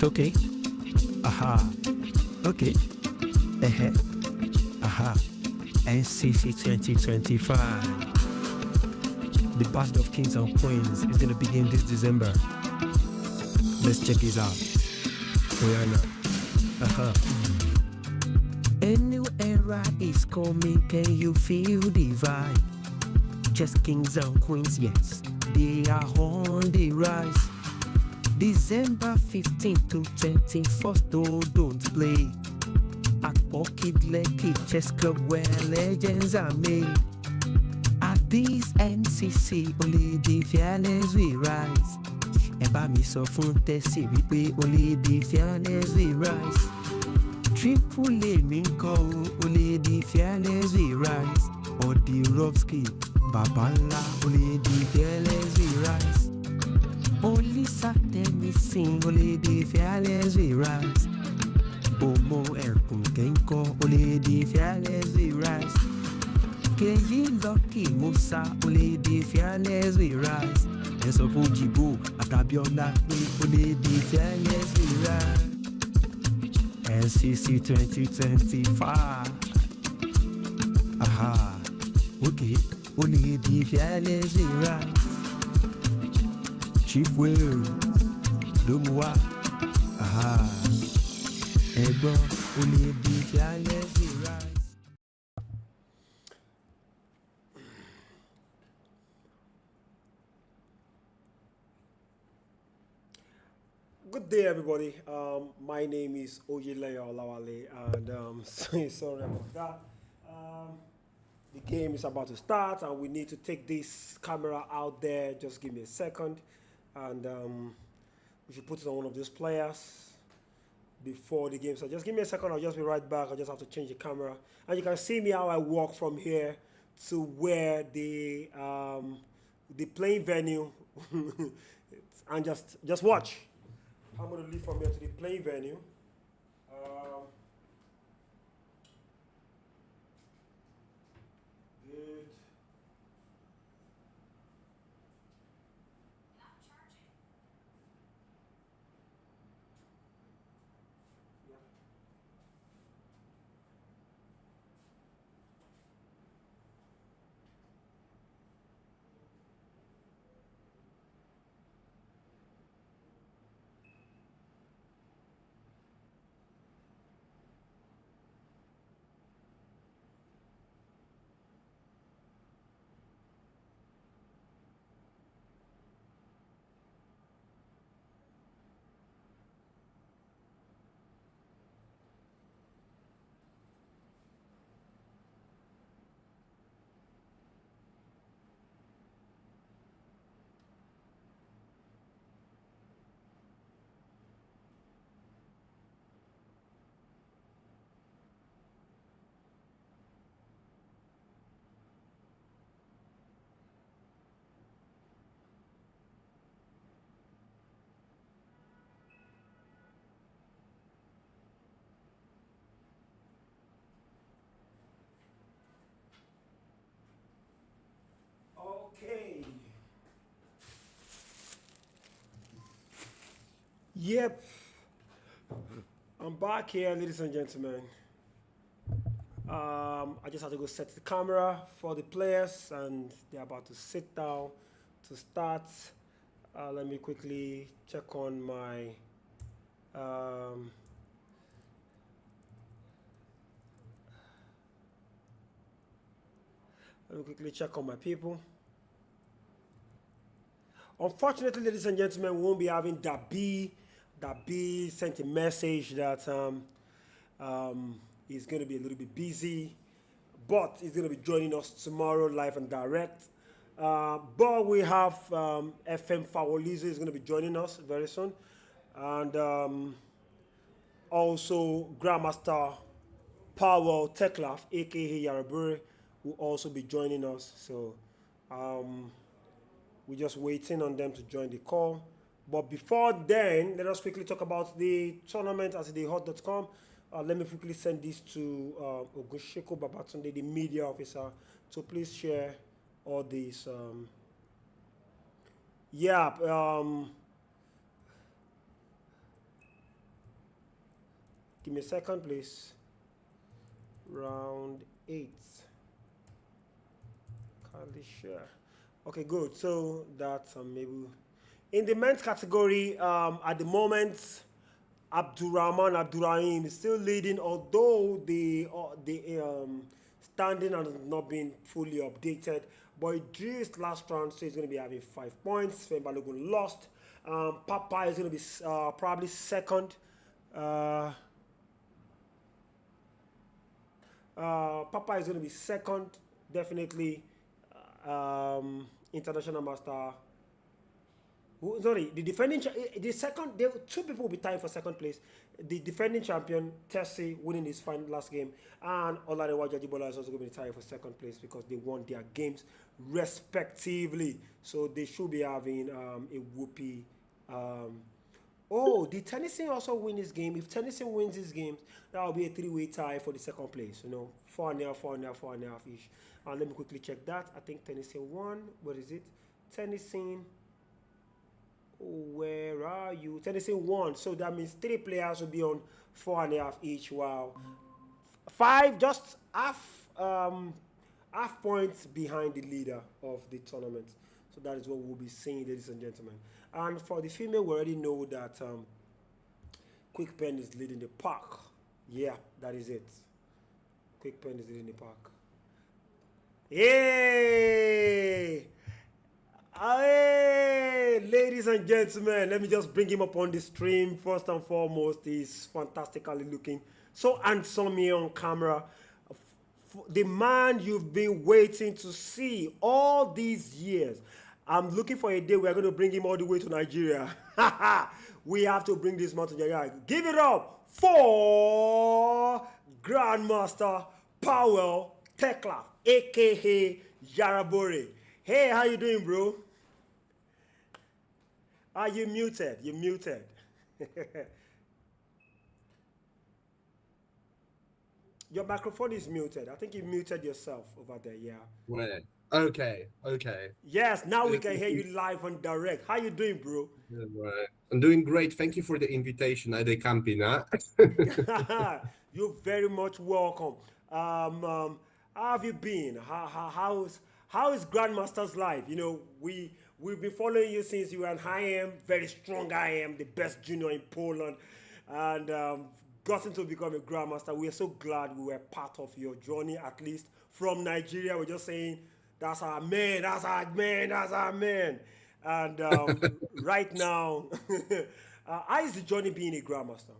Okay. Aha. Okay. Aha. NCC 2025. The Battle of Kings and Queens is gonna begin this December. Let's check this out. Rihanna. A new era is coming, can you feel the vibe? Just kings and queens, yes, they are on the rise. December 15th to 21st, oh, don't play. At Pocket Lekki Chess Club where legends are made. At this NCC, only the fearless we rise. Ẹ bá mi sọ fún Tẹ́sí wípé only the fearless we rise. Triple A mi ń kọ́ o, only the fearless we rise. Odirovsky, Baba ńlá, only the fearless we rise. Only Satemi sing, only the fearless we rise. Omo ẹ̀kún kẹ́ńkọ́, only the fearless we rise. Keyi Lucky Musa, only the fearless we rise. Ẹ sọ fún Jibo àtàbíọ́lá pé only the fearless we rise. NCC 2025. Aha. Okay. Only the fearless we rise. Chief Will. Domuwa. Aha. Ego. Only the fearless we rise. Good day, everybody. My name is Oyeleya Olawale, and sorry about that. The game is about to start, and we need to take this camera out there. Just give me a second, and we should put it on one of those players before the game. So just give me a second. I'll just be right back. I just have to change the camera, and you can see me how I walk from here to where the playing venue, and just watch. I'm going to leave from here to the playing venue. Good. Okay. Yep. I'm back here, ladies and gentlemen. I just have to go set the camera for the players, and they're about to sit down to start. Let me quickly check on my let me quickly check on my people. Unfortunately, ladies and gentlemen, we won't be having Dabi. Dabi sent a message that he's going to be a little bit busy, but he's going to be joining us tomorrow live and direct. But we have FM Fawolizzo is going to be joining us very soon, and also Grandmaster Powell Teklaf, aka Yarebore, will also be joining us. So we're just waiting on them to join the call. But before then, let us quickly talk about the tournament at thehot.com. Let me quickly send this to Ogusheko Babatunde, the media officer. So please share all these. Give me a second, please. Round 8. Kindly share. Okay, good. So that's maybe in the men's category. At the moment, Abdulrahman Abdulraheem is still leading, although the standing has not been fully updated. But he drew his last round, so he's going to be having 5 points. Fen Balogun lost. Papa is going to be probably second. Papa is going to be second, definitely. International master. Sorry, the defending, the second, two people will be tied for second place. The defending champion, Tessie, winning his final last game, and Olarewa Jajibola is also going to be tied for second place because they won their games respectively. So they should be having a whoopee. Did Tennessee also win this game? If Tennessee wins this game, that will be a three-way tie for the second place. 4.5, 4.5, 4.5 each. And let me quickly check that. I think Tennessee won. What is it? Tennessee. Where are you? Tennessee won. So that means 3 players will be on 4.5 each. Wow. 5, just half points behind the leader of the tournament. So that is what we'll be seeing, ladies and gentlemen. And for the female, we already know that Quickpen is leading the pack. Yeah, that is it. Quickpen is leading the pack. Yay! Hey, ladies and gentlemen, let me just bring him up on the stream. First and foremost, he's fantastically looking, so handsome here on camera. The man you've been waiting to see all these years. I'm looking for a day we're going to bring him all the way to Nigeria. We have to bring this man to Nigeria. Give it up for Grandmaster Powell Tekla, aka Yarebore. Hey, how you doing, bro? Are you muted? You're muted. Your microphone is muted. I think you muted yourself over there, yeah. Right. Okay. Yes, now we can hear you live and direct. How you doing, bro? Right. I'm doing great. Thank you for the invitation. I campina. You're very much welcome. How have you been? How is Grandmaster's life? We've been following you since you were an IM, very strong IM, the best junior in Poland, and gotten to become a Grandmaster. We are so glad we were part of your journey, at least from Nigeria. We're just saying, that's our man, that's our man, that's our man. And right now, how is the journey being a Grandmaster?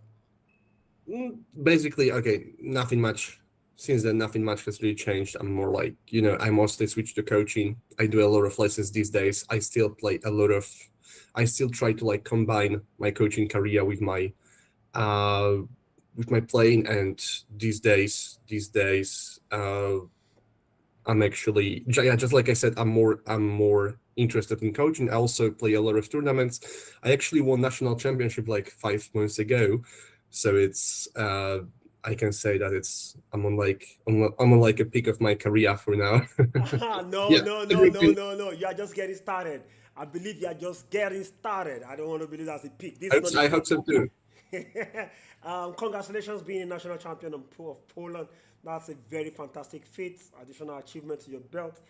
Basically, okay, nothing much. Since then, nothing much has really changed. I'm more like, I mostly switched to coaching. I do a lot of lessons these days. I still play I still try to combine my coaching career with my playing, and these days, I'm actually, just like I said, I'm more interested in coaching. I also play a lot of tournaments. I actually won national championship 5 months ago, so it's I can say that I'm on a peak of my career for now. No. You are just getting started. I believe you are just getting started. I don't want to believe that's a peak. I hope so too. Congratulations being a national champion of Poland. That's a very fantastic feat, additional achievement to your belt.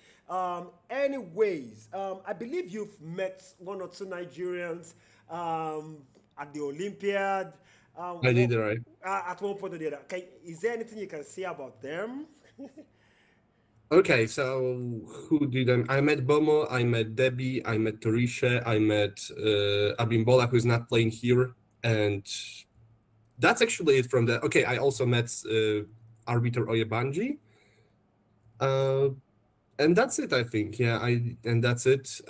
Anyways, I believe you've met 1 or 2 Nigerians at the Olympiad. I did, right? At one point or the other. Is there anything you can say about them? Okay, so who did I met Bomo, I met Debbie, I met Torisha, I met Abimbola, who's not playing here, and that's actually it from the. Okay, I also met Arbiter Oyebanji, and that's it, I think. Yeah, and that's it.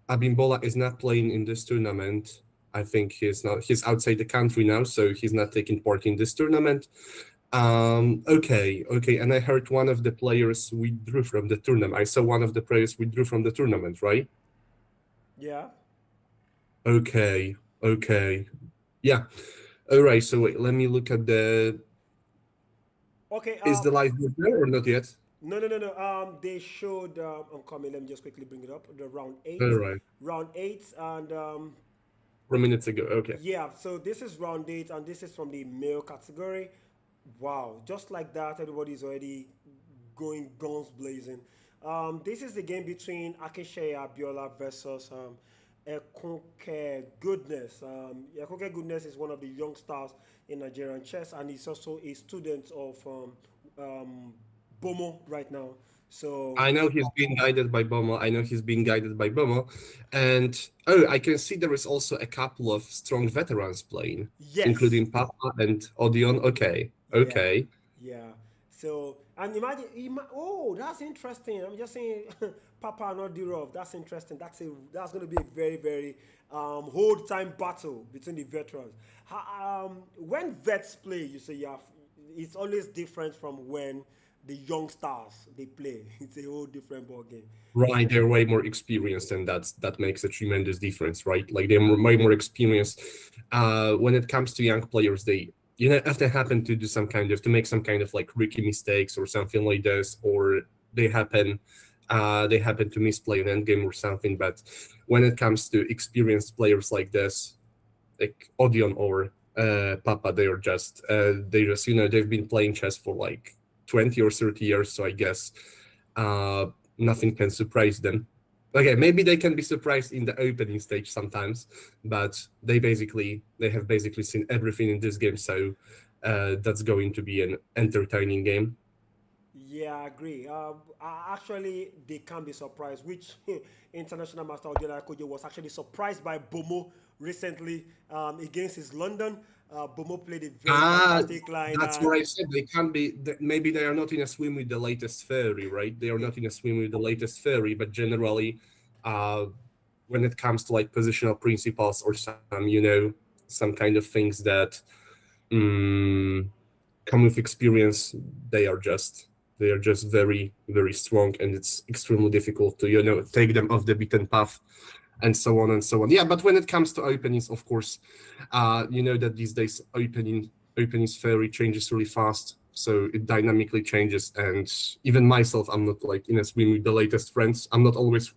Abimbola is not playing in this tournament. I think he's outside the country now, so he's not taking part in this tournament. Okay, and I heard one of the players withdrew from the tournament. I saw one of the players withdrew from the tournament, right? Yeah. Okay. Yeah. All right, so wait, let me look at the... Okay. Is the live there or not yet? No. They showed, I'm coming, let me just quickly bring it up, the round 8. All right. Round 8, and 4 minutes ago. Okay. Yeah, so this is round eight, and this is from the male category. Wow, just like that, everybody's already going guns blazing. This is the game between Akinsheye Abiola versus Ekunke Goodness. Ekunke Goodness is one of the young stars in Nigerian chess, and he's also a student of Bomo right now. So I know he's being guided by Bomo. I know he's being guided by Bomo. And oh, I can see there is also a couple of strong veterans playing, yes, including Papa and Odeon. Okay. yeah, Okay. yeah. So and imagine, oh, that's interesting. I'm just saying, Papa and Odirov. That's interesting. That's going to be a very very hold time battle between the veterans. When vets play, you say it's always different from when the young stars they play. It's a whole different ball game. Right, they're way more experienced, and that makes a tremendous difference, right? Like they're way more experienced. When it comes to young players, they if they happen to do to make some kind of like rookie mistakes or something like this, or they happen to misplay an endgame or something. But when it comes to experienced players like this, like Odeon or Papa, they've been playing chess for like 20 or 30 years, so I guess nothing can surprise them. Okay, maybe they can be surprised in the opening stage sometimes, but they have basically seen everything in this game, so that's going to be an entertaining game. Yeah, I agree. Actually, they can be surprised, which international master Odela Kojo was actually surprised by Bomo recently against his London. Bomo played a very fantastic line. That's what I said. They can be. Maybe they are not in a swim with the latest theory, right? They are not in a swim with the latest theory, but generally, when it comes to like positional principles or some kind of things that come with experience, they are just very very strong, and it's extremely difficult to take them off the beaten path and so on and so on. Yeah, but when it comes to openings, of course, that these days openings theory changes really fast, so it dynamically changes. And even myself, I'm not like in a swim with the latest trends. I'm not always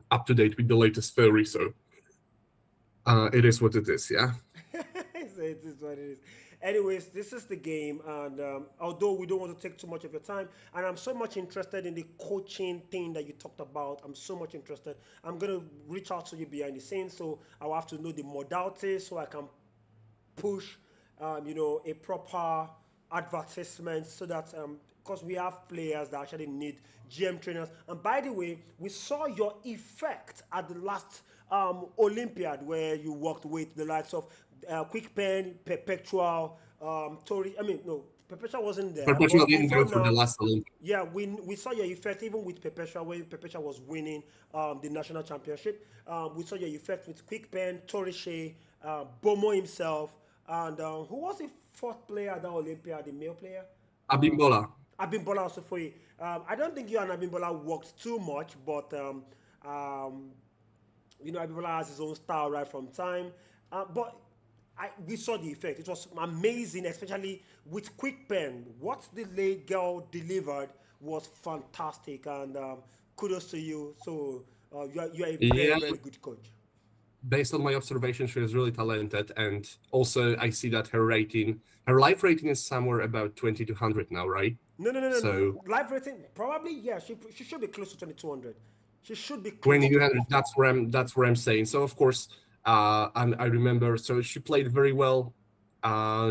up to date with the latest theory, so it is what it is. Yeah. So it is what it is. Anyways, this is the game, and although we don't want to take too much of your time, and I'm so much interested in the coaching thing that you talked about. I'm so much interested. I'm gonna reach out to you behind the scenes, so I'll have to know the modalities so I can push, a proper advertisement so that because we have players that actually need GM trainers. And by the way, we saw your effect at the last Olympiad where you worked with the likes of Quickpen, Perpetual, Tori. I mean, no, Perpetual wasn't there. Perpetual didn't go for now, the last Olympic. yeah, we saw your effect even with Perpetual when Perpetual was winning the national championship. We saw your effect with Quickpen, Torishe, Bomo himself, and who was the fourth player at that Olympia, the male player? Abimbola. Abimbola also for you. I don't think you and Abimbola worked too much, but Abimbola has his own style right from time. But we saw the effect. It was amazing, especially with Quickpen. What the late girl delivered was fantastic, and kudos to you. So you are a very, very good coach. Based on my observation, she is really talented, and also I see that her life rating is somewhere about 2200 now, right? No. Live rating, probably, yeah. She should be close to 2200. She should be close 2200. That's where I'm saying. So of course, I remember. So she played very well.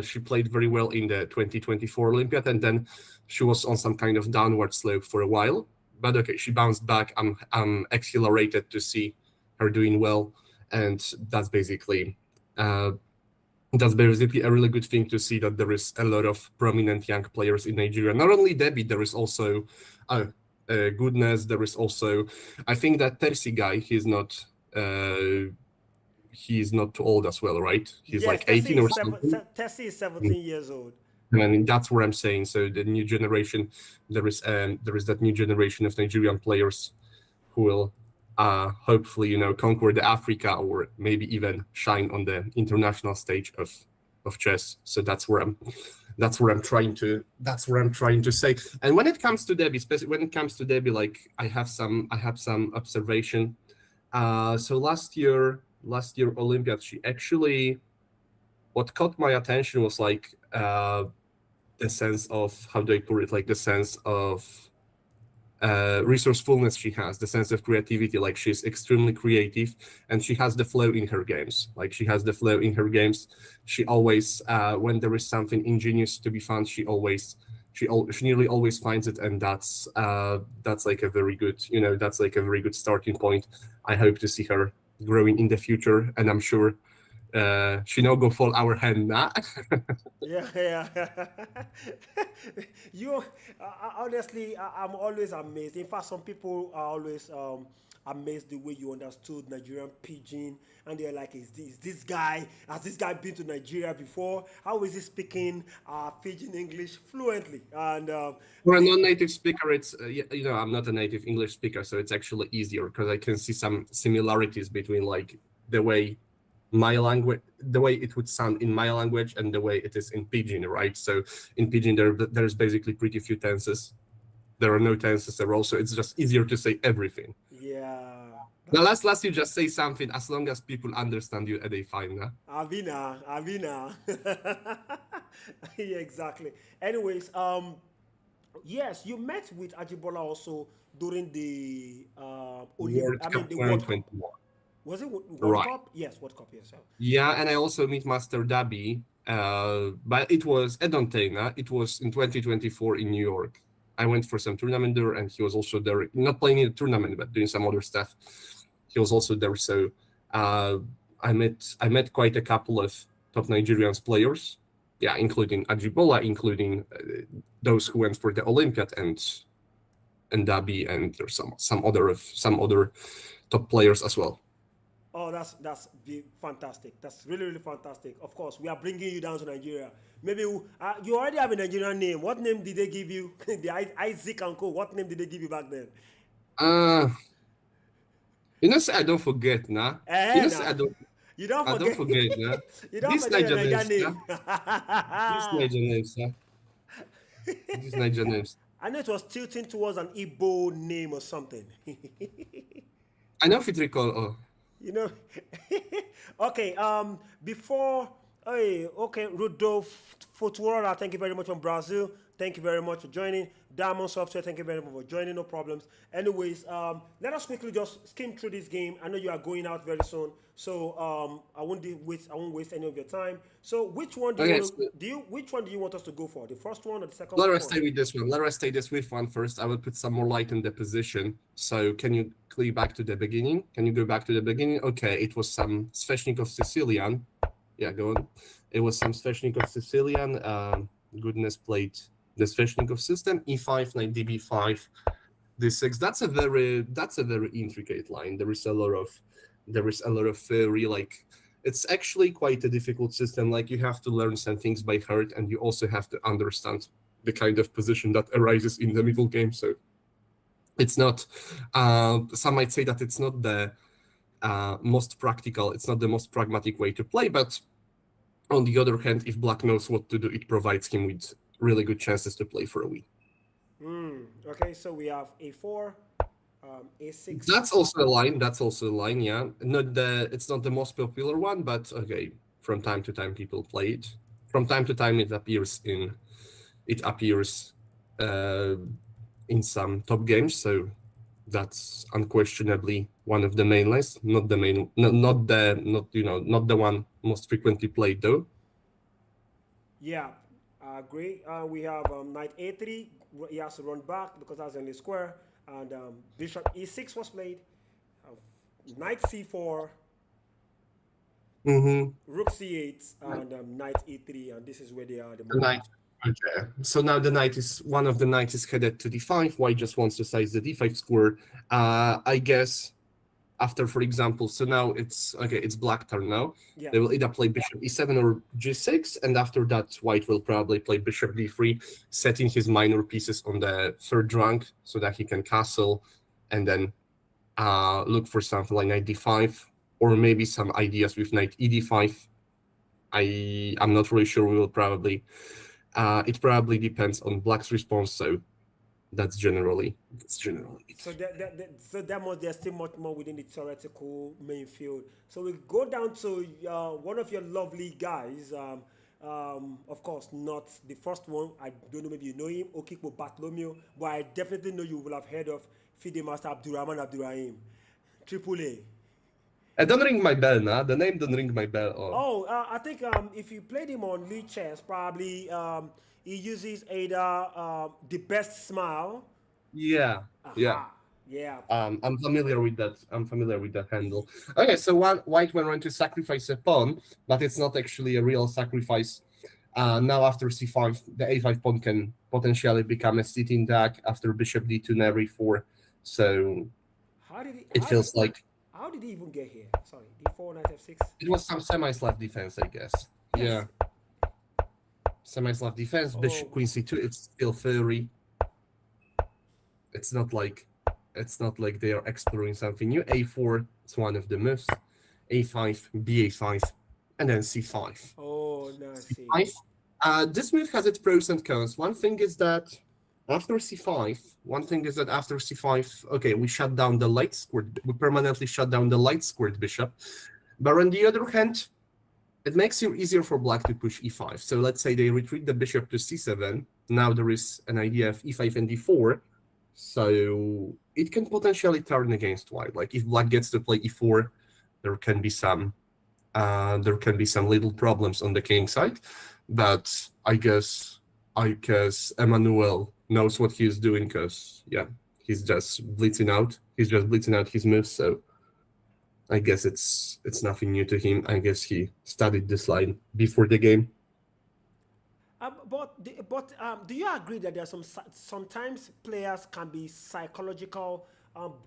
She played very well in the 2024 Olympiad, and then she was on some kind of downward slope for a while. But okay, she bounced back. I'm exhilarated to see her doing well, and that's basically a really good thing to see that there is a lot of prominent young players in Nigeria. Not only Debbie, there is also Goodness. There is also, I think that Tersi guy. He's not too old as well, right? He's like 18 or something. Tessie is 17 years old. And that's what I'm saying. So the new generation, there is that new generation of Nigerian players who will hopefully conquer the Africa or maybe even shine on the international stage of chess. So that's what I'm trying to say. And when it comes to Debbie, especially when it comes to Debbie, like I have some observation. So last year last year Olympiad, she actually, what caught my attention was like the sense of, how do I put it, like the sense of resourcefulness she has, the sense of creativity. Like she's extremely creative, and she has the flow in her games. Like she has the flow in her games. She always, when there is something ingenious to be found, she nearly always finds it, and that's like a very good, that's like a very good starting point. I hope to see her growing in the future, and I'm sure she now go fall our hand now. Yeah, yeah. you honestly, I'm always amazed. In fact, some people are always amazed the way you understood Nigerian pidgin, and they're like, is this guy, has this guy been to Nigeria before? How is he speaking pidgin English fluently? And For a non-native speaker, it's I'm not a native English speaker, so it's actually easier because I can see some similarities between like the way my language, the way it would sound in my language, and the way it is in pidgin, right? So in pidgin, there's basically pretty few tenses. There are no tenses at all, so it's just easier to say everything. yeah. Now, last you just say something, as long as people understand you, they fine. Huh? Avina. Yeah, exactly. Anyways, yes, you met with Ajibola also during the World Cup The World Cup. 2021. Was it World Right. Cup? Yes, World Cup. Yes, sir. Yeah, and I also meet Master Dabi, but it was Edontena. It was in 2024 in New York. I went for some tournament there, and he was also there, not playing in the tournament, but doing some other stuff. He was also there, so I met quite a couple of top Nigerian players, yeah, including Ajibola, including those who went for the Olympiad, and Dabi, and there's some other top players as well. Oh, that's fantastic. That's really, really fantastic. Of course, we are bringing you down to Nigeria. Maybe you already have a Nigerian name. What name did they give you? The Isaac and Co. What name did they give you back then? Say I don't forget, nah. Say I don't. You don't I don't forget. forget, nah. You don't This forget your Nigerian Nigerian names, name. This Nigerian names, sir. These Nigerian names. I know it was tilting towards an Igbo name or something. I know if it recall. Oh, You know. Okay. Before. Hey. Okay. Rudolph Futuora. Thank you very much from Brazil. Thank you very much for joining. Diamond Software. Thank you very much for joining. No problems. Anyways, let us quickly just skim through this game. I know you are going out very soon, so I won't waste any of your time. So, which one which one do you want us to go for? The first one or the second one? let us stay with this one. Let us stay this with one first. I will put some more light in the position. So, can you click back to the beginning? Can you go back to the beginning? Okay, it was some Sveshnikov Sicilian. Yeah, go on. It was some Sveshnikov Sicilian. Goodness played the Sveshnikov system, E5, knight DB5, D6. That's a very intricate line. There is a lot of theory. Like, it's actually quite a difficult system. Like, you have to learn some things by heart, and you also have to understand the kind of position that arises in the middle game. So it's not. Some might say that it's not the most practical. It's not the most pragmatic way to play, but on the other hand, if Black knows what to do, it provides him with really good chances to play for a win. Okay, so we have A4, A6. That's also a line. Yeah, it's not the most popular one, but okay. From time to time, people play it. From time to time, it appears in some top games. So that's unquestionably one of the main lines. Not the one most frequently played though. Yeah, I agree. We have knight A3. He has to run back because that's in the square. And bishop E6 was played. Knight C4. Rook C8 and knight E3. And this is where they are. The knight. Okay. So now one of the knights is headed to D5. White just wants to size the D5 square. I guess after, for example, so now it's Black turn now. Yeah. They will either play bishop E7 or G6, and after that, White will probably play bishop D3, setting his minor pieces on the third rank so that he can castle, and then look for something like knight D5, or maybe some ideas with knight ED5. I'm not really sure. We will probably. It probably depends on Black's response. So That's generally it. So there's still much more within the theoretical main field. So we go down to one of your lovely guys. Of course, not the first one. I don't know, maybe you know him, Okikpo Bartolomeo, but I definitely know you will have heard of FIDE Master Abdulrahman Abdulraheem, Triple A. I don't ring my bell now. The name don't ring my bell. Oh, I think if you played him on League Chess, probably he uses either the best smile. Yeah, yeah. Aha. Yeah. I'm familiar with that. I'm familiar with that handle. Okay, so white went on to sacrifice a pawn, but it's not actually a real sacrifice. Now after c5, the a5 pawn can potentially become a sitting duck after bishop d2 and e4. So it feels like. How did he even get here? Sorry, d4 knight f6. It was some semi-Slav defense, I guess. Yes. Yeah. Semi-Slav defense, bishop queen c2. It's still theory. It's not like they are exploring something new. a4 is one of the moves. a5, ba5, and then c5. Oh, nice. c5. This move has its pros and cons. One thing is that after c5, okay, we shut down the light squared. We permanently shut down the light squared bishop. But on the other hand, it makes it easier for black to push e5. So let's say they retreat the bishop to c7. Now there is an idea of e5 and d4. So it can potentially turn against white. Like if black gets to play e4, there can be some little problems on the king side. But I guess Emmanuel knows what he's doing, because yeah, he's just blitzing out. He's just blitzing out his moves. So I guess it's nothing new to him. I guess he studied this line before the game. But do you agree that there are sometimes players can be psychological,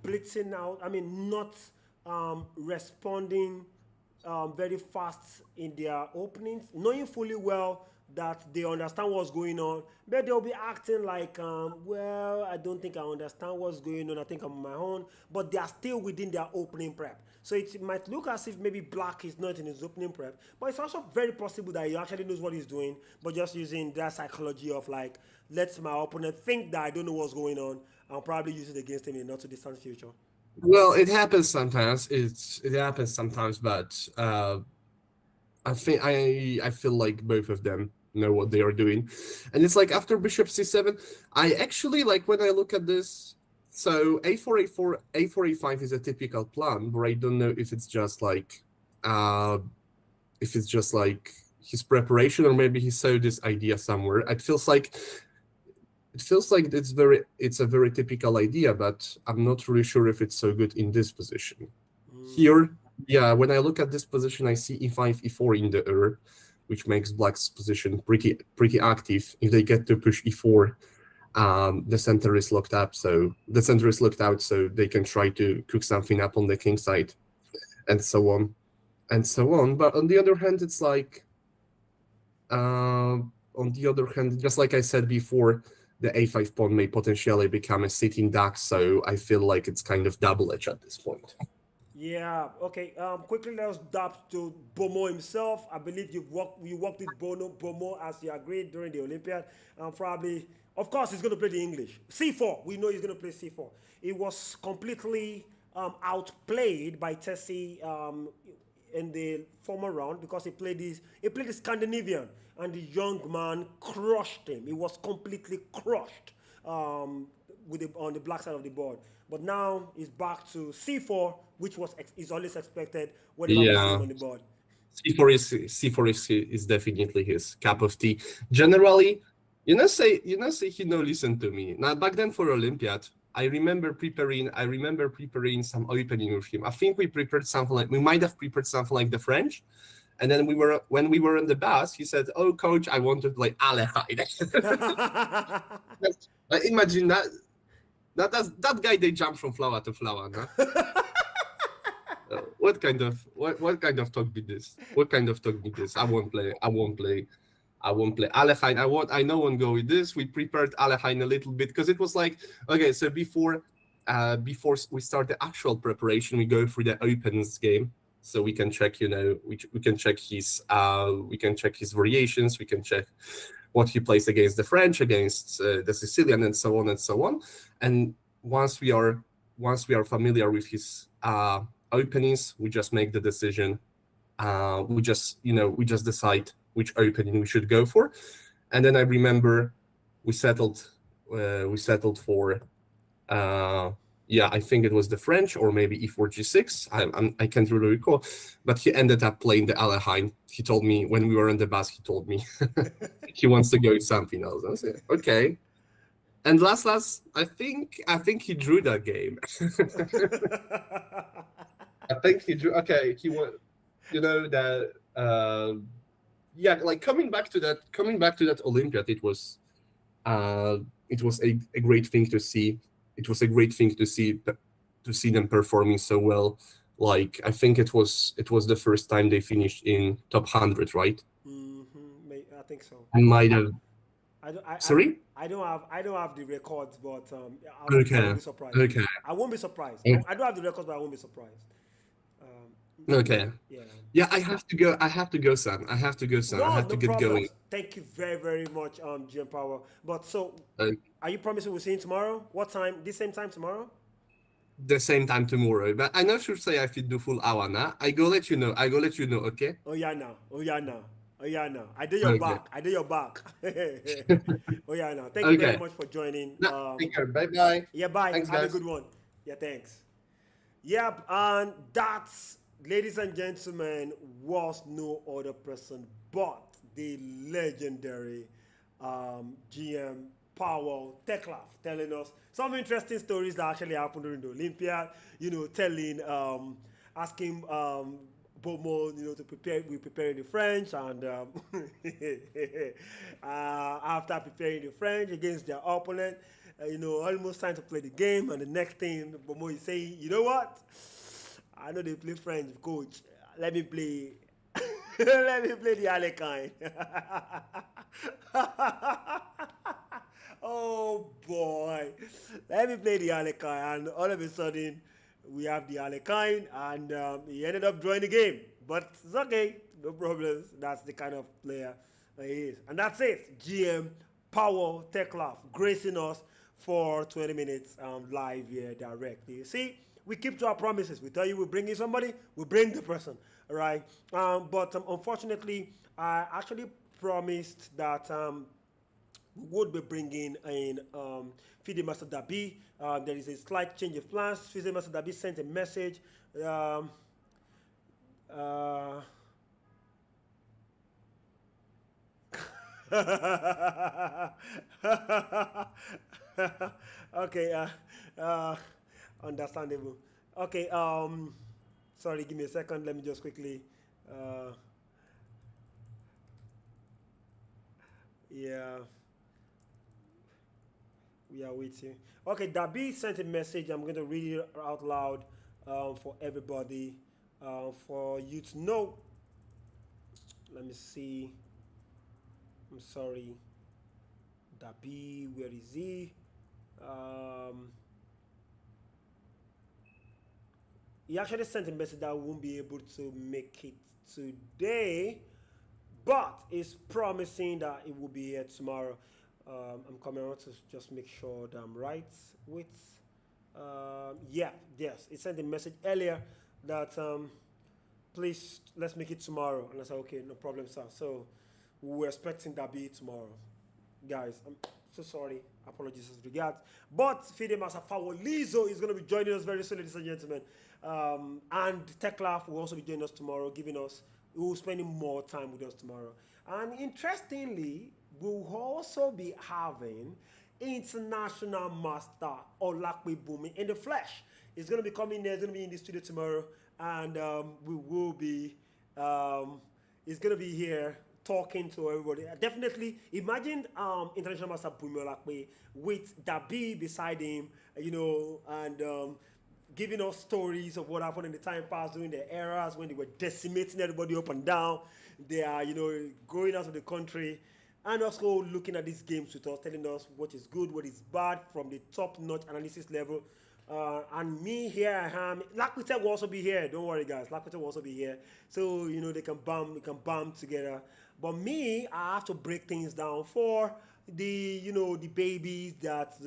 blitzing out? I mean, not responding very fast in their openings, knowing fully well that they understand what's going on, but they'll be acting like, well, I don't think I understand what's going on. I think I'm on my own, but they are still within their opening prep. So it might look as if maybe black is not in his opening prep, but it's also very possible that he actually knows what he's doing, but just using that psychology of like, let my opponent think that I don't know what's going on, and probably use it against him in a not too distant future. Well, it happens sometimes. It happens sometimes, but I feel like both of them know what they are doing. And it's like after bishop c7, I actually like when I look at this. So a4, a4, a4, a5 is a typical plan, but I don't know if it's just like his preparation, or maybe he saw this idea somewhere. It feels like it's a very typical idea, but I'm not really sure if it's so good in this position. Here, yeah, when I look at this position, I see e5, e4 in the air, which makes black's position pretty active. If they get to push e4, the center is locked up, so the center is locked out, so they can try to cook something up on the king side, and so on, and so on. But on the other hand, it's like, just like I said before, the a5 pawn may potentially become a sitting duck, so I feel like it's kind of double-edged at this point. Yeah. Okay. Quickly, let's dive to Bomo himself. I believe you worked with Bomo as you agreed during the Olympiad. Probably, of course, he's going to play the English c4. We know he's going to play c4. He was completely outplayed by Tessie in the former round, because he played the Scandinavian, and the young man crushed him. He was completely crushed on the black side of the board. But now he's back to c4, which is always expected whenever we see him on the board. C4 is definitely his cup of tea. Generally, say he no listen to me. Now back then for Olympiad, I remember preparing some opening with him. I think we might have prepared something like the French. And then when we were on the bus, he said, "Oh, coach, I want to play Alekhine." Imagine that. That guy, they jump from flower to flower, no? What kind of talk be this? What kind of talk be this? I won't play Alekhine. I know won't go with this. We prepared Alekhine a little bit, because it was like, okay, so before we start the actual preparation, we go through the opens game, so we can check, we can check his variations, we can check what he plays against the French, against the Sicilian, and so on and so on. And once we are familiar with his openings, we just make the decision. We just decide which opening we should go for. And then I remember we settled for I think it was the French, or maybe E4 G6. I can't really recall, but he ended up playing the Alekhine. He told me when we were on the bus. He told me he wants to go with something else. I said okay. And last, I think he drew that game. I think he drew. Okay, he won. You know that. Like coming back to that Olympiad, it was a great thing to see. It was a great thing to see them performing so well. Like I think it was the first time they finished in top 100, right? I think so. I might have. Sorry? I don't have the records, but I won't be surprised. Okay. I won't be surprised. Okay. I don't have the records, but I won't be surprised. Okay. Yeah. Yeah, I have to go, Sam. I have to get problems. going. Thank you very, very much, GM Power. But so, Okay. are you promising we'll see you tomorrow? What time? This same time tomorrow? The same time tomorrow, but I not sure say I fit the full hour now. I go let you know, okay? Oh yeah, now. I do your back. Oh yeah, now. Thank you very much for joining. Take care. Bye. Yeah, bye. Thanks, Have guys. a good one. Yeah, thanks. Yep, and that's, ladies and gentlemen, was no other person but the legendary GM Powell Teklaf, telling us some interesting stories that actually happened during the Olympiad. Telling, asking Bomo, to prepare. We preparing the French, and after preparing the French against their opponent, almost time to play the game, and the next thing Bomo is saying, you know what? I know they play French, coach. Let me play. Let me play the Alekhine. Oh boy, let me play the Alekhine, and all of a sudden we have the Alekhine, and he ended up drawing the game. But it's okay, no problems. That's the kind of player he is, and that's it. GM Powell Teklaf gracing us for 20 minutes live here directly. See, we keep to our promises. We tell you we'll bring in somebody, we bring the person, all right? But unfortunately, I actually promised that we would be bringing in FIDE Master Dabi. There is a slight change of plans. FIDE Master Dabi sent a message. Okay, understandable. Okay, sorry, give me a second. Let me just quickly. Yeah. We are waiting. Okay, Dabi sent a message. I'm going to read it out loud for everybody, for you to know. Let me see. I'm sorry. Dabi, where is he? He actually sent a message that I won't be able to make it today, but is promising that it will be here tomorrow. I'm coming around to just make sure that I'm right with. Yes, he sent a message earlier that please let's make it tomorrow, and I said okay, no problem, sir. So we're expecting Dabi tomorrow, guys. I'm so sorry, apologies as regards. But FIDE Master Fawolizzo is going to be joining us very soon, ladies and gentlemen. And Teklaf will also be joining us tomorrow, will spending more time with us tomorrow. And interestingly, we'll also be having International Master Olakwe Bumi in the flesh. He's going to be coming there, he's going to be in the studio tomorrow, and we will be, he's going to be here talking to everybody. Definitely, imagine International Master Bumi Olakwe with Dabi beside him, and giving us stories of what happened in the time past during the eras when they were decimating everybody up and down. They are, going out of the country, and also looking at these games with us, telling us what is good, what is bad from the top-notch analysis level. And me here I am. Lakwita will also be here. Don't worry, guys. Lakwita will also be here. So we can bump together. But me, I have to break things down for the babies that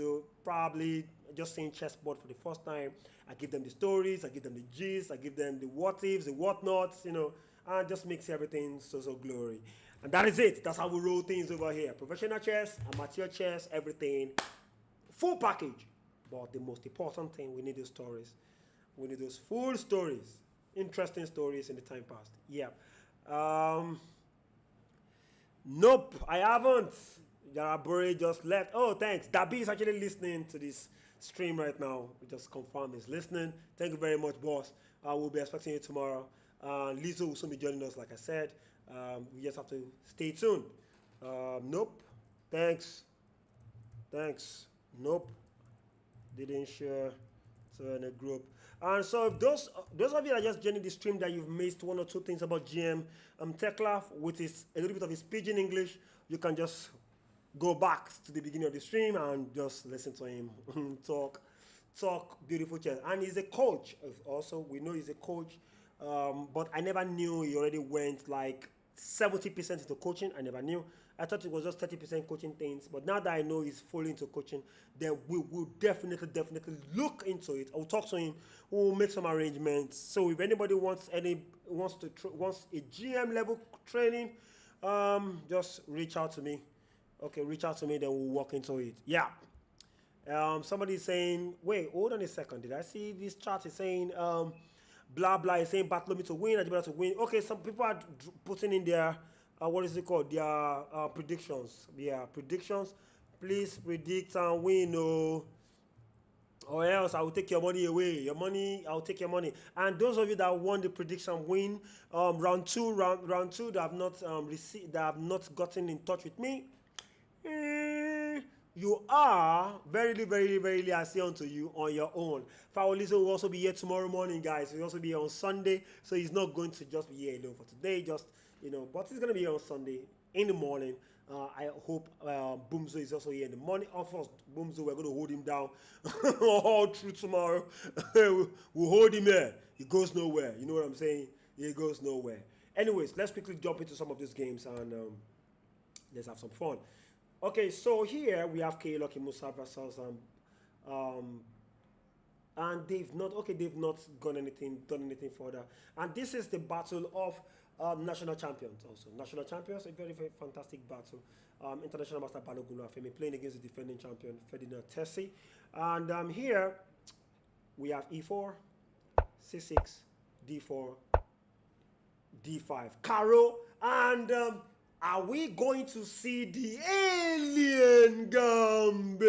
probably just saying chessboard for the first time. I give them the stories, I give them the gist, I give them the what ifs, the whatnots, and just makes everything so glory. And that is it. That's how we roll things over here. Professional chess, amateur chess, everything. Full package. But the most important thing, we need those stories. We need those full stories. Interesting stories in the time past. Yeah. Nope, I haven't. Yarebore just left. Oh, thanks. Dabi is actually listening to this stream right now. We just confirmed he's listening. Thank you very much, boss. We'll be expecting you tomorrow. Lizzo will soon be joining us, like I said. We just have to stay tuned. Nope. Thanks. Nope. Didn't share to in a group. And so if those of you that just joining the stream that you've missed one or two things about GM Techlaf with a little bit of his pidgin English, you can just go back to the beginning of the stream and just listen to him talk beautiful chess. And he's a coach also. We know he's a coach, but I never knew he already went like 70% into coaching. I never knew. I thought it was just 30% coaching things, but now that I know he's fully into coaching, then we will definitely look into it. I'll talk to him. We'll make some arrangements. So if anybody wants a GM level training, just reach out to me. Okay, reach out to me, then we'll walk into it. Yeah. Somebody's saying, wait, hold on a second. Did I see this chart is saying blah blah is saying Bartholomew to win, Ajibala to win. Okay, some people are putting in their what is it called? Their predictions. Yeah, predictions. Please predict and win, or else I will take your money away. I'll take your money. And those of you that won the prediction win, round two that have not received, that have not gotten in touch with me. You are very I say unto you on your own. Fawolizzo will also be here tomorrow morning, guys. He'll also be here on Sunday, so he's not going to just be here alone for today. But he's gonna be here on Sunday in the morning. I hope Boomzo is also here in the morning. Of course, Boomzo, we're gonna hold him down all through tomorrow. We'll hold him here. He goes nowhere. You know what I'm saying? He goes nowhere. Anyways, let's quickly jump into some of these games and let's have some fun. Okay, so here we have K. Lucky Musa versus and they've not done anything further. And this is the battle of national champions also. National champions, a very fantastic battle. International Master Balogun Afemi playing against the defending champion Ferdinand Tessie. And here we have E4, C6, D4, D5, Caro, and are we going to see the alien gambit?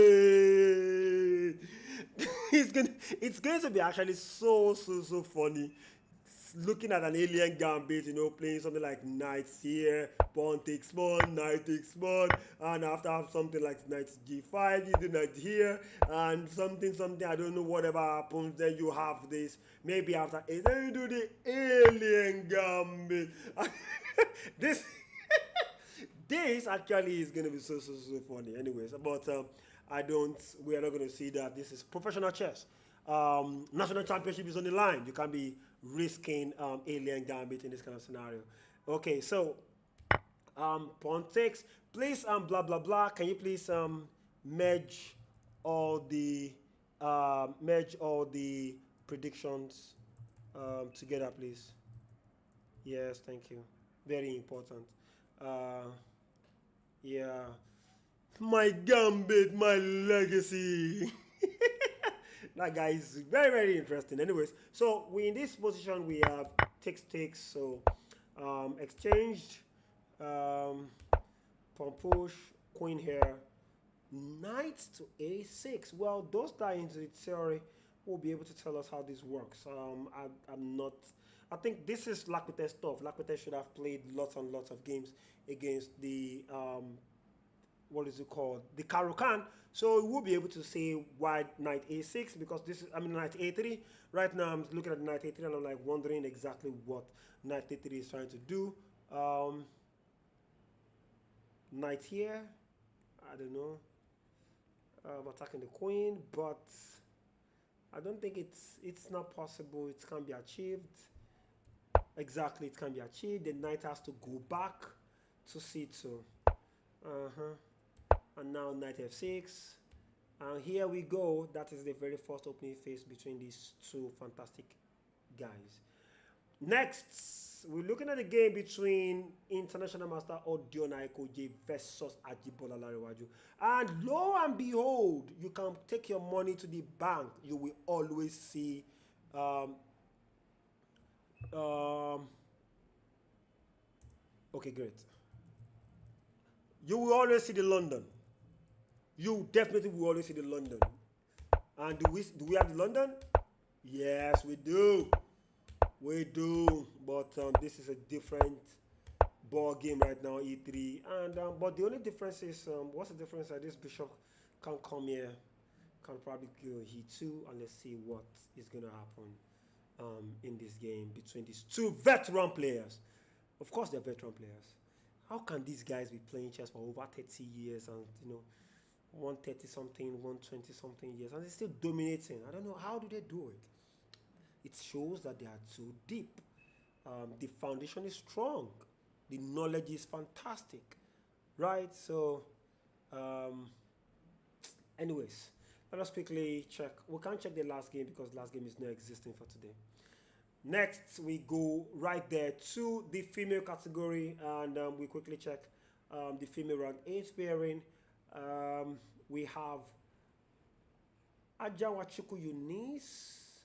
It's going to be actually so funny. Looking at an alien gambit, playing something like knights here, pawn takes pawn, knight takes pawn, and after something like knight g5, you do knight here, and something, I don't know, whatever happens, then you have this, maybe after 8, then you do the alien gambit. This actually is going to be so funny. Anyways, but we are not going to see that. This is professional chess. National championship is on the line. You can't be risking alien gambit in this kind of scenario. Okay, so pawn takes. Please blah blah blah. Can you please merge all the predictions together, please? Yes, thank you. Very important. Yeah, my gambit, my legacy. That guy is very interesting. Anyways, so in this position we have takes. So exchanged, pawn push, queen here, knight to a6. Well, those that are into the theory will be able to tell us how this works. I'm not. I think this is Lakwete stuff. Lakwete should have played lots and lots of games against the what is it called? The Karukan. So we'll be able to say why knight a6, because this is, knight a3. Right now I'm looking at knight a3 and I'm like wondering exactly what knight a3 is trying to do. Knight here, I don't know. Attacking the queen, but I don't think it's not possible. It can be achieved. Exactly, it can be achieved. The knight has to go back to c2. And now knight f6. And here we go. That is the very first opening phase between these two fantastic guys. Next, we're looking at the game between International Master Odiona Ekoje versus Ajibola Larewaju. And lo and behold, you can take your money to the bank. You will always see okay, great. You will always see the London. You definitely will always see the London. And do we have the London? Yes, we do. We do. But this is a different ball game right now, e3. And but the only difference is what's the difference? This bishop can come here, can probably go e2, and let's see what is gonna happen in this game between these two veteran players. Of course, they're veteran players. How can these guys be playing chess for over 30 years and 130 something, 120 something years, and they're still dominating? I don't know, how do they do it? It shows that they are too deep. The foundation is strong. The knowledge is fantastic, right? So, anyways, let us quickly check. We can't check the last game because the last game is not existing for today. Next, we go right there to the female category, and we quickly check the female round 8 pairing. We have Ajawachuku Eunice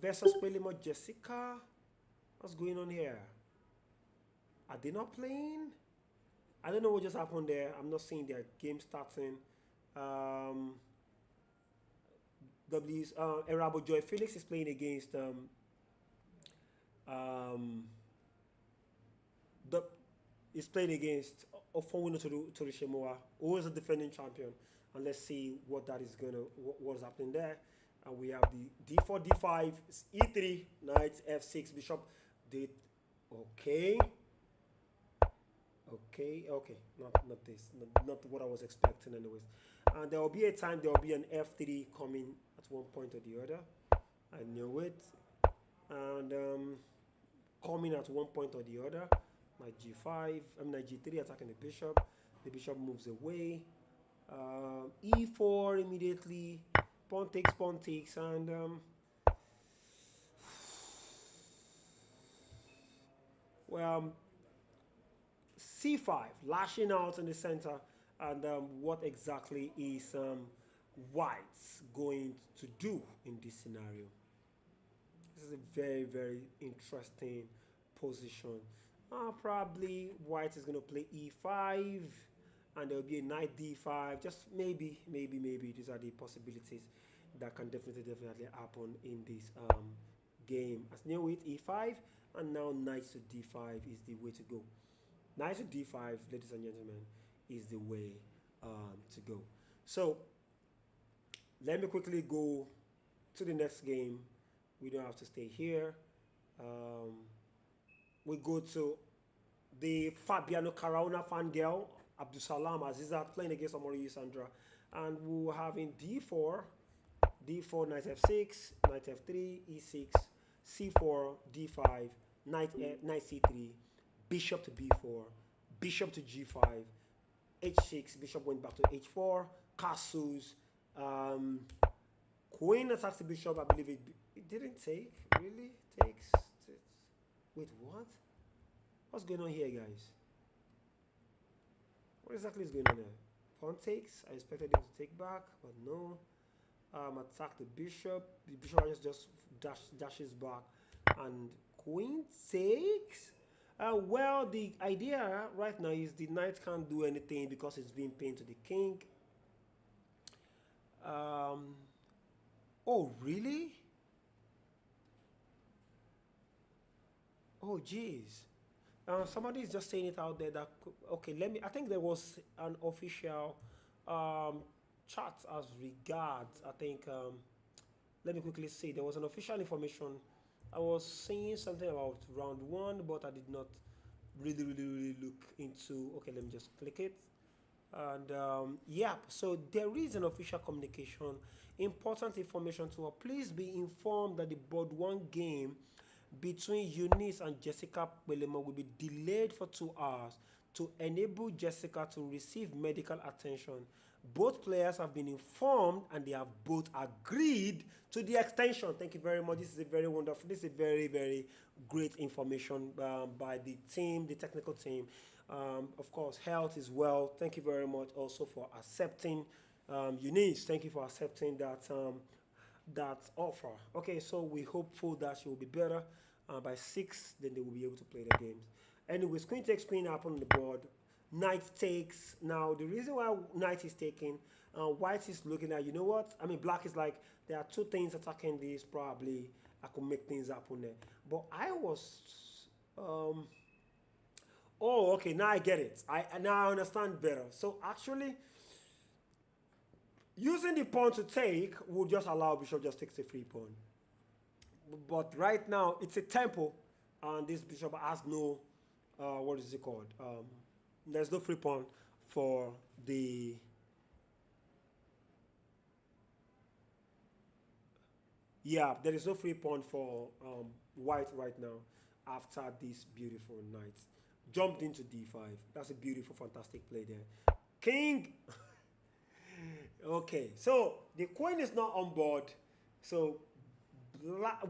versus Pelimo Jessica. What's going on here? Are they not playing? I don't know what just happened there. I'm not seeing their game starting. Yarebore Joy Felix is playing against is playing against Fawolizzo Torishemoa, who is a defending champion. And let's see what that is what's happening there. And we have the d4, d5, e3, knight, f6, bishop, d. Okay. Not this. Not what I was expecting, anyways. And there will be a time there will be an f3 coming at one point or the other. I knew it. And coming at one point or the other. Knight g5, knight g3, attacking the bishop. The bishop moves away. E4 immediately. Pawn takes, and c5, lashing out in the center. And what exactly is White's going to do in this scenario? This is a very, very interesting position. Probably White is going to play e5, and there will be a knight d5. Just maybe. These are the possibilities that can definitely happen in this game. As new with e5, and now knight to d5 is the way to go. Knight to d5, ladies and gentlemen, is the way to go. So let me quickly go to the next game. We don't have to stay here. We go to the Fabiano Caruana fangirl, Abdusalam Azizat, playing against Amori Sandra. And we're having d4, knight f6, knight f3, e6, c4, d5, knight c3, bishop to b4, bishop to g5, h6, bishop went back to h4, castles, queen attacks the bishop. I believe it didn't take, really? Takes. Wait, what? What's going on here, guys? What exactly is going on there? Pawn takes. I expected him to take back, but no. Attack the bishop. The bishop just dashes back, and queen takes. Well, the idea right now is the knight can't do anything because it's being pinned to the king. Oh, really? Oh, jeez. Somebody is just saying it out there that, okay, I think there was an official chat as regards, I think, let me quickly see, there was an official information. I was saying something about round 1, but I did not really look into, okay, let me just click it. And yeah, so there is an official communication. Important information to her. Please be informed that the board one game between Eunice and Jessica Pelemo will be delayed for 2 hours to enable Jessica to receive medical attention. Both players have been informed and they have both agreed to the extension. Thank you very much. This is a very wonderful, this is a very, very great information by the team, the technical team. Of course, health is well. Thank you very much also for accepting Eunice. Thank you for accepting that offer. Okay, so we hopeful that she will be better by 6, then they will be able to play the games. Anyways, queen takes queen up on the board. Knight takes. Now, the reason why knight is taking, white is looking at, you know what? I mean, black is like, there are two things attacking this, probably I could make things happen there. But I was, oh, okay, now I get it. Now I understand better. So actually, using the pawn to take would just allow bishop just takes a free pawn. But right now, it's a tempo, and this bishop has no, what is it called? There's no free pawn for the, yeah, there is no free pawn for white right now after this beautiful knight. Jumped into d5. That's a beautiful, fantastic play there. King. Okay, so the queen is not on board. So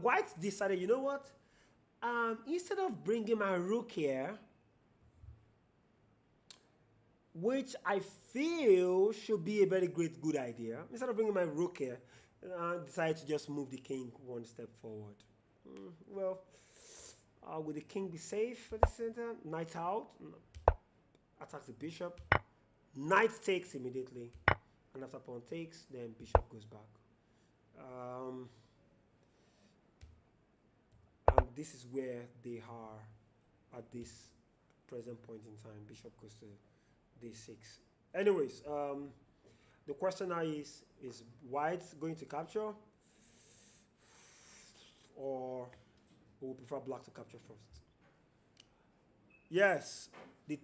white decided, you know what? Instead of bringing my rook here, which I feel should be a very good idea, instead of bringing my rook here, I decided to just move the king one step forward. Well, will the king be safe at the center? Knight out, attacks the bishop. Knight takes immediately, and after pawn takes, then bishop goes back. And this is where they are at this present point in time. Bishop goes to d6. Anyways, the question now is white going to capture, or we prefer black to capture first? Yes, the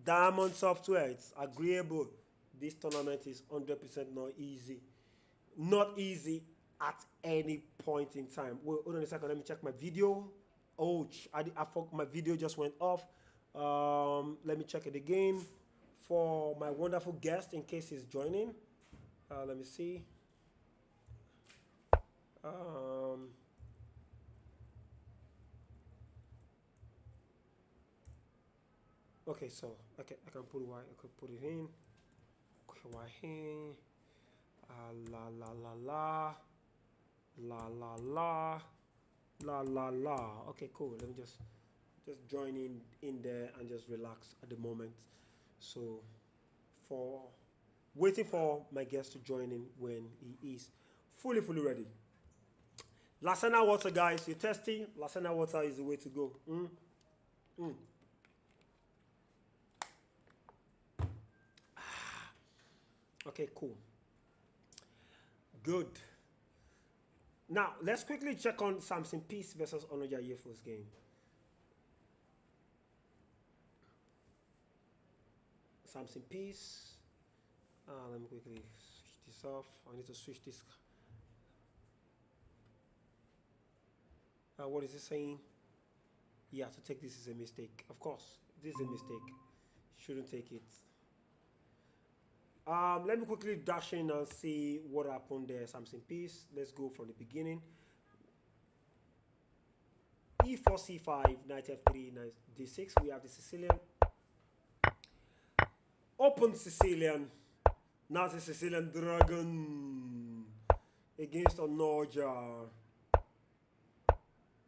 diamond software, it's agreeable. This tournament is 100% not easy. Not easy at any point in time. Wait, hold on a second, let me check my video. Oh, my video just went off. Let me check it again for my wonderful guest in case he's joining. Let me see. Okay, so okay, I can put white. I could put it in. Okay, white here. La la la la, la la la, la la la. Okay, cool. Let me just join in there and just relax at the moment. So for waiting for my guest to join in when he is fully ready. Lasana water, guys. You're thirsty? Lasana water is the way to go. Okay, cool. Good. Now, let's quickly check on Samson Peace versus Onoja Yefo's game. Samson Peace. Let me quickly switch this off. I need to switch this. What is it saying? Yeah, to take this is a mistake. Of course, this is a mistake. Shouldn't take it. Let me quickly dash in and see what happened there. Samson Peace. Let's go from the beginning. E4, C5, knight F3, knight D6. We have the Sicilian. Open Sicilian. Now the Sicilian dragon against Onoja.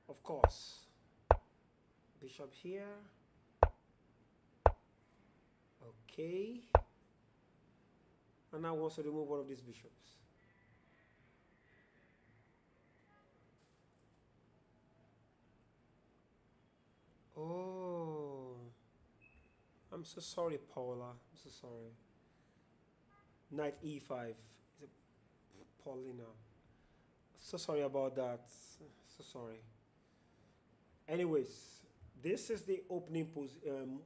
Of course. Bishop here. Okay. And now wants to remove one of these bishops. Oh. I'm so sorry, Paula. I'm so sorry. Knight E5. Is it Paulina? So sorry about that. So sorry. Anyways, this is the opening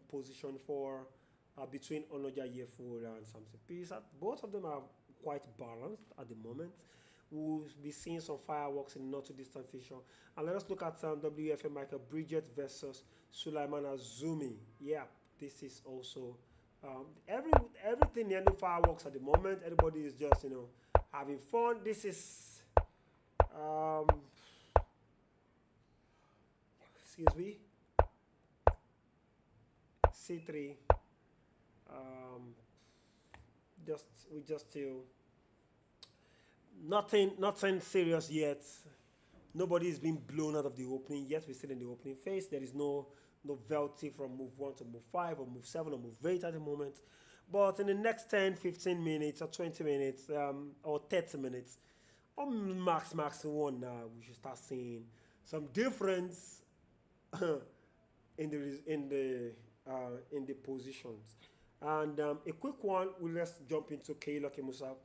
position for between Onoja Yefura and Samson Peace. Both of them are quite balanced at the moment. We'll be seeing some fireworks in not too distant future. And let us look at WFM Michael Bridget versus Sulaiman Azumi. Yeah, this is also every everything near the fireworks at the moment. Everybody is just having fun. This is um, excuse me, C3. Um, we just still nothing serious yet. Nobody is being blown out of the opening yet. We're still in the opening phase. There is no novelty from move 1 to move 5 or move 7 or move 8 at the moment. But in the next 10, 15 minutes or 20 minutes or 30 minutes or max 1 now, we should start seeing some difference in the positions. And a quick one, let's jump into Keilo Kimusa,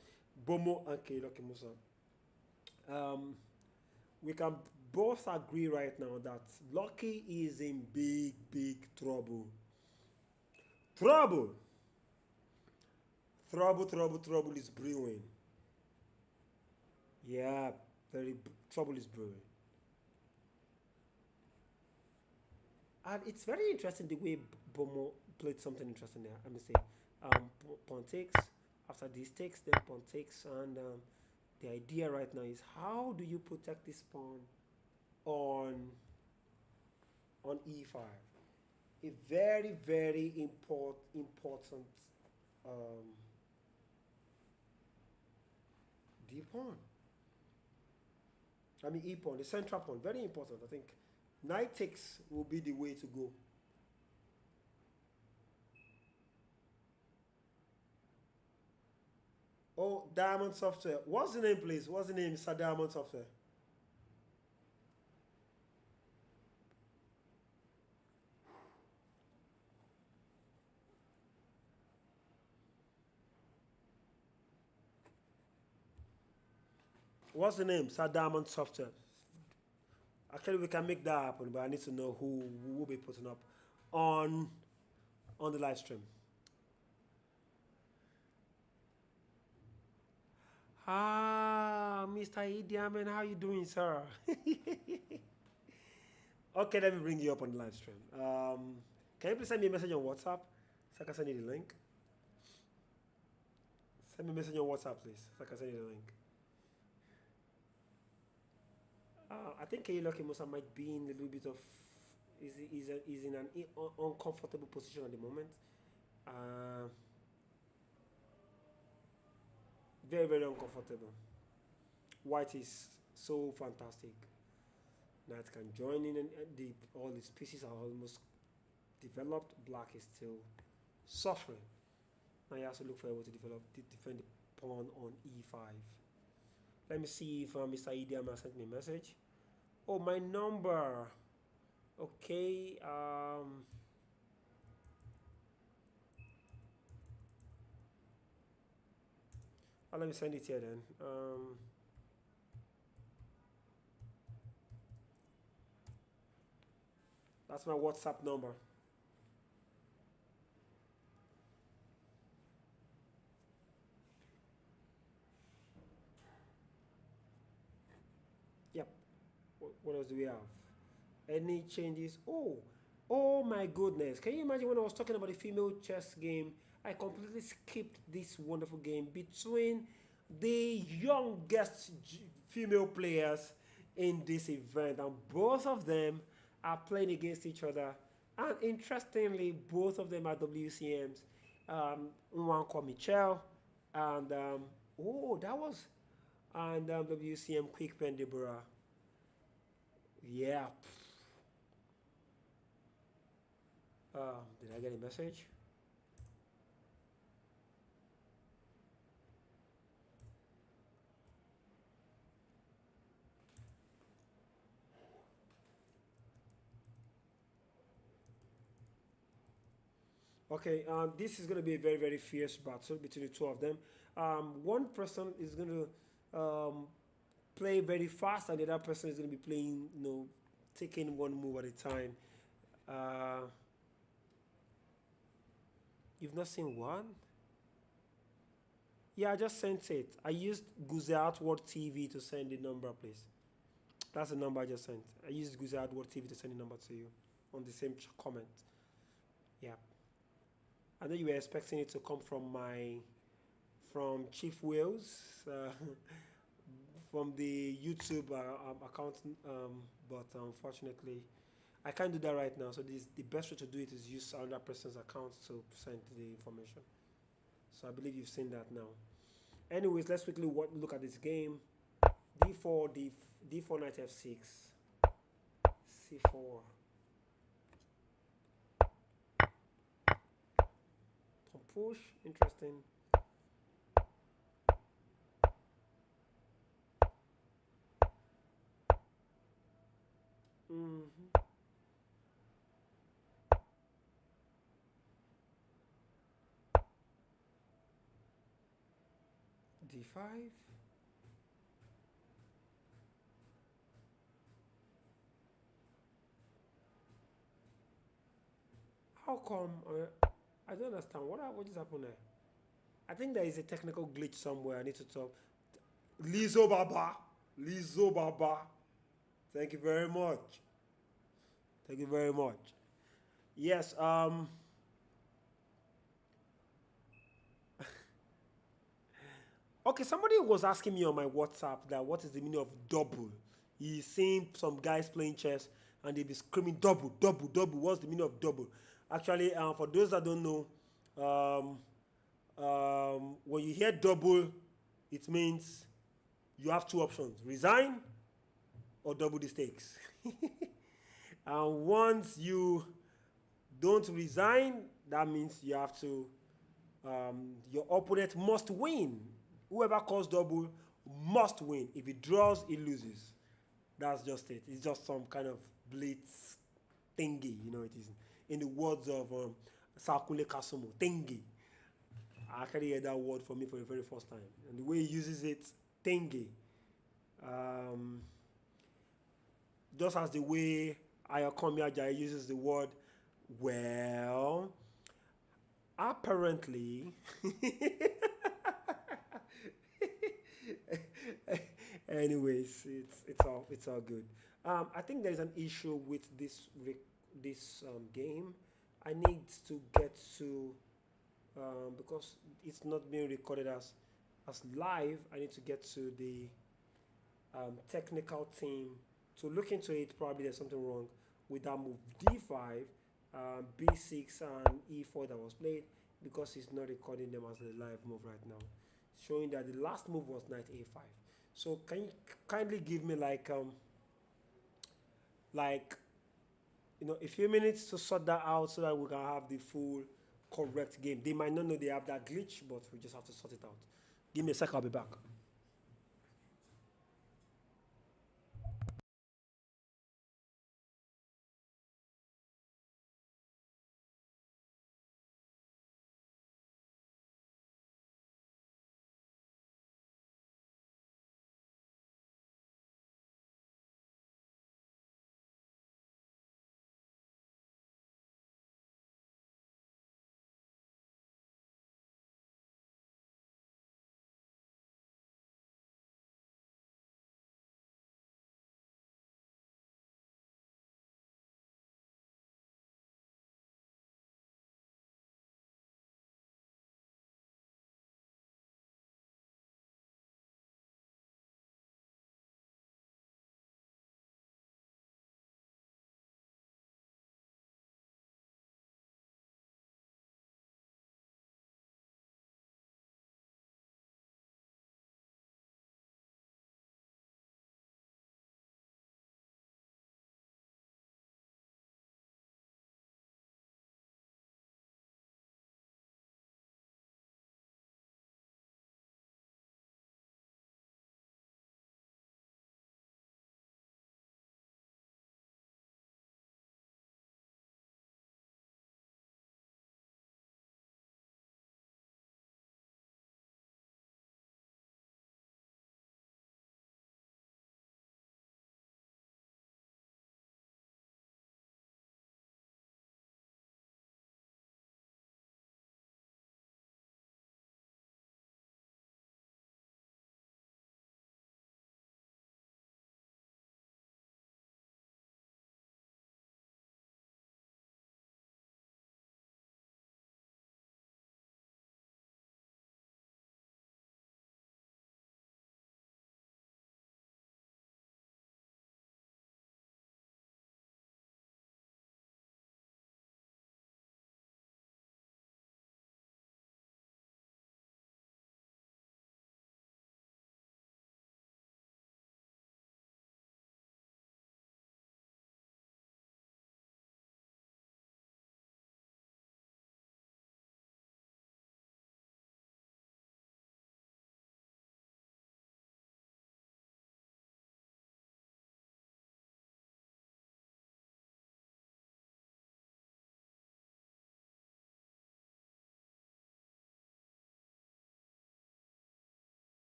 Bomo and Keilo Kimusa. We can both agree right now that Lucky is in big trouble. Trouble! Trouble is brewing. Yeah, trouble is brewing. And it's very interesting the way Bomo played something interesting there. Let me say, pawn takes. After these takes, then pawn takes, and the idea right now is how do you protect this pawn on e5? A very important um, d pawn. I mean e pawn, the central pawn, very important. I think knight takes will be the way to go. Oh, Diamond Software. What's the name, please? What's the name, Sir Diamond Software? What's the name, Sir Diamond Software? Actually, we can make that happen, but I need to know who will be putting up on the live stream. Ah, Mr. Idi Amen, how you doing, sir? Okay, let me bring you up on the live stream. Can you please send me a message on WhatsApp so I can send you the link? Send me a message on WhatsApp, please, so I can send you the link. I think Keiloki Musa might be in a little bit of is in an uncomfortable position at the moment. Uh, very uncomfortable. White is so fantastic. Knight can join in, and all his pieces are almost developed. Black is still suffering. Now he has to look for a way to defend the pawn on e5. Let me see if Mr. Idiama sent me a message. Oh, my number. Okay. Let me send it here then. That's my WhatsApp number. Yep. What else do we have? Any changes? Oh my goodness. Can you imagine when I was talking about the female chess game? I completely skipped this wonderful game between the youngest female players in this event, and both of them are playing against each other. And interestingly, both of them are WCMs. One called Michelle, and that was and WCM Quickpen Deborah. Yeah. Did I get a message? Okay, this is going to be a very fierce battle between the two of them. One person is going to play very fast, and the other person is going to be playing, taking one move at a time. Uh, You've not seen one? Yeah, I just sent it. I used Guze Outward TV to send the number, please. That's the number I just sent. I used Guze Outward TV to send the number to you on the same comment. Yeah. I know you were expecting it to come from Chief Wales, from the YouTube account, but unfortunately, I can't do that right now. So the best way to do it is use another person's account to send the information. So I believe you've seen that now. Anyways, let's quickly look at this game. D4, D4 knight F6, C4. Tom push, interesting. Mm-hmm. D5. How come? I don't understand. What is happening there? I think there is a technical glitch somewhere. I need to talk. Lizo Baba. Lizo Baba. Thank you very much. Thank you very much. Yes, okay, somebody was asking me on my WhatsApp that what is the meaning of double. He's seeing some guys playing chess and they be screaming double, double, double. What's the meaning of double? Actually, for those that don't know, when you hear double, it means you have two options: resign or double the stakes. And once you don't resign, that means you have to, your opponent must win. Whoever calls double must win. If he draws, he loses. That's just it. It's just some kind of blitz thingy. It is in the words of Sakule Kasumo, thingy. I actually heard that word for me for the very first time. And the way he uses it, thingy. Um, just as the way Ayakomi Ajayi uses the word, well, apparently, anyways, it's all good. I think there's an issue with this game. I need to get to, because it's not being recorded as live. I need to get to the technical team to look into it. Probably there's something wrong with that move D5, B6, and E4 that was played, because it's not recording them as a live move right now, showing that the last move was knight A5. So can you kindly give me like a few minutes to sort that out so that we can have the full correct game. They might not know they have that glitch, but we just have to sort it out. Give me a sec, I'll be back.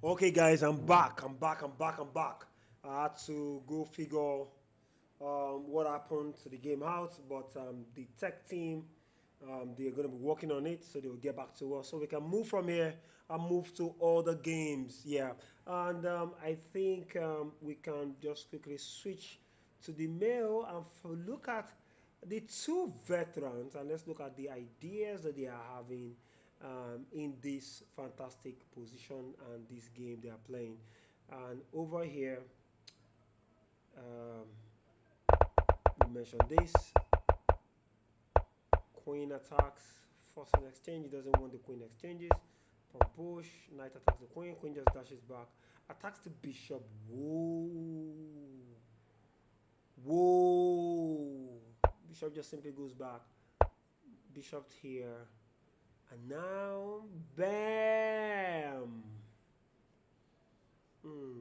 Okay, guys, I'm back. I'm back. I had to go figure what happened to the game out, but the tech team, they're going to be working on it, so they'll get back to us. So we can move from here and move to other games. Yeah, and I think we can just quickly switch to the male and look at the two veterans, and let's look at the ideas that they are having in this fantastic position and this game they are playing. And over here, um, we mentioned this queen attacks, forcing exchange. He doesn't want the queen exchanges. From push, knight attacks the queen. Queen just dashes back, attacks the bishop. Whoa, whoa! Bishop just simply goes back. Bishop here, and now, bam! Hmm.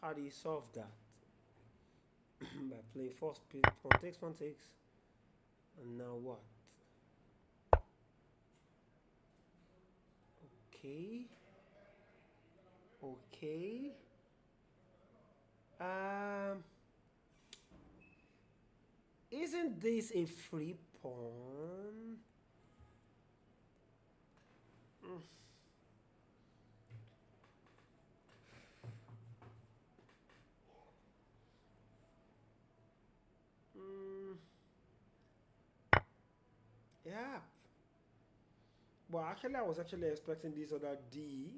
How do you solve that? By playing first pawn takes, and now what? Okay, okay. Um, isn't this a free pawn? Mm. Mm, yeah. Well, actually, I was actually expecting this other D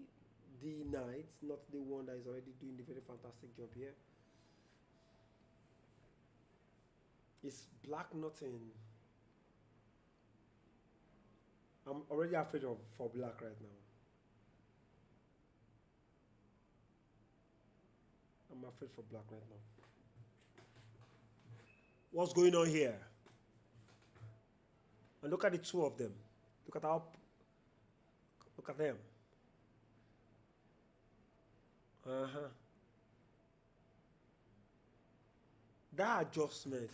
knight, not the one that is already doing the very fantastic job here. It's black nothing. I'm already afraid of for black right now. I'm afraid for black right now. What's going on here? And look at the two of them. Look at how. Look at them. Uh huh. That adjustment,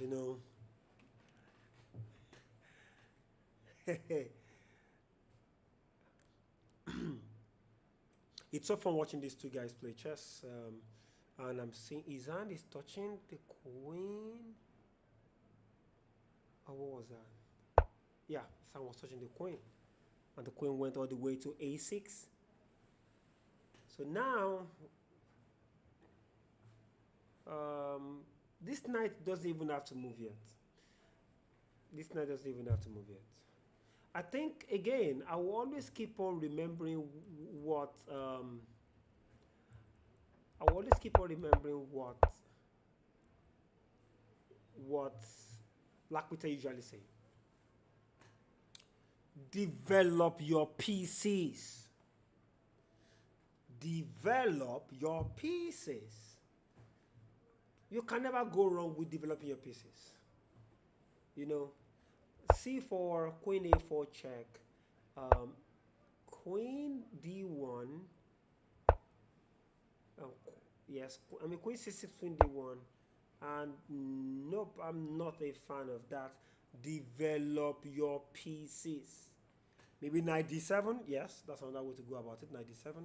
it's so fun watching these two guys play chess. And I'm seeing his hand is touching the queen. Oh, what was that? Yeah, his hand was touching the queen. And the queen went all the way to a6. So now, um, this knight doesn't even have to move yet. This knight doesn't even have to move yet. I think, again, I will always keep on remembering what. I will always keep on remembering what Black Peter usually say. Develop your pieces. Develop your pieces. You can never go wrong with developing your pieces. You know, c4, queen a4 check, um, queen d1. Uh, yes, I mean queen c6, queen d1, and nope, I'm not a fan of that. Develop your pieces. Maybe knight d7. Yes, that's another way to go about it. Knight d7.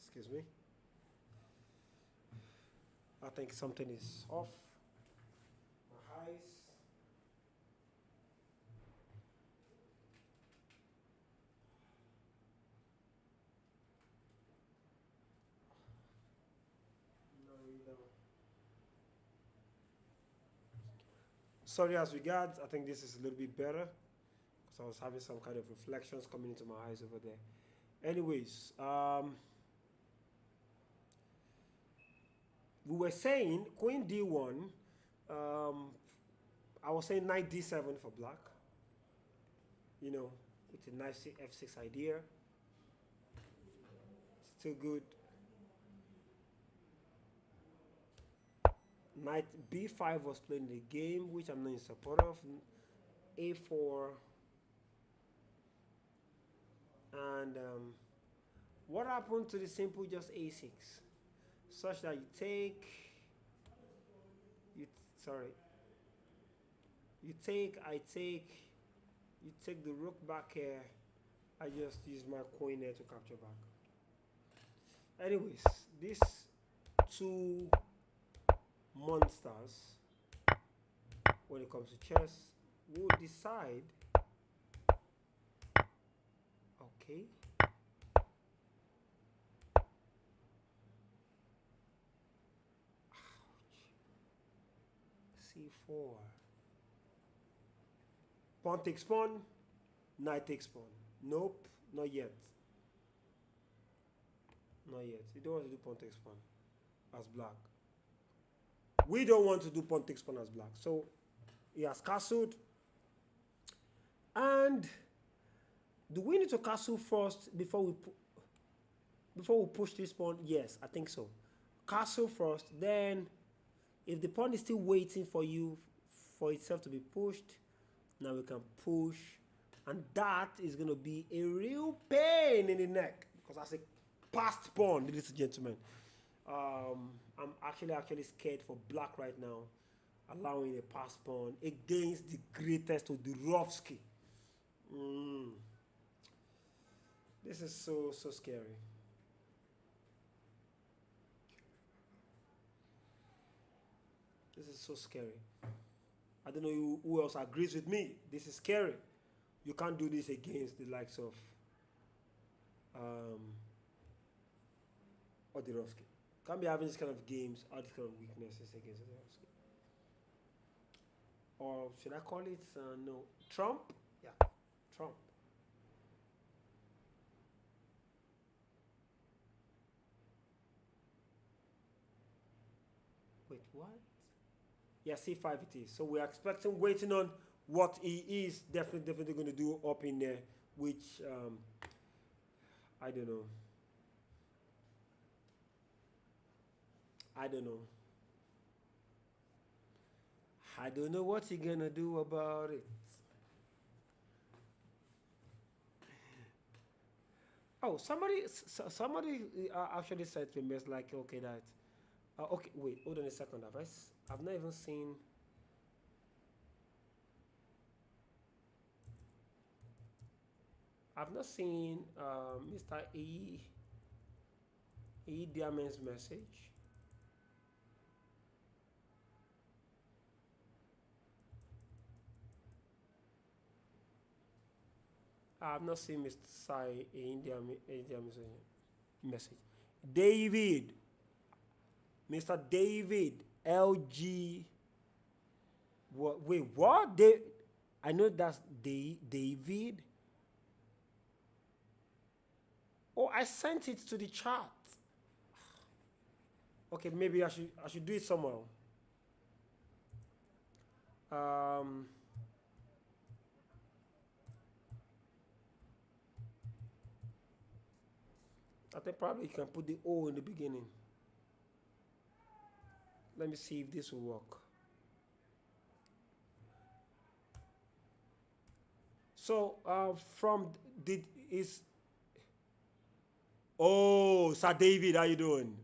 Excuse me. I think something is off. My eyes. No, you don't. Sorry as regards. I think this is a little bit better because I was having some kind of reflections coming into my eyes over there. Anyways, we were saying queen d1. Um, I was saying knight d7 for black. You know, with a nice f6 idea. Still good. Knight b5 was playing the game, which I'm not in support of. a4. And what happened to the simple just a6? Such that you take, you sorry, you take, I take, You take the rook back here. I just use my queen here to capture back. Anyways, these two monsters, when it comes to chess, will decide. Okay. C4. Pawn takes pawn. Knight takes pawn. Nope, not yet. Not yet. You don't want to do pawn takes pawn as black. We don't want to do pawn takes pawn as black. So he has castled. And do we need to castle first before we push this pawn? Yes, I think so. Castle first, then if the pawn is still waiting for you for itself to be pushed, now we can push, and that is going to be a real pain in the neck because that's a passed pawn, ladies and gentlemen. I'm actually scared for black right now, allowing a passed pawn against the greatest of Durovsky. This is so scary. This is so scary. I don't know who else agrees with me. This is scary. You can't do this against the likes of Oderovsky. Can't be having this kind of games or this kind of weaknesses against Oderovsky. Or should I call it, no, Trump? Yeah, Trump. Wait, what? Yeah, C5 it is. So we're expecting, waiting on what he is definitely going to do up in there, which I don't know. I don't know. I don't know what you're going to do about it. Oh, somebody actually said to me, it's like, okay, that, okay, wait, hold on a second. I've not even seen. I've not seen Mr. Diamond's message. I've not seen Mr. Sai Diamond's message. David, Mr. David LG. What? Wait, what? I know that's David. Oh, I sent it to the chat. Okay, maybe I should do it somewhere. I think probably you can put the O in the beginning. Let me see if this will work. So oh, Sir David, how you doing?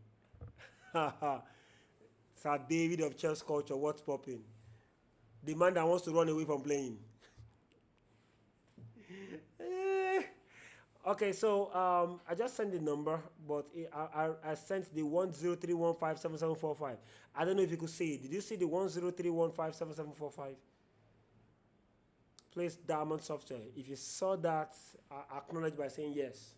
Sir David of chess culture, what's popping? The man that wants to run away from playing. Okay, so I just sent the number, but I sent the 1031577745. I don't know if you could see it. Did you see the 1031577745? Place Diamond Software. If you saw that, acknowledge by saying yes.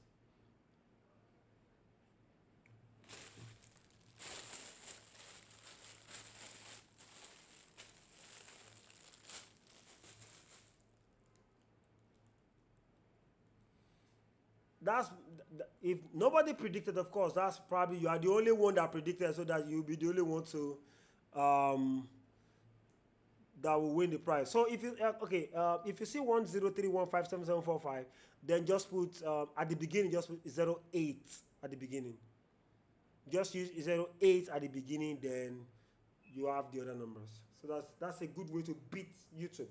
That's, if nobody predicted, of course, that's probably you are the only one that predicted, so that you'll be the only one to that will win the prize. So if you if you see 1031577745, then just put at the beginning, just put 08 at the beginning. Just use 08 at the beginning, then you have the other numbers. So that's a good way to beat YouTube.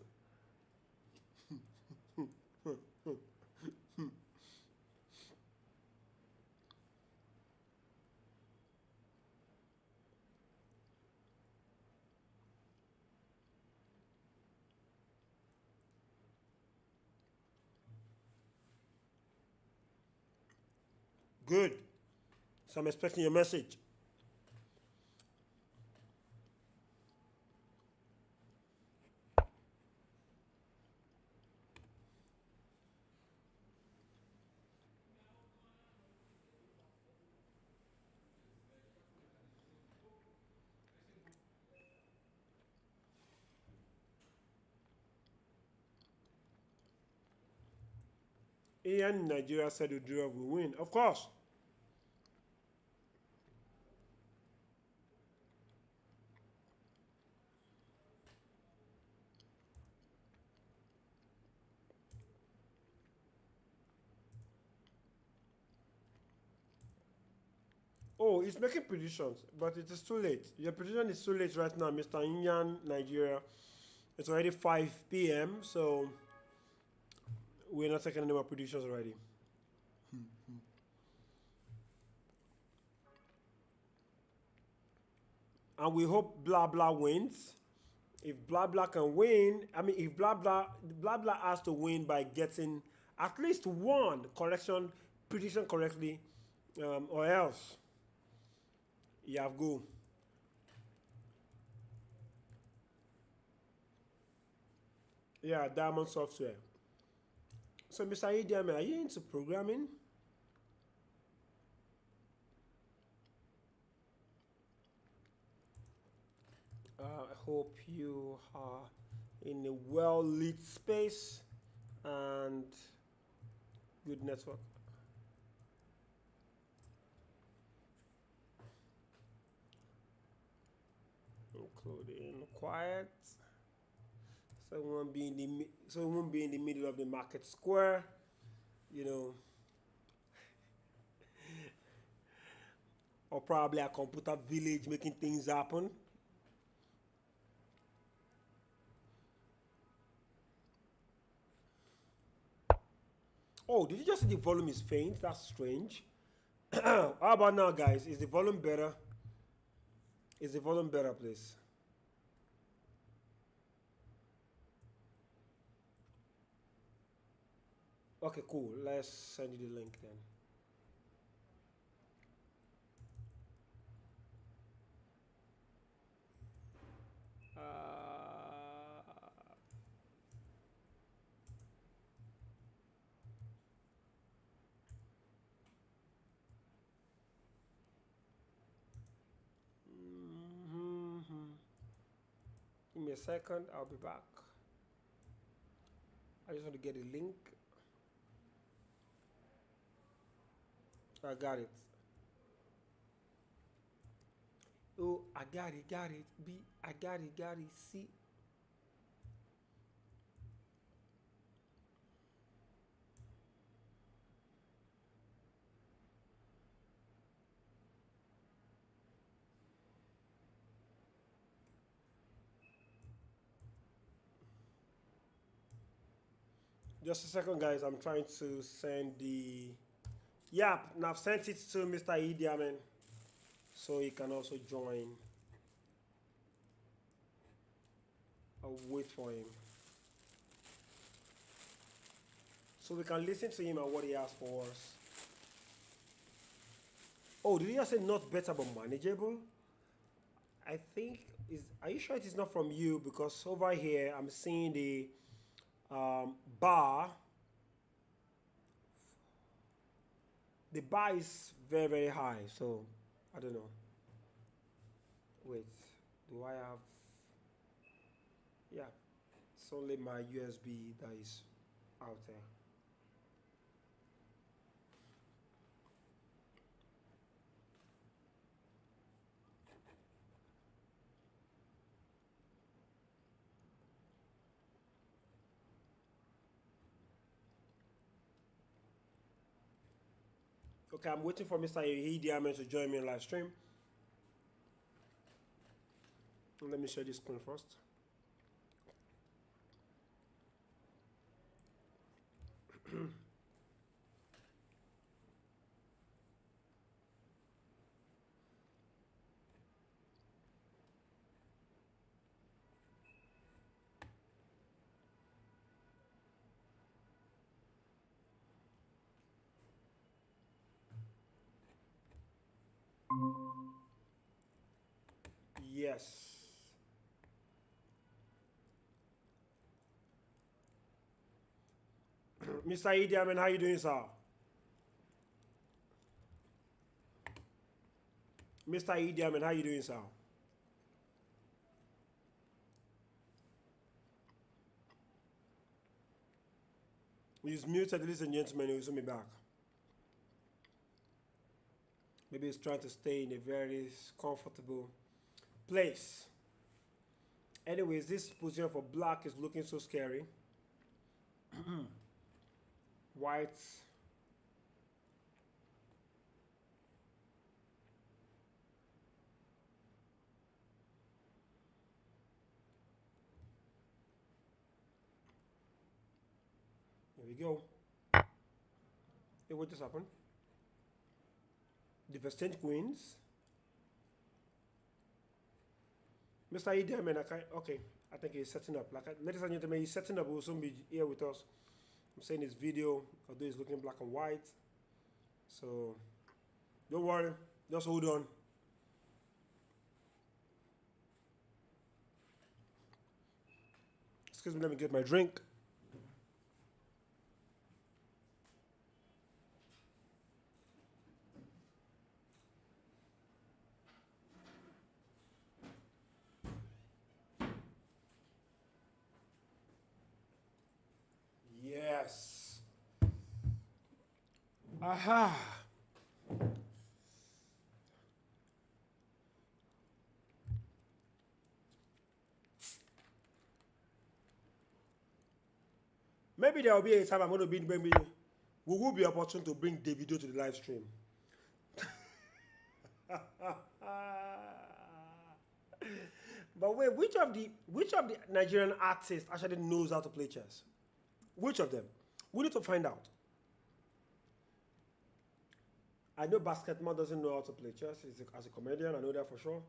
Good. So I'm expecting your message. Ian, Nigeria said the draw will win. Of course. Oh, it's making predictions, but it is too late. Your prediction is too late right now, Mr. Ian, Nigeria. It's already 5 p.m., so we're not taking any more predictions already. And we hope blah blah wins. If blah blah can win, I mean, if blah blah has to win by getting at least one prediction correctly, or else you have go. Yeah, Diamond Software. So, Mr. Idiame, are you into programming? I hope you are in a well lit space and good network. Including quiet. So we won't be in the middle of the market square, you know, or probably a computer village making things happen. Oh, did you just say the volume is faint? That's strange. How about now, guys? Is the volume better? Is the volume better, please? Okay, cool. Let's send you the link then. Mhm. Give me a second. I'll be back. I just want to get a link. I got it. Oh, I got it. Got it. B. I got it. Got it. C. Just a second, guys. I'm trying to send the. Yep, and I've sent it to Mr. Idi Amen, so he can also join. I'll wait for him, so we can listen to him and what he has for us. Oh, did he just say not better but manageable? I think is. Are you sure it is not from you? Because over here I'm seeing the bar. The bar is very very high, so I don't know. Wait, do I have? Yeah, it's only my USB that is out there. Okay, I'm waiting for Mr. Idi Amen to join me in live stream. Let me share this screen first. Yes. Mr. Idi Amin, how you doing, sir? Mr. Idi Amin, how you doing, sir? He's muted, ladies and gentlemen. He'll soon be back. Maybe he's trying to stay in a very comfortable place. Anyways, this position for black is looking so scary. White. There we go. Hey, what just happened? The Vestige Queens. Mr. Idi Amin, okay, I think he's setting up. Ladies and gentlemen, he's setting up. He will soon be here with us. I'm saying his video, although it's looking black and white. So, don't worry, just hold on. Excuse me, let me get my drink. Yes. Aha. Maybe there will be a time I'm going to be, maybe we will be opportune to bring Davido to the live stream. But wait, which of the Nigerian artists actually knows how to play chess? Which of them? We need to find out. I know Basketman doesn't know how to play chess as a comedian. I know that for sure.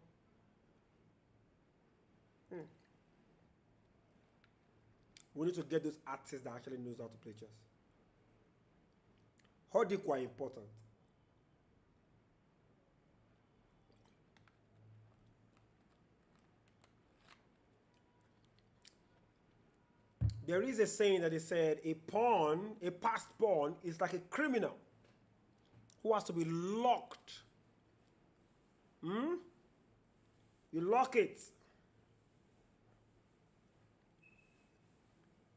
We need to get those artists that actually knows how to play chess. How they quite important. There is a saying that they said a past pawn is like a criminal who has to be locked. You lock it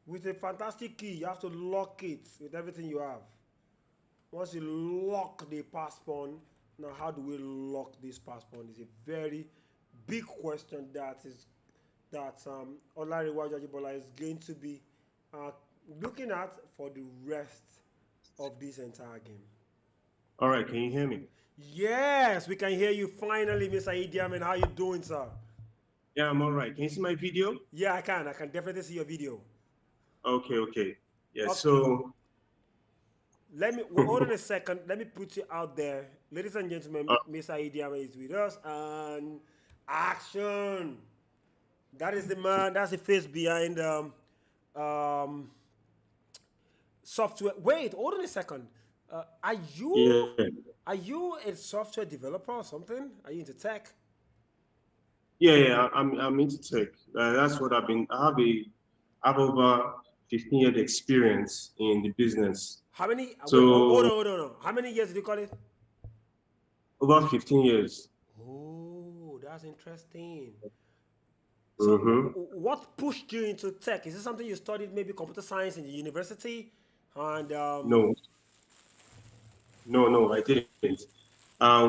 with a fantastic key. You have to lock it with everything you have. Once you lock the past pawn, now how do we lock this past pawn? Is a very big question that Olariwaju Ajibola is going to be looking at for the rest of this entire game. All right, can you hear me? Yes, we can hear you finally, Mr. Idi Amin. How you doing, sir? Yeah, I'm all right. Can you see my video? Yeah, I can. I can definitely see your video. Okay. Yeah, Okay. so... Hold on a second. Let me put you out there. Ladies and gentlemen, Mr. Idi Amin is with us. And action. That is the man, that's the face behind software. Wait, hold on a second. Are you a software developer or something? Are you into tech? Yeah, I'm into tech. That's what I've been. I have over 15 years experience in the business. How many? So hold on. How many years did you call it? Over 15 years. Oh, that's interesting. So what pushed you into tech? Is this something you studied, maybe computer science in the university? And No, I didn't. I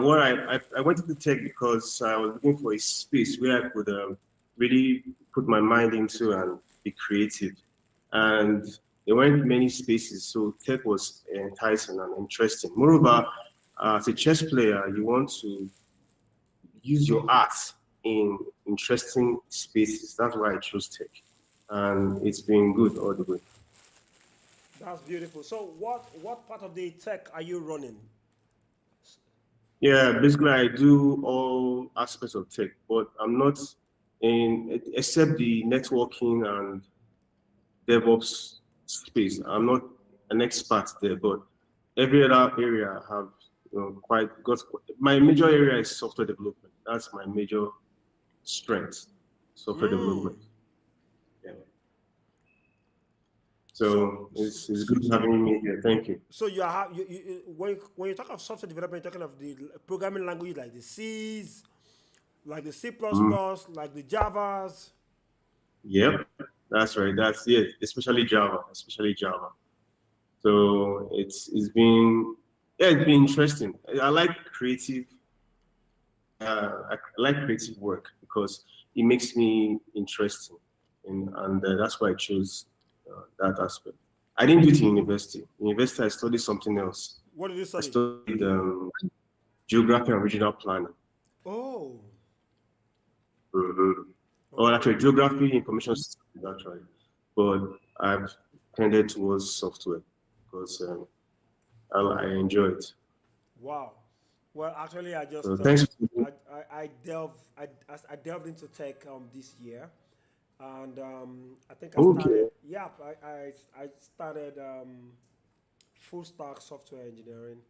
went into tech because I was looking for a space where I could really put my mind into and be creative. And there weren't many spaces, so tech was enticing and interesting. Moreover, as a chess player, you want to use your art in interesting spaces. That's why I chose tech, and it's been good all the way. That's beautiful. So what part of the tech are you running? Yeah, basically I do all aspects of tech, but I'm not in, except the networking and DevOps space. I'm not an expert there, but every other area I have my major area is software development. That's my major strength, software development. Yeah. So it's good having me here. Thank you. So when you talk of software development, you're talking of the programming language like the C's, like the C++, like the Javas. Yep, that's right. That's it. Especially Java. So it's been interesting. I like creative. I like creative work because it makes me interesting, and that's why I chose that aspect. I didn't do it in university. In university, I studied something else. What did you study? I studied geography and regional planning. Oh. Mm-hmm. Or actually, geography, information systems, that's right. But I've tended towards software because I enjoy it. Wow. Well, actually, I just thanks. I delved into tech this year, and I think I started. Yeah, I started full stack software engineering,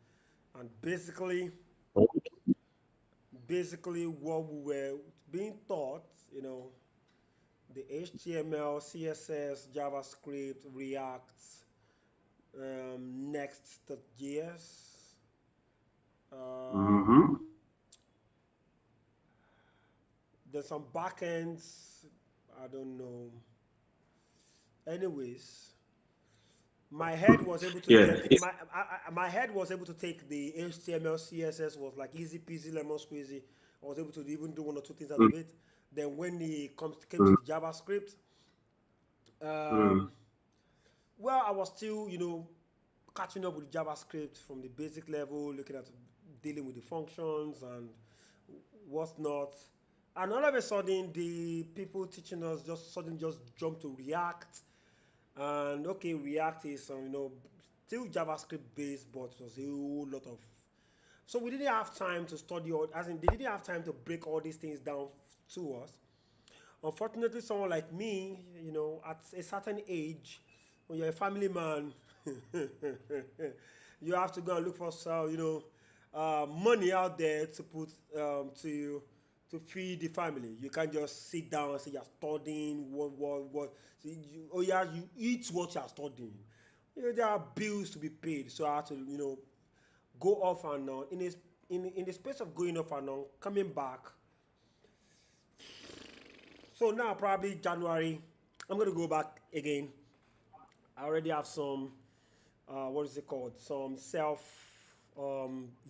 and basically what we were being taught, the HTML, CSS, JavaScript, React, Next.js. There's some backends, I don't know. Anyways, my head was able to my head was able to take the HTML, CSS was like easy peasy lemon squeezy. I was able to even do one or two things out of it. Then when it came to the JavaScript, well, I was still, catching up with JavaScript from the basic level, looking at dealing with the functions and what's not. And all of a sudden, the people teaching us just jumped to React. And okay, React is, still JavaScript based, but it was a whole lot of. So we didn't have time to study, they didn't have time to break all these things down to us. Unfortunately, someone like me, at a certain age, when you're a family man, you have to go and look for some, money out there to put to feed the family. You can't just sit down and say you're studying what. You eat what you're studying. There are bills to be paid, so I have to go off and on. In the space of going off and on, coming back. So now probably January, I'm gonna go back again. I already have some, some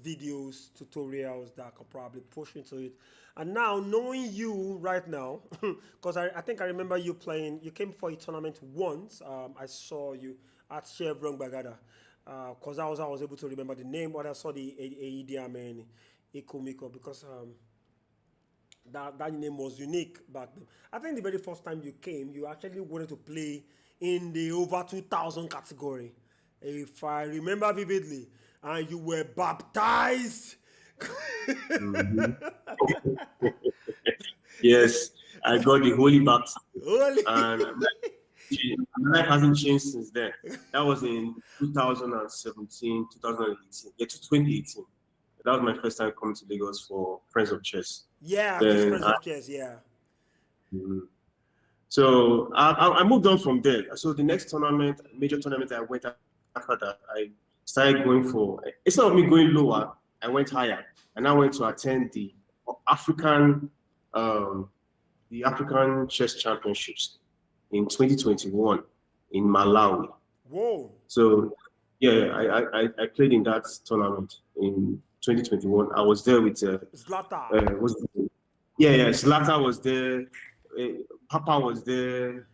videos, tutorials that I could probably push into it. And now knowing you right now, because I think I remember you came for a tournament once. I saw you at Chevron Bagada, because I was able to remember the name, but I saw the Idi Ikomiko, because that name was unique back then. I think the very first time you came, you actually wanted to play in the over 2,000 category, if I remember vividly, and you were baptized. Yes, I got the holy baptism. And my life hasn't changed since then. That was in 2017, 2018. Yeah, 2018. That was my first time coming to Lagos for Friends of Chess. Yeah, Friends of Chess, yeah. So I moved on from there. So the next major tournament I went after that, I started going for, instead of me going lower, I went higher. And I went to attend the African Chess Championships in 2021 in Malawi. Whoa. So yeah, I played in that tournament in 2021. I was there with Zlata. Zlata was there. Papa was there.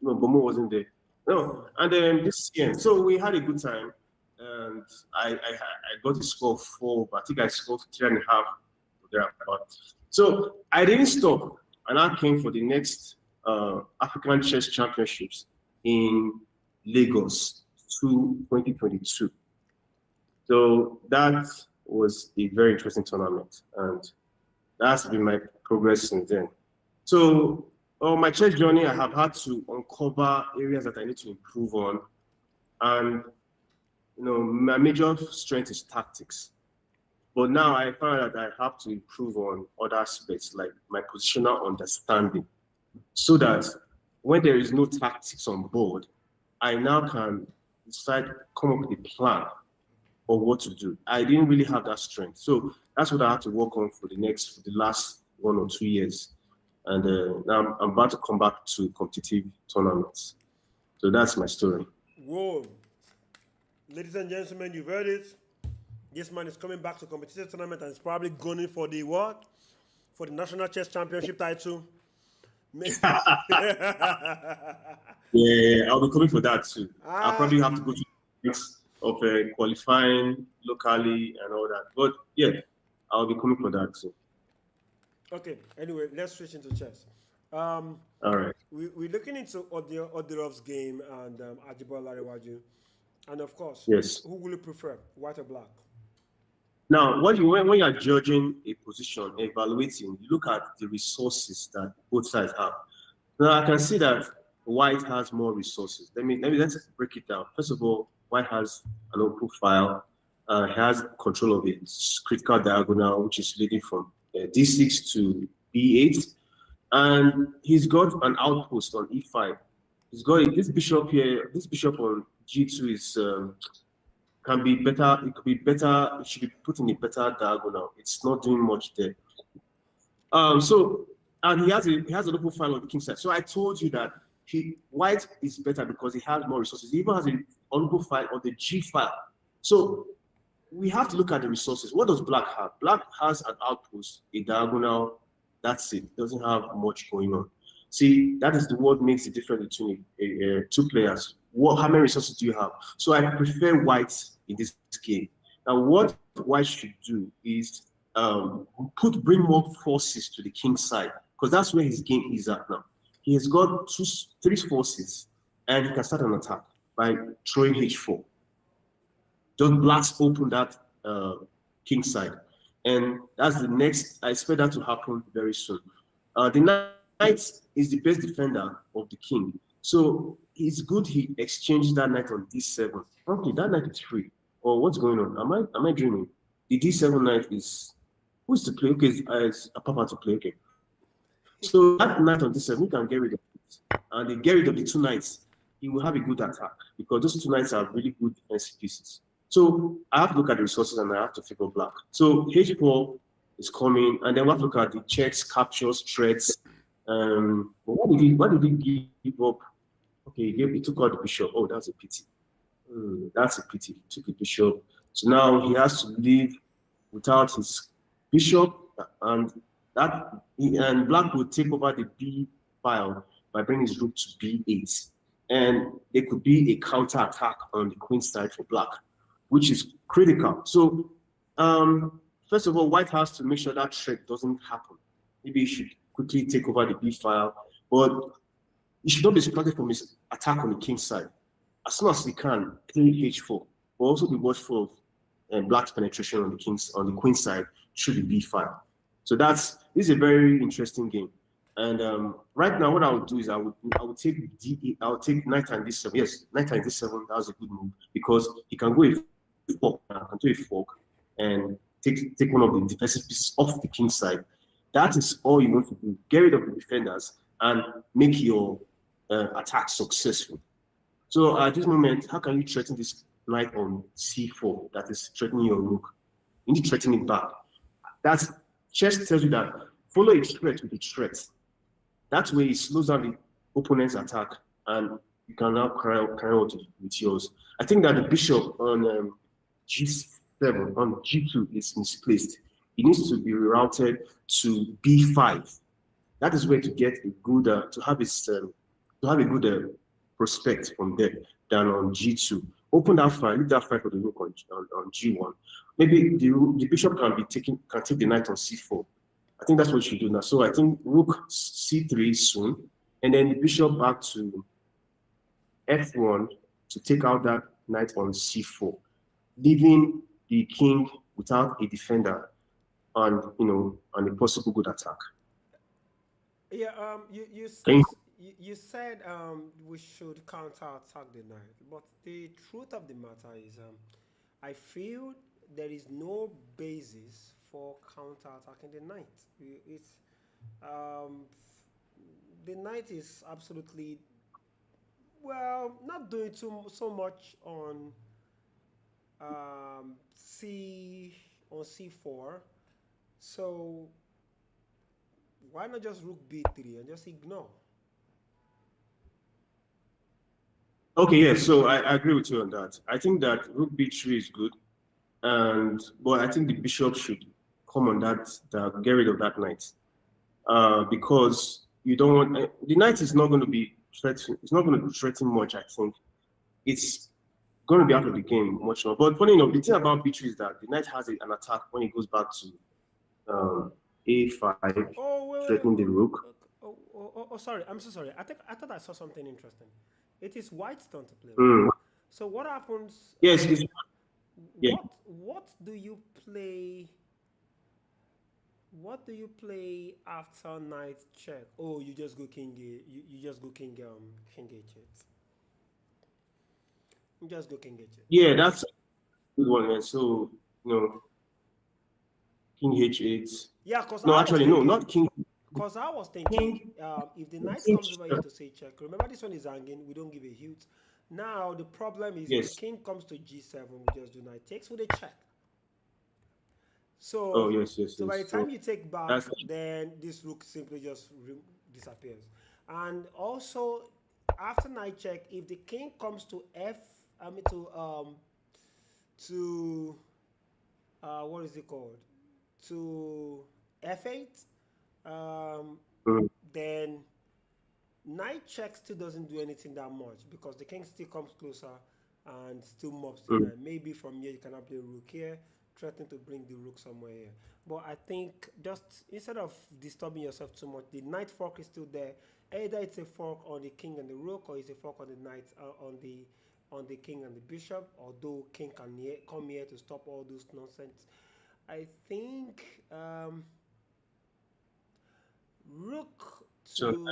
No, Bomo wasn't there. No, and then this year, so we had a good time, and I got a score of 4, but I think I scored 3.5 thereabout. So I didn't stop, and I came for the next African Chess Championships in Lagos 2022. So that was a very interesting tournament, and that's been my progress since then. So on my chess journey, I have had to uncover areas that I need to improve on, and my major strength is tactics. But now I found that I have to improve on other aspects like my positional understanding, so that when there is no tactics on board, I now can decide, come up with a plan of what to do. I didn't really have that strength. So that's what I had to work on for the last 1 or 2 years. And now I'm about to come back to competitive tournaments. So that's my story. Whoa. Ladies and gentlemen, you've heard it. This man is coming back to competitive tournament and is probably gunning for the what? For the National Chess Championship title. Yeah, I'll be coming for that too. I'll probably have to go to the mix of qualifying locally and all that. But yeah, I'll be coming for that too. Okay, anyway, let's switch into chess. All right. We're looking into Odirov's game and Yarebore Larewaju. And of course, Yes. who will you prefer, white or black? Now, when you are judging a position, evaluating, you look at the resources that both sides have. Now, I can see that white has more resources. Let's break it down. First of all, white has an open file. He has control of its critical diagonal, which is leading from d6 to b8, and he's got an outpost on e5. He's got this bishop here. This bishop on g2 is can be better. It could be better. It should be put in a better diagonal. It's not doing much there. And he has an open file on the king side. So I told you that white is better because he has more resources. He even has an open file on the g file. So we have to look at the resources. What does black have? Black has an outpost, a diagonal. That's it. Doesn't have much going on. See, that is what makes the difference between two players. How many resources do you have? So I prefer white in this game. Now, what white should do is bring more forces to the king's side, because that's where his game is at now. He has got three forces, and he can start an attack by throwing h4. Just blast open that king side, and that's the next. I expect that to happen very soon. The knight is the best defender of the king, so it's good he exchanged that knight on d7. Okay, that knight is free. Or what's going on? Am I dreaming? The d7 knight is who's to play? Okay, it's a papa to play. Okay, so that knight on d7, we can get rid of it, and they get rid of the two knights. He will have a good attack because those two knights are really good defensive pieces. So I have to look at the resources and I have to figure black. So h4 is coming, and then we have to look at the checks, captures, threats. But what did he give up? Okay, he took out the bishop. Oh, that's a pity. That's a pity. He took the bishop. So now he has to leave without his bishop, and black will take over the b file by bringing his rook to b8. And there could be a counter attack on the queen side for black, which is critical. So first of all, white has to make sure that threat doesn't happen. Maybe he should quickly take over the b file, but he should not be distracted from his attack on the king side. As soon as he can, play h4, but also be watchful of black's penetration on the queen side through the b file. So this is a very interesting game. And right now, what I would do is I would take knight and d7. Yes, knight and d7. That was a good move because he can go a fork, can do a fork, and take one of the defensive pieces off the king side. That is all you want to do. Get rid of the defenders and make your attack successful. So at this moment, how can you threaten this knight on c4 that is threatening your rook? You need to threaten it back. Chess tells you that follow a threat with a threat. That way it slows down the opponent's attack and you can now carry out with yours. I think that the bishop on g7, on g2 is misplaced. It needs to be rerouted to b5. That is where to get a good, to have a good prospect from there than on g2. Open that file, leave that file for the rook on g1. Maybe the bishop can take the knight on c4. I think that's what you should do now. So I think rook c3 soon, and then the bishop back to f1 to take out that knight on c4, leaving the king without a defender and a possible good attack. Yeah, you said we should counter attack the knight, but the truth of the matter is, I feel there is no basis for counter-attacking the knight. It's um, the knight is absolutely, well, not doing so much on C4. So why not just rook B3 and just ignore? Okay, yeah, so I agree with you on that. I think that rook b3 is good, but I think the bishop should come on that get rid of that knight, because you don't want the knight is not going to be threatening. It's not going to be threatening much. I think it's going to be out of the game much more. But funny enough, the thing about b3 is that the knight has an attack when it goes back to a5, Oh, wait, threatening the rook. Sorry. I'm so sorry. I thought I saw something interesting. It is White's turn to play. Mm. So what happens? Yes, yeah. What do you play? What do you play after knight check? Oh, you just go king. You just go king. King h8. You just go king h8. Yeah, that's a good one. Man. So king h8. Yeah, because No, actually, no, not king. Because I was thinking, if the knight comes over here to say check, remember this one is hanging, we don't give a hint. Now, the problem is if the king comes to g7, we just do knight takes with a check. So, so by the time you take back, then this rook simply just disappears. And also, after knight check, if the king comes to what is it called? To f8, then knight check still doesn't do anything that much because the king still comes closer and still mobs the knight. Maybe from here you cannot play rook here, threatening to bring the rook somewhere here. But I think just instead of disturbing yourself too much, the knight fork is still there. Either it's a fork on the king and the rook, or it's a fork on the knight on the king and the bishop. Although king can come here to stop all those nonsense. I think rook to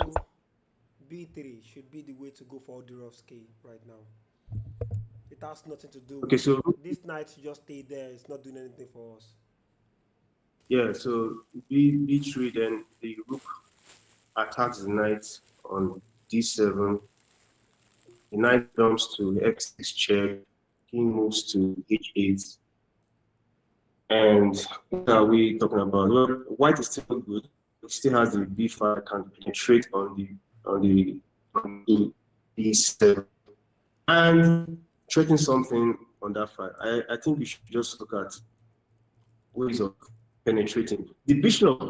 b3 should be the way to go for Odorovsky right now. It has nothing to do with this knight should just stay there. It's not doing anything for us. Yeah, so b3, then the rook attacks the knight on d7. The knight jumps to x6 check. King moves to h8. And what are we talking about? Well, white is still good. It still has the b5, can penetrate on the b7 and threaten something on that side. I think we should just look at ways of penetrating. The bishop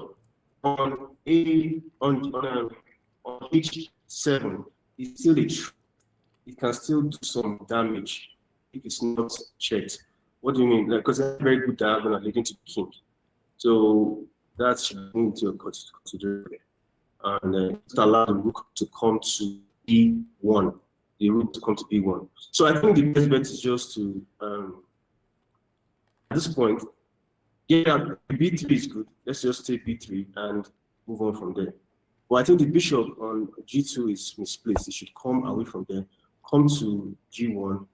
on h7 is still it can still do some damage if it's not checked. What do you mean? Because it's a very good diagonal leading to the king. So that's into consideration. And just allow the rook to come to b1. The rook to come to b1. So I think the best bet is just to, at this point, yeah, b3 is good. Let's just take b3 and move on from there. But I think the bishop on g2 is misplaced. It should come away from there, come to g1,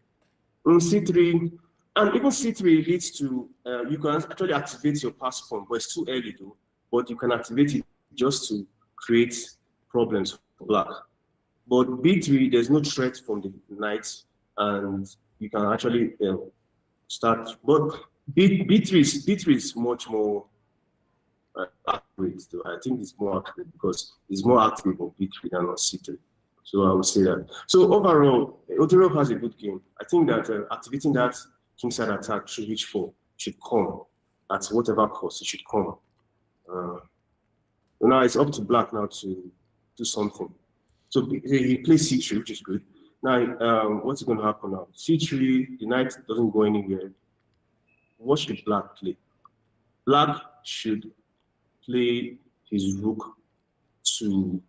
c3. And even c3 leads to, you can actually activate your pass pawn, but it's too early though. But you can activate it just to create problems for black. But b3, there's no threat from the knight, and you can actually start. But b3 is much more accurate though. I think it's more accurate because it's more active on b3 than on c3. So I would say that. So overall, Odorov has a good game. I think that activating that kingside attack should reach for, should come at whatever cost. It should come. Now it's up to black now to do something. So he plays c3, which is good. Now, what's going to happen now? c3, the knight doesn't go anywhere. What should black play? Black should play his rook to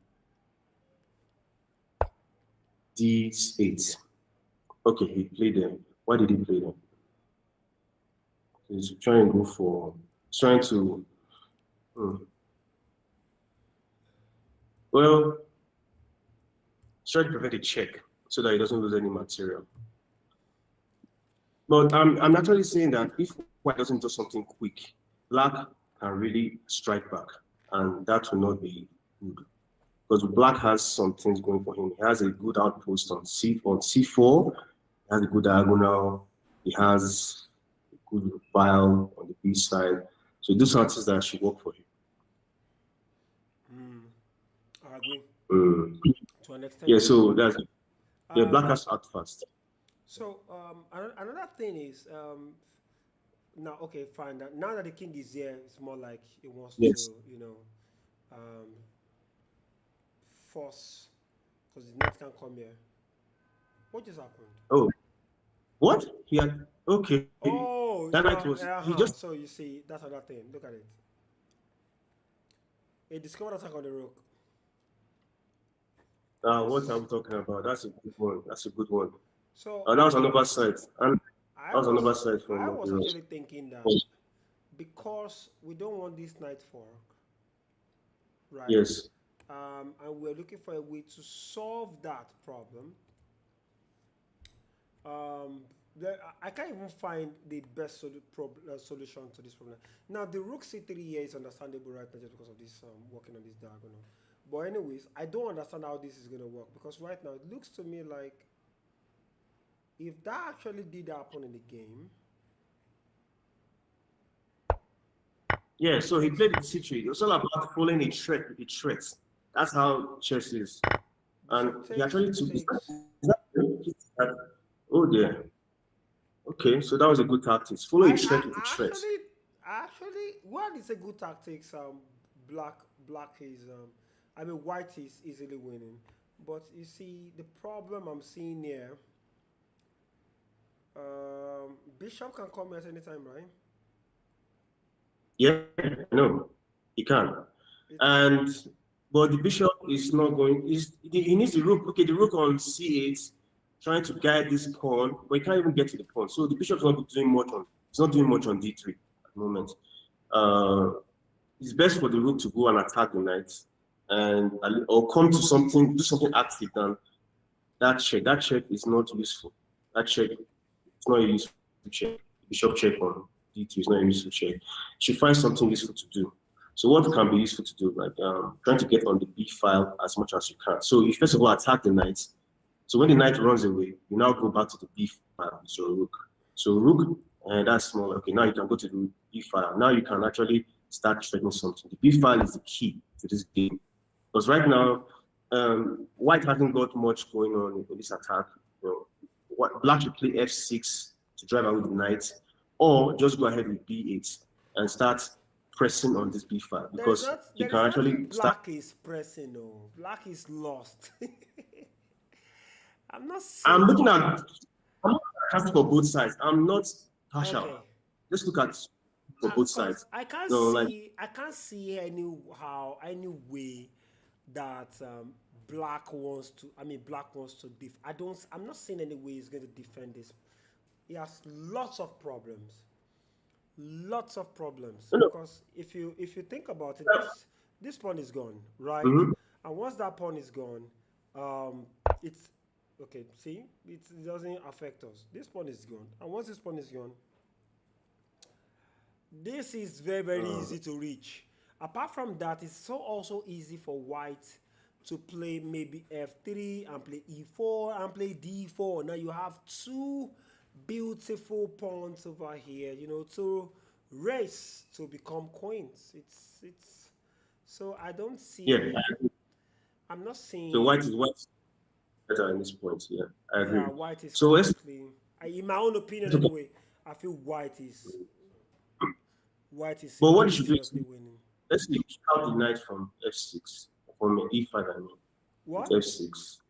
d8. Okay, he played them. Why did he play them? He's trying to go for, trying to, well, try to prevent a check so that he doesn't lose any material. But I'm actually saying that if white doesn't do something quick, black can really strike back, and that will not be good. Because black has some things going for him. He has a good outpost on C4. He has a good diagonal. He has a good file on the B side. So those are things that should work for him. I agree. To an extent. Yeah, so that's black has to act fast. So another thing is now okay fine now that the king is here, it's more like he wants Yes. to um, force because the knight can come here. What just happened? Oh, what? He had okay. Oh, That night was he just so you see that's another thing. Look at it. A discovered attack on the rook. what are we talking about? That's a good one. That's a good one. So That was an oversight. And I that was an was oversight I from was the actually thinking that because we don't want this knight fork, right? Yes. And we're looking for a way to solve that problem. I can't even find the best solution to this problem. Now, the rook c3 here is understandable right now just because of this working on this diagonal. But anyways, I don't understand how this is going to work because right now it looks to me like if that actually did happen in the game. Yeah, so he played the c3. It was all about following a threat with a threat. That's how chess is. And he actually took oh dear. Okay, so that was a good tactics. Follow a threat with a threat. Actually, what is a good tactics? Black is I mean white is easily winning, but you see the problem I'm seeing here. Bishop can come at any time, right? Yeah, no, he can. And but the bishop is not going. He needs the rook. Okay, the rook on c8, trying to guide this pawn, but he can't even get to the pawn. So the bishop's not doing much on. It's not doing much on d3 at the moment. It's best for the rook to go and attack the knight, and or come to something, do something active. Than that check. That check is not useful. That check is not a useful check. Bishop check on d2 is not a useful check. She finds something useful to do. So what can be useful to do, like trying to get on the b file as much as you can. So you first of all attack the knight. So when the knight runs away, you now go back to the b file with your rook. So rook, and that's small. Okay, now you can go to the b file. Now you can actually start threatening something. The b file is the key to this game because right now, white hasn't got much going on in this attack. Black should play f6 to drive away the knight, or just go ahead with b8 and start pressing on this b file because you can actually black is pressing. No, black is lost. I'm not. I'm looking at. I'm not for both sides. I'm not partial. Okay. Let's look at for both sides. I can't see. I can't see any way that black wants to. I mean, black wants to I'm not seeing any way he's going to defend this. He has lots of problems. Lots of problems. Because if you think about it, this pawn is gone, right? And once that pawn is gone, it's okay. See, it doesn't affect us. This pawn is gone, and once this pawn is gone, this is very easy to reach. Apart from that, it's so also easy for white to play maybe f3 and play e4 and play d4. Now you have two beautiful pawns over here, to race to become queens. It's so I don't see. Yeah, I'm not seeing. So white is better in this point. Yeah, I agree. Yeah, white is. So in my own opinion, anyway, I feel white is. But what you should do? Winning. Let's see. Out the knight from f6 from e5. I mean, what f6.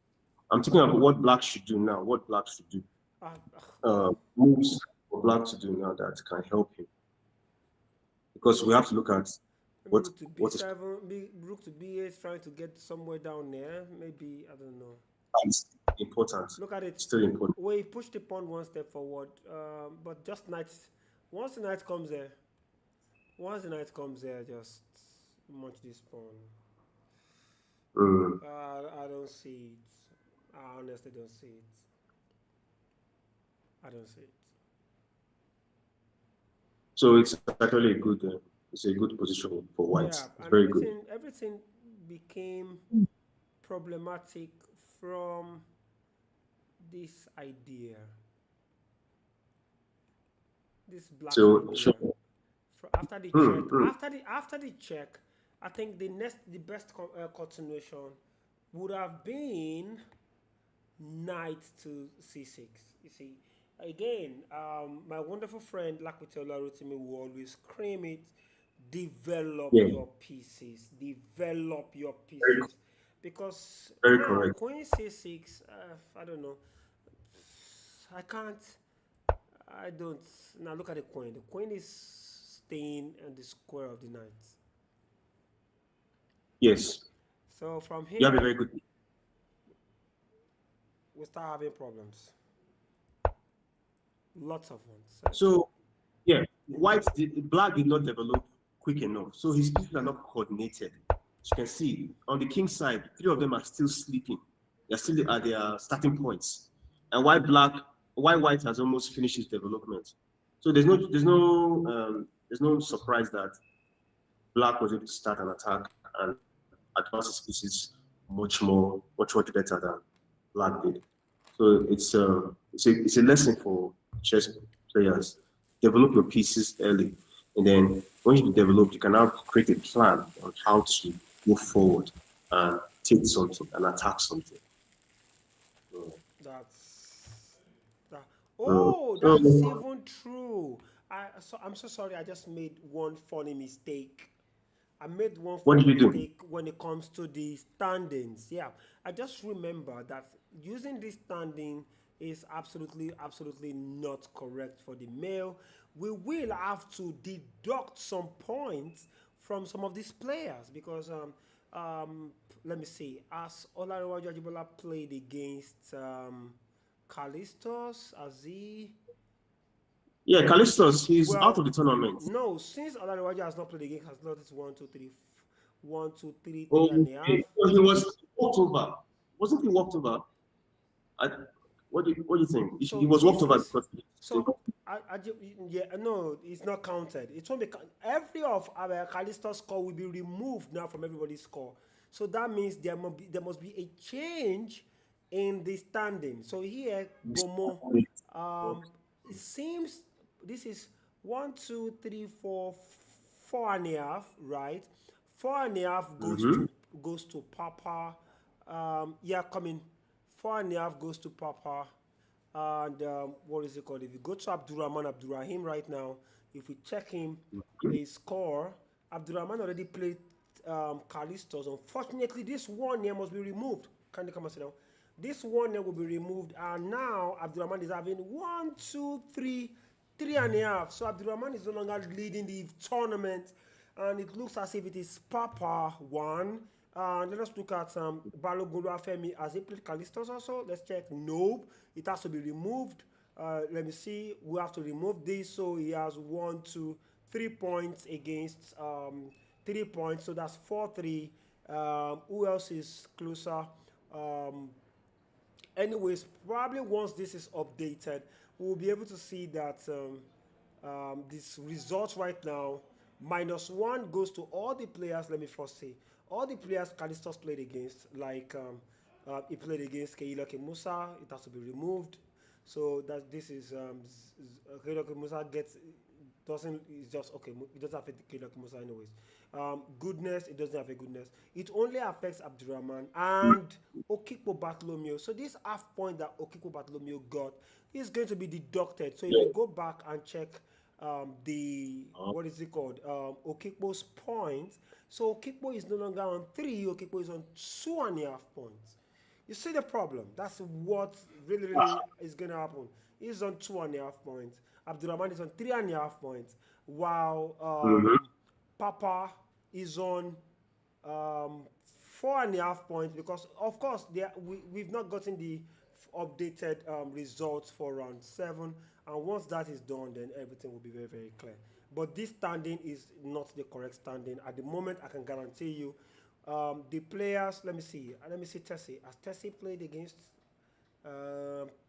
I'm talking about what black should do now. What black should do. Moves for black to do now that can help him. Because we have to look at what is rook to b8 trying to get somewhere down there. Maybe I don't know. It's important. Look at it. Still important. Well, he pushed the pawn one step forward, but just knights. Once the knight comes there, just munch this pawn. I don't see it. I honestly don't see it. I don't see it. So it's actually a good, it's a good position for Yeah, whites. It's and very good. everything became problematic from this idea, this black's So sure. idea. After the check, Mm, mm. after the check, I think the best continuation would have been knight to c6. You see, again, my wonderful friend Lakwitola Rotimi will always scream it: develop Yeah, your pieces, develop your very, pieces, because very now correct. queen c6. I don't know. I can't. I don't. Now look at the queen. The queen is staying on the square of the knight. Yes, So from you have a here, very good. we start having problems. Lots of ones. So, So yeah, black did not develop quick enough. So his pieces are not coordinated. As you can see, on the king side, three of them are still sleeping. They're still at their starting points. And why white has almost finished his development. So there's no surprise that black was able to start an attack and advance his pieces much better than black did. So it's a lesson for chess players. Develop your pieces early, and then when you develop, you can now create a plan on how to move forward and take something and attack something. that's that. So, Oh, so that's even true. I'm so sorry. I just made one funny mistake. I made one what funny did you do? mistake when it comes to the standings. Yeah, I just remember that using this standing is absolutely not correct for the male. We will have to deduct some points from some of these players because let me see, as Olajuwon Ajibola played against Callistos, as he Yeah, Callistos, he's out well, of the tournament. no, since Olaniwaju has not played again, has noticed one, two, three, one, two, three, three and a half. Okay, so he was walked over. Wasn't he walked over? I, what do you think? He So was walked this over is because so yeah, no, it's not counted. It won't be every of our Callisto's score will be removed now from everybody's score. So that means there must be a change in the standing. So here, Bomo, um, it seems this is one, two, three, four, 4.5, right? 4.5 Mhm. goes to Papa. Yeah, coming. 4.5 goes to Papa. And what is it called? If you go to Abdulrahman Abdulraheem right now, if we check him, his score, Abdulrahman already played Callistos. Unfortunately, this one here must be removed. Can you come and sit down? This one here will be removed, and now Abdulrahman is having one, two, three, 3.5. So Abdulrahman is no longer leading the tournament, and it looks as if it is Papa one. And let us look at Balogun Femi. Has he played Callistos also? Let's check. Nope. It has to be removed. Let me see. We have to remove this. So he has 1, 2, 3 points against 3 points. So that's 4-3. Who else is closer? Um, Anyways, probably once this is updated, we'll be able to see that this result right now, -1 goes to all the players. Let me first say all the players Callistos played against, like he played against Keiloke Musa. It has to be removed. So that this is Keiloke Musa gets doesn't, it's just okay. It doesn't affect Keiloke Musa anyways. Goodness, it doesn't have a goodness. It only affects Abdurrahman and Okikpo Bartolomeo. So this half point that Okikpo Bartolomeo got is going to be deducted. So if you go back and check the what is it called? Okikpo's points. So Okikpo is no longer on 3. Okikpo is on 2.5 points. You see the problem? That's what really is going to happen. He's on 2.5 points. Abdurrahman is on 3.5 points, while Mhm. Papa is on 4.5 points because, of course, we've not gotten the updated results for round 7. And once that is done, then everything will be very clear. But this standing is not the correct standing. At the moment, I can guarantee you the players, let me see Tessie. Has Tessie played against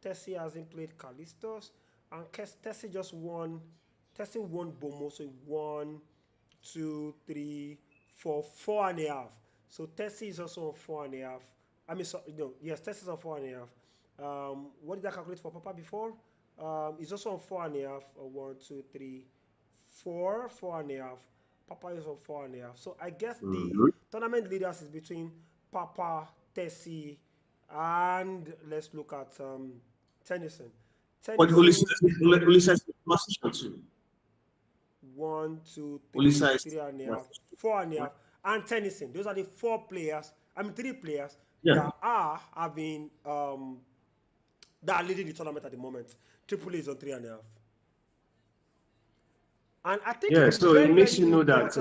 Tessie hasn't played Callistos, and Tessie just won Tessie won Bomo, so he won 2, 3, 4, 4.5. So Tessie is also on 4.5. I mean, so, no, yes, Tessie's on 4.5. What did I calculate for Papa before? He's also on 4.5. 1, 2, 3, 4, 4.5. Papa is on 4.5. So I guess the tournament leaders is between Papa, Tessie, and let's look at Tennyson. But Ulysses is position too. 1, 2, 3, Ulysses 3.5, 4.5, and Tennyson. Those are the 3 players Yeah. that are having that are leading the tournament at the moment. Triple A is on 3.5. And I think Yeah, it so it makes you know that.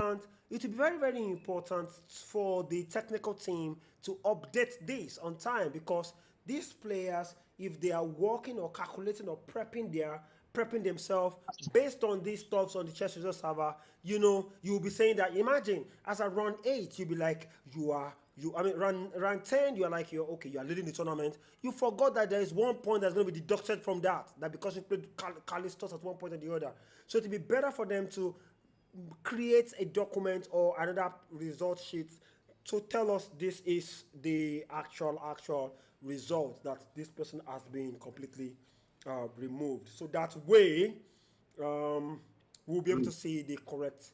It would be very, very important for the technical team to update this on time, because these players, if they are working or calculating or prepping themselves based on these stuffs on the chess result server, you'll be saying that. Imagine as a run 8, you'll be like, run 10, you are like, you are leading the tournament. You forgot that there is 1 point that's going to be deducted from that because you played Callistos at one point or the other. So it would be better for them to create a document or another result sheet to tell us this is the actual result that this person has been completely removed. So that way, we'll be able to see the correct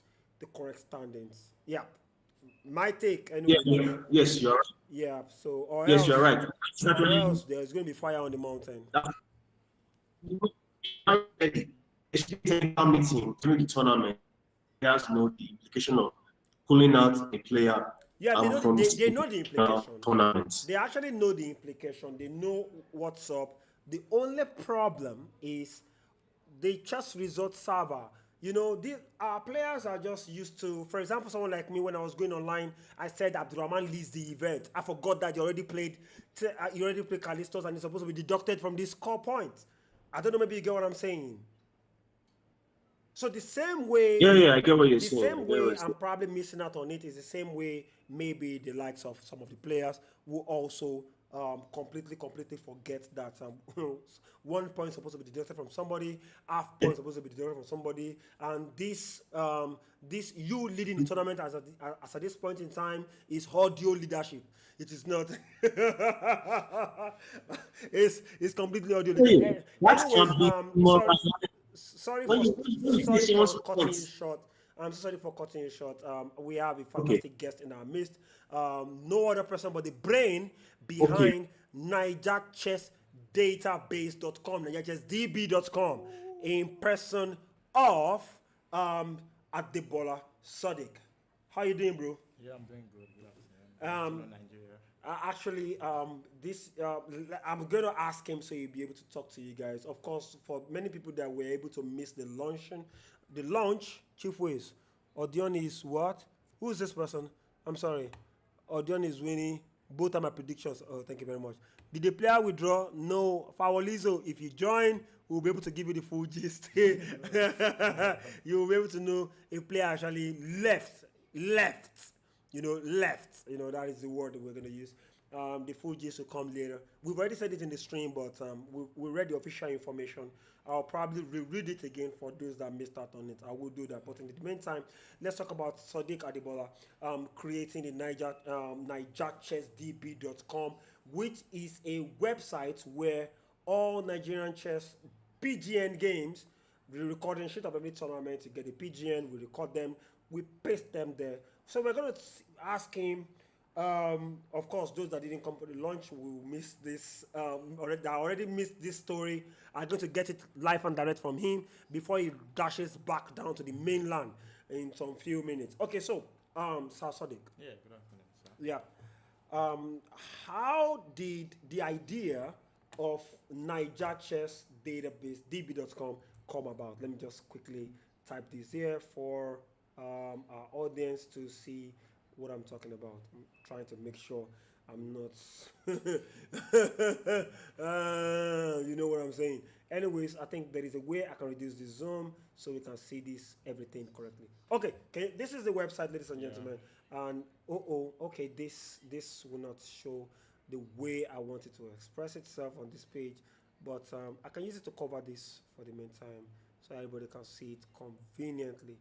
standings. Yeah, my take anyway. Yeah, yes, you're right. Yeah. So Yes, you're right. or else there's going to be fire on the mountain. Especially technical meeting during the tournament, players know the implication of pulling out a player. Yeah, they know the implication. Tournament. They actually know the implication. They know what's up. The only problem is the chess result server. Our players are just used to, for example, someone like me, when I was going online, I said Abdulrahman leads the event. I forgot that he already played Callistos and he's supposed to be deducted from this score point. I don't know, maybe you get what I'm saying. So the same way, yeah, I get what you're saying. The same way I'm probably missing out on it is the same way maybe the likes of some of the players will also completely forget that 1 point is supposed to be deducted from somebody, half point is supposed to be deducted from somebody, and this you leading the tournament as at this point in time is audio leadership. It is not. it's completely audio leadership. Sorry for cutting you short. I'm so sorry for cutting you short. We have a fantastic guest in our midst. No other person but the brain behind NigerChessDatabase.com, NigerChessDB.com, in person of Adebola Sadiq. How you doing, bro? Yeah, I'm doing good. Nigeria. Actually, I'm going to ask him so he'll be able to talk to you guys. Of course, for many people that were able to miss the launch, Chief Ways, Odion is what? Who is this person? I'm sorry. Odion is winning. Both are my predictions. Oh, thank you very much. Did the player withdraw? No. Fawolizzo, if you join, we'll be able to give you the full gist. You will be able to know if player actually left. Left. That is the word that we're going to use. The full gist will come later. We've already said it in the stream, but we read the official information. I'll probably reread it again for those that missed out on it. I will do that. But in the meantime, let's talk about Sadiq Adebola creating the NigerChessDB.com, which is a website where all Nigerian chess PGN games, the recording sheet of every tournament, you get the PGN, we record them, we paste them there. So we're going to ask him. Of course, those that didn't come for the launch will miss this. Already missed this story. I'm going to get it live and direct from him before he dashes back down to the mainland in some few minutes. Okay, so Sir Sadiq. Yeah, good afternoon, sir. Yeah. How did the idea of NigerChessDatabase.com come about? Let me just quickly type this here for our audience to see what I'm talking about. I'm trying to make sure I'm not you know what I'm saying. Anyways, I think there is a way I can reduce the zoom so we can see everything correctly. Okay, this is the website, ladies and gentlemen. And okay, this will not show the way I want it to express itself on this page, but I can use it to cover this for the meantime. so everybody can see it conveniently.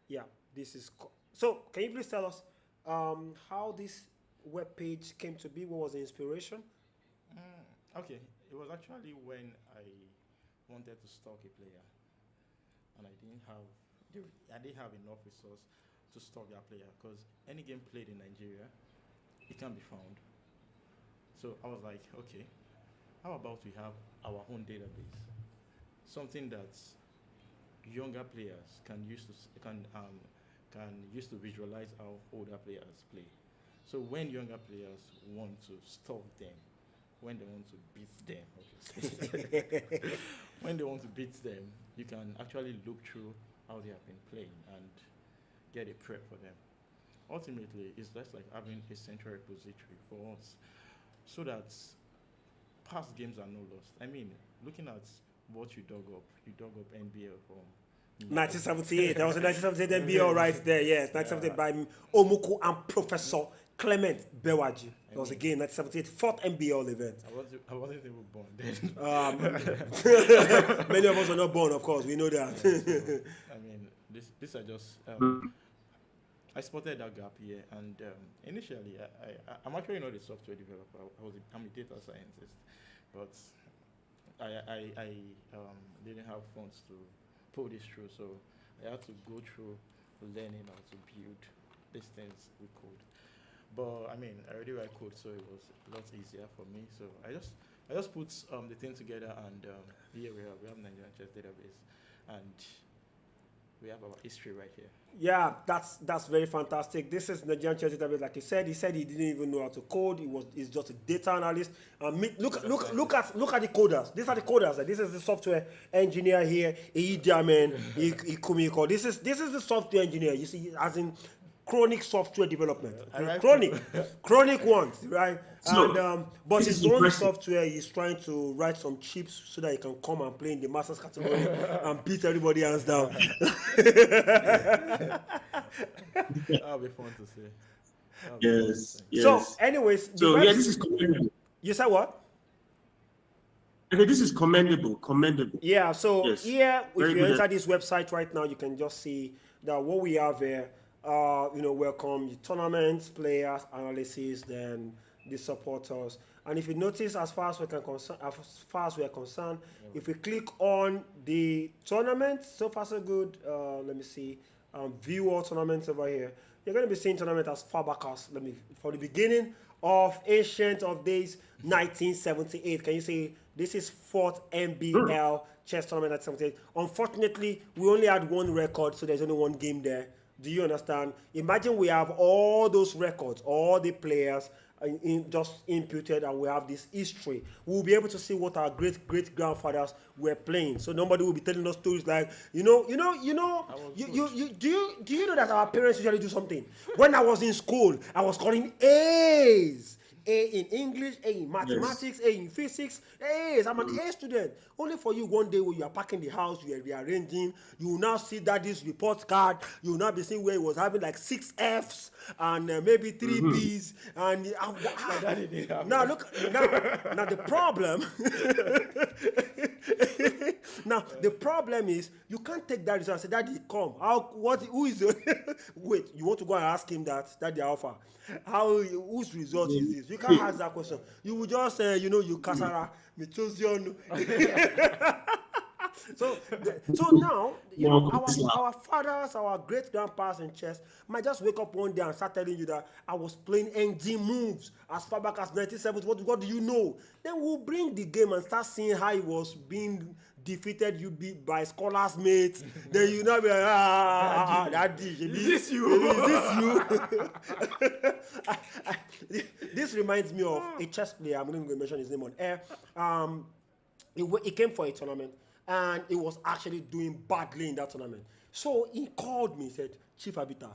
Yeah, this is so. Can you please tell us how this web page came to be? What was the inspiration? Okay, it was actually when I wanted to stock a player, and I didn't have enough resource to stock that player because any game played in Nigeria, it can be found. So I was like, okay, how about we have our own database, something that younger players can use to visualize how older players play. So when younger players want to stop them, when they want to beat them, obviously, when they want to beat them, you can actually look through how they have been playing and get a prep for them. Ultimately, it's just like having a central repository for us, so that past games are not lost. I mean, looking at what you dug up NBL from 1978. That was a 1978 NBL right there. Yes, 1978 by Omuku and Professor Clement Bewaji. It was a game 1978 fourth NBL event. I wasn't even born then. Many of us are not born, of course. We know that. I mean, this are just. I spotted that gap here, and initially, I'm actually not a software developer. I'm a data scientist, but I didn't have funds to pull this through, so I had to go through learning how to build these things with code. But I mean, I already write code, so it was a lot easier for me. So I just put the thing together, and here we have Nigerian chess database, and we have our history right here. Yeah, that's very fantastic. This is Nigerian chess database, like he said. He said he didn't even know how to code. He's just a data analyst. Look at the coders. These are the coders. This is the software engineer here. Idiamen, Ikumiko. This is the software engineer. You see, as in chronic software development. Chronic ones, right? So, And but his own software, he's trying to write some chips so that he can come and play in the masters category and beat everybody else down. That'll be fun to see. Yes. So, anyways, this is commendable. You said what? Okay, this is commendable. Yeah, so Yes. here, Very if you good. enter this website right now, you can just see that what we have here, welcome the tournaments, players, analysis, then the supporters. And if you notice, as far as we are concerned, if we click on the tournament, so far so good. Let me see, view all tournaments over here. You're going to be seeing tournament as far back as from the beginning of ancient of days, 1978. Can you see this is fourth NBL chess tournament at 78? Unfortunately, we only had one record, so there's only one game there. Do you understand? Imagine we have all those records, all the players just imputed, and we have this history. We'll be able to see what our great grandfathers were playing. So nobody will be telling us stories like, do you know that our parents usually do something? When I was in school, I was calling A's. A in English, A in mathematics, A in physics. A's. I'm an A student. Only for you one day when you are packing the house, you are rearranging, you will now see daddy's report card. You will now be seeing where he was having like 6 F's and maybe 3 B's. And now look, now the problem. Now the problem is you can't take that result and say, Daddy, come. Who is the wait? You want to go and ask him that, Daddy Alpha? Whose result is this? You can't ask that question. You will just say, you Kasara, Mitozion. So now, our fathers, our great grandpas in chess might just wake up one day and start telling you that I was playing NG moves as far back as 1970. What do you know? Then we'll bring the game and start seeing how it was being defeated by scholars mates. Then you know, Daddy, is this you? This reminds me of a chess player. I'm not going to mention his name on air. He came for a tournament, and he was actually doing badly in that tournament. So he called me, said, Chief Abita.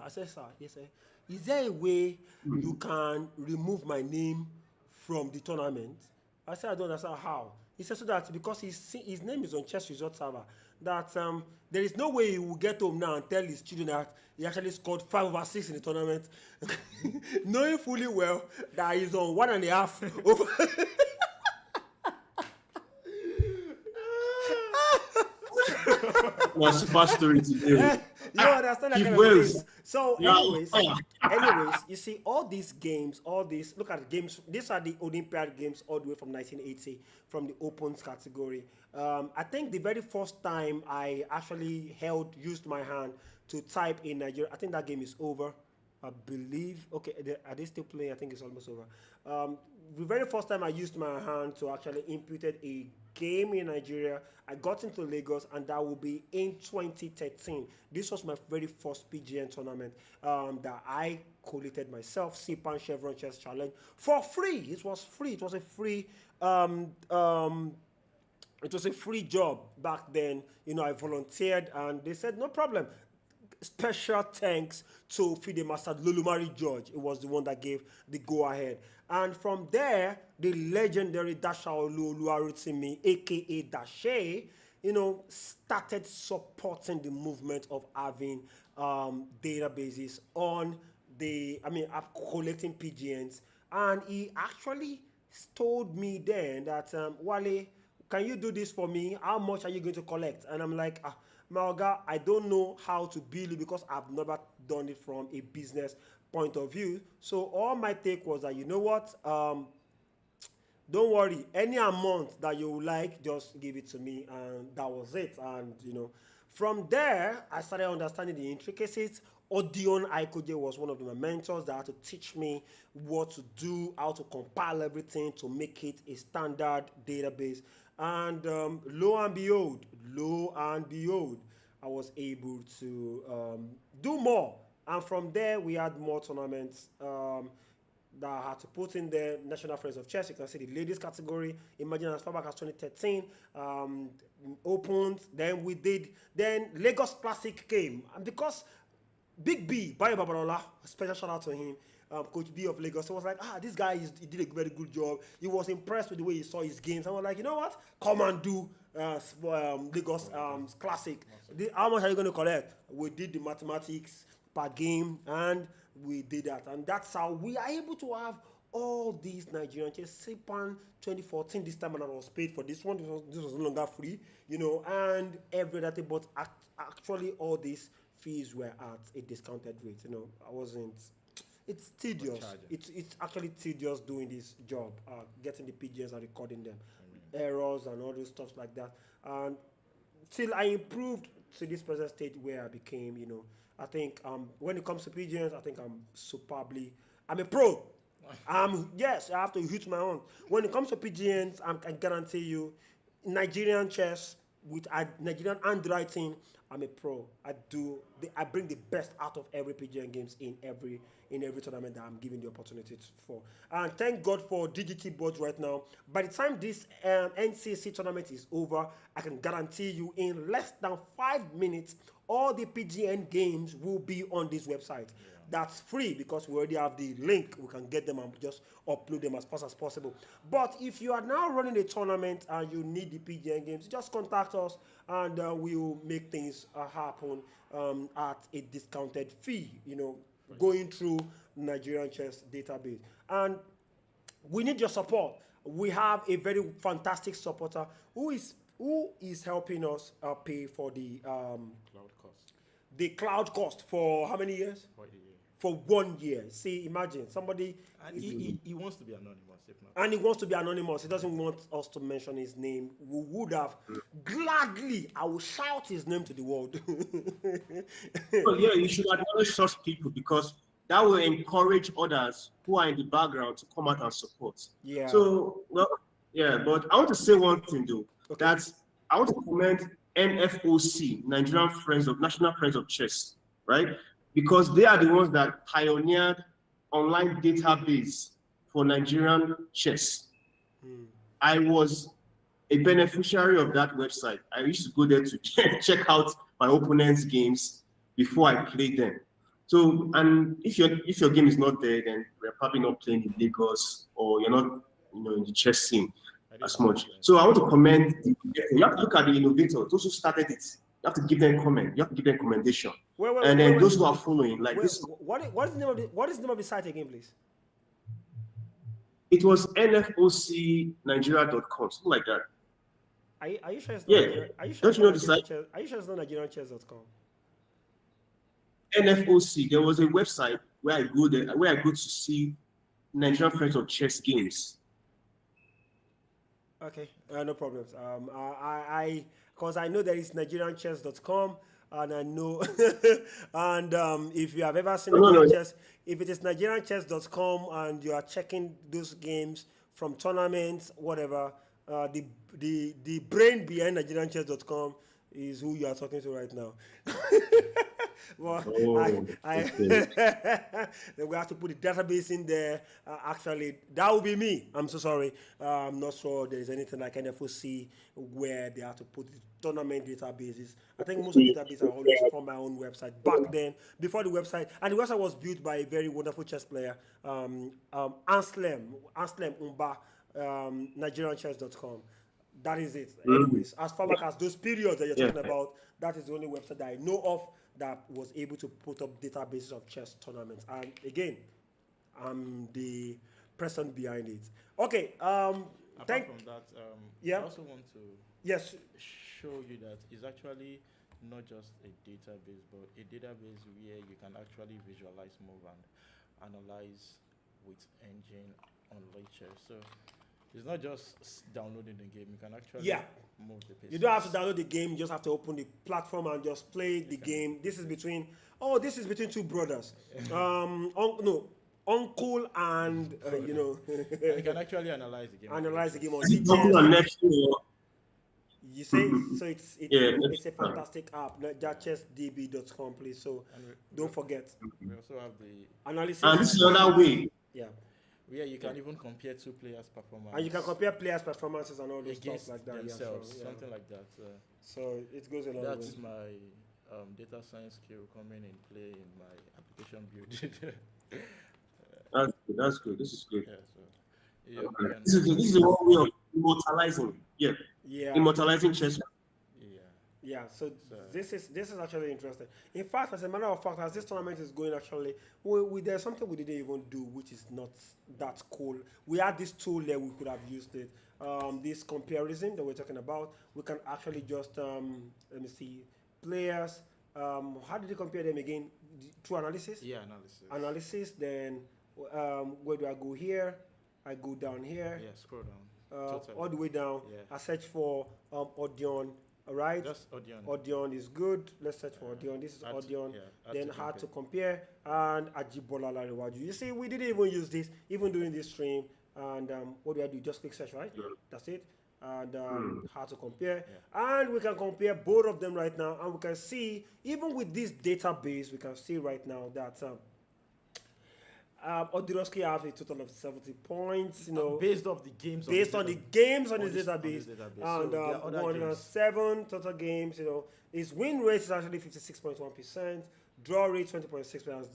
I said, sir, yes, sir. Is there a way you can remove my name from the tournament? I said, I don't understand how. He said, so that because his name is on chess result server, that there is no way he will get home now and tell his children that he actually scored 5/6 in the tournament, knowing fully well that he's on 1.5 over. my super story today. You understand that Keep kind of Wales. things. So, Yeah. anyways, you see all these games, look at the games. These are the Olympiad games all the way from 1980 from the opens category. I think the very first time I actually used my hand to type in Nigeria, I think that game is over. I believe. Okay, are they still playing? I think it's almost over. The very first time I used my hand to actually inputted a game in Nigeria, I got into Lagos, and that will be in 2013. This was my very first PGN tournament that I collated myself, Sipan Chevron Chess Challenge, for free. It was free. It was a free. It was a free job back then. I volunteered, and they said no problem. Special thanks to FIDE Master Lulumari George. It was the one that gave the go-ahead. And from there, the legendary Dashaolu Oluwarotimi, a.k.a. Dashe, started supporting the movement of having databases on collecting PGNs. And he actually told me then that, Wale, can you do this for me? How much are you going to collect? And I'm like, Malga, I don't know how to bill it because I've never done it from a business point of view. So all my take was that, you know what? Don't worry. Any amount that you like, just give it to me. And that was it. And, from there, I started understanding the intricacies. Odion Aikoje was one of my mentors that had to teach me what to do, how to compile everything to make it a standard database. And lo and behold, I was able to do more. And from there, we had more tournaments that I had to put in there. National Friends of Chess, you can see the ladies category. Imagine as far back as 2013, opened. Then Lagos Classic came. And because Big B, Bayo Babalola, special shout out to him, Coach B of Lagos. So I was like, this guy, he did a very good job. He was impressed with the way he saw his games. I was like, you know what? Come and do Lagos Classic. How much are you going to collect? We did the mathematics per game, and we did that. And that's how we are able to have all these Nigerian chess. Sipan 2014, this time, and I was paid for this one. This was no longer free, and every other thing. But actually, all these fees were at a discounted rate. I wasn't. It's tedious. It's actually tedious doing this job, getting the PGNs and recording them, errors and all those stuff like that. And till I improved to this present stage where I became, I think when it comes to PGNs, I think I'm a pro. Yes, I have to hit my own. When it comes to PGNs, I can guarantee you, Nigerian chess with Nigerian handwriting, I'm a pro. I bring the best out of every PGN games in every tournament that I'm given the opportunity for. And thank God for DGT boards right now. By the time this NCC tournament is over, I can guarantee you in less than 5 minutes, all the PGN games will be on this website. Yeah. That's free because we already have the link. We can get them and just upload them as fast as possible. But if you are now running a tournament and you need the PGN games, just contact us and we'll make things happen at a discounted fee, going through Nigerian chess database. And we need your support. We have a very fantastic supporter who is helping us pay for the cloud cost. The cloud cost for how many years? For 1 year. See, imagine somebody. And he wants to be anonymous, if not. And he wants to be anonymous. He doesn't want us to mention his name. We would have gladly. I will shout his name to the world. Well, yeah, you should acknowledge such people because that will encourage others who are in the background to come out and support. Yeah. So, but I want to say one thing though. Okay. That I want to commend NFOC, National Friends of Chess, right? Because they are the ones that pioneered online database for Nigerian chess. I was a beneficiary of that website. I used to go there to check out my opponent's games before I played them. So, and if your game is not there, then we're probably not playing in Lagos or you're not, in the chess scene as much. So I want to commend. You have to look at the innovators, those who started it. You have to give them comment. You have to give them commendation. Those who are following, like this. What is the name of the site again, please? It was nfocnigeria.com, something like that. Are you sure it's not Yeah. Nigerian? Are you sure Don't it's you know not the Nigerian site? chess? Are you sure it's not NigerianChess.com? NFOC. There was a website where I go to see Nigerian friends of chess games. Okay, no problems. Because I know there is NigerianChess.com, and I know, and if you have ever seen No, Nigerian no. Chess, if it is NigerianChess.com and you are checking those games from tournaments, whatever, the brain behind NigerianChess.com is who you are talking to right now. Well, Oh, okay. then we have to put the database in there. Actually, that will be me. I'm so sorry. I'm not sure there is anything like NFOC where they have to put the tournament databases. I think most of the databases are always from my own website. Back then, before the website, and the website was built by a very wonderful chess player, Anslem Umba, NigerianChess.com. That is it. Anyways, as far back as those periods that you're Yeah. talking about, that is the only website that I know of that was able to put up databases of chess tournaments. And again, I'm the person behind it. Okay. Apart from that, yeah. I also want to Yes. show you that it's actually not just a database, but a database where you can actually visualize move and analyze with engine on lecture. So it's not just downloading the game. You can actually move the pieces. You don't have to download the game. You just have to open the platform and just play the game. This is between two brothers. Uncle and you know. You can actually analyze the game. Analyze the game on Is it talking on the next year? You say so. It's Yeah, it's a fantastic app. Chessdb.com, please. So don't forget We also have the analysis. And this is another way. Yeah. where you can even compare two players' performance. And you can compare players' performances and all those against stuff like that. themselves, Yeah, something like that. So it goes a long way. That's my data science skill coming in play in my application build. That's good. That's good. This is good. Yeah, so yeah, This is the one way of immortalizing. Yeah. Yeah. Immortalizing chess. Yeah, so this is actually interesting. In fact, as a matter of fact, as this tournament is going, actually, there's something we didn't even do, which is not that cool. We had this tool there, we could have used it. This comparison that we're talking about, we can actually just let me see, players. How did you compare them again? Through analysis. Yeah, analysis. Analysis. Then where do I go here? I go down here. Yeah, scroll down. All the way down. Yeah. I search for Audion. All right. Just Audion. Audion is good. Let's search for Audion. This is Audion. Then to hard to compare and Ajibola Larewaju. You see, we didn't even use this even during this stream. And what do I do? Just click search, right? Yeah. That's it. And hard to compare. And we can compare both of them right now. And we can see, even with this database, we can see right now that Odiroski have a total of 70 points, you know, based off the games. based on the games on his database. database, and So there are other 107 total games. You know, his win rate is actually 56.1%, draw rate 20.6%,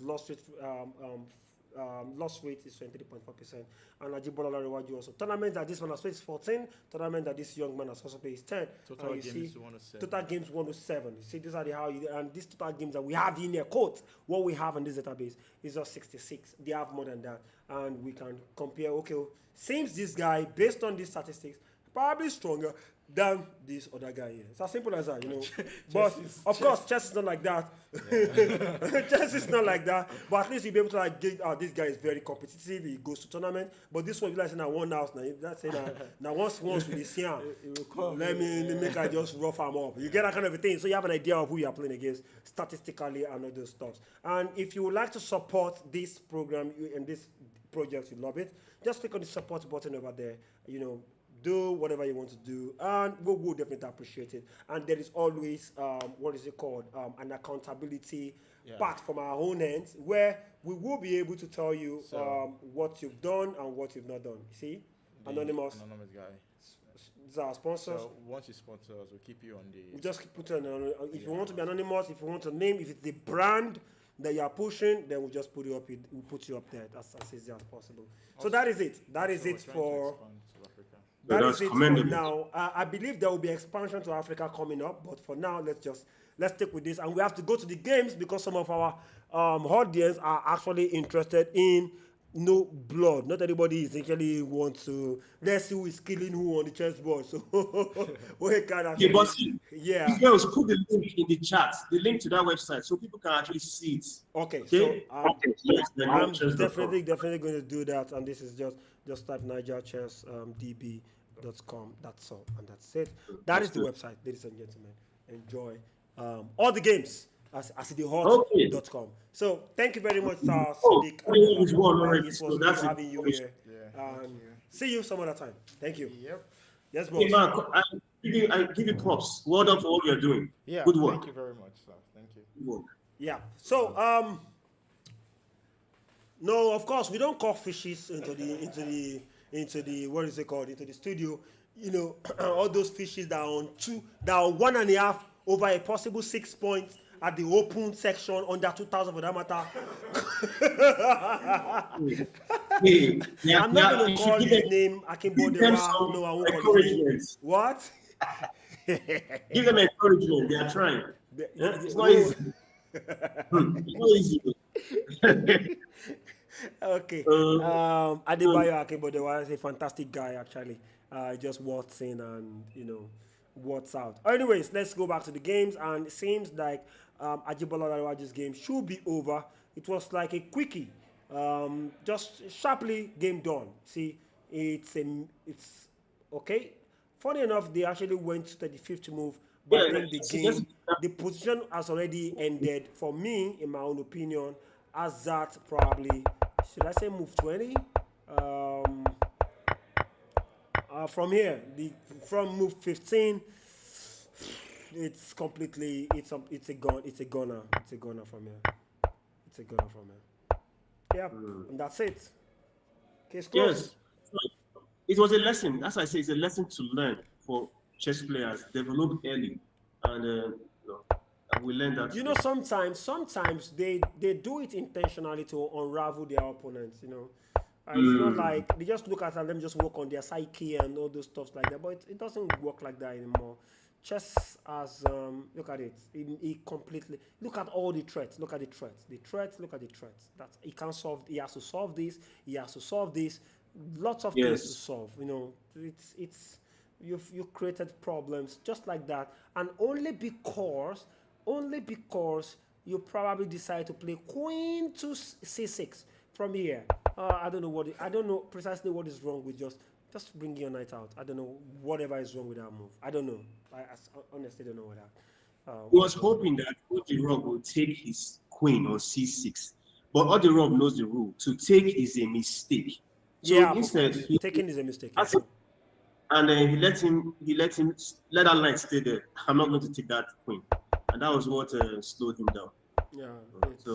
loss rate is 23.4%. And Ajibola Larewaju also. Tournament that this one has played is 14. Tournament that this young man has also played is 10. Total and you games see, 107. total games 107. You see, these are the how you, and these total games that we have in here, quote, what we have in this database is just 66. They have more than that. And we can compare, okay, seems this guy, based on these statistics, probably stronger than this other guy here. It's as simple as that, you know. But of course, chess is not like that. Chess is not like that. But at least you'll be able to like get, this guy is very competitive. He goes to tournament. But this one, you like saying, "I won house now." That's saying, "Now once with this here, let me make I just rough him up." You get that kind of a thing. So you have an idea of who you are playing against statistically and all those stuff. And if you would like to support this program and this project, you love it, just click on the support button over there. You know, do whatever you want to do, and we will definitely appreciate it. And there is always what is it called, an accountability part from our own ends, where we will be able to tell you what you've done and what you've not done. You see, anonymous guy. These are our sponsors. So once you sponsor us, we'll keep you on the. We just put it on. If you want to be anonymous, if you want to name, if it's the brand that you are pushing, then we'll just put you up. We'll put you up there. That's as easy as possible. So that is it. That is it for. That is it for now. I believe there will be expansion to Africa coming up, but for now, let's stick with this. And we have to go to the games because some of our audience are actually interested in no blood. Not everybody is actually want to. Let's see who is killing who on the chessboard. So we can Yeah, actually, but yeah. you girls put the link in the chat, the link to that website, so people can actually see it. Okay, Okay. so Yes, then I'm chess.com. definitely going to do that, and this is just type NigerChessDB.com. That's all, and that's it. That is the website, ladies and gentlemen. Enjoy all the games as the Okay. hot.com. So thank you very much, Sadiq. Everyone is one already, It so was that's good having you here. Yeah, thank you. See you some other time. Thank you. Yep. Yes, Hey, boss. man, I give you props. Well done for all you're doing. Yeah, Good work. thank you very much, sir. Thank you. Good work. Yeah. So no, of course we don't call fishes into the what is it called, into the studio. You know, all those fishes that are on 1.5 over a possible 6 points at the open section under 2,000 for that matter. Hey, I'm not going to call his name Akimbo Deborah. some No, I won't call his name. encouragement. What? Give them encouragement. They are trying. It's not easy. It's not easy. Okay. Adebayo Akimbo Deborah is a fantastic guy, actually. Just what's in and, what's out. Anyways, let's go back to the games. And it seems like Ajibola Larawaji's game should be over. It was like a quickie. Just sharply, game done. See, it's okay. Funny enough, they actually went to the fifth move, but I think the position has already ended. For me, in my own opinion, as that probably, should I say move 20? From here, from move 15, it's completely it's a gunner from here. It's a gunner from here. Yeah, and that's it. Case closed. Yes. It was a lesson. As I say, it's a lesson to learn for chess players. Develop early, and we learn that. Sometimes they do it intentionally to unravel their opponents. It's not like they just look at them, just work on their psyche and all those stuff like that. But it doesn't work like that anymore. Chess has look at it. It completely look at all the threats. Look at the threats. Look at the threats. That he can't solve. He has to solve this. He has to solve this. Lots of things to solve. It's you created problems just like that, and only because you probably decide to play queen to c6 from here. I don't know precisely what is wrong with just bring your knight out. I don't know whatever is wrong with that move. I don't know. I honestly don't know what that. He was hoping that Odirog would take his queen on c6, but Odirog knows the rule. To take is a mistake. So instead, taking is a mistake. And then he let that line stay there. I'm not going to take that queen, and that was what slowed him down. Yeah, it's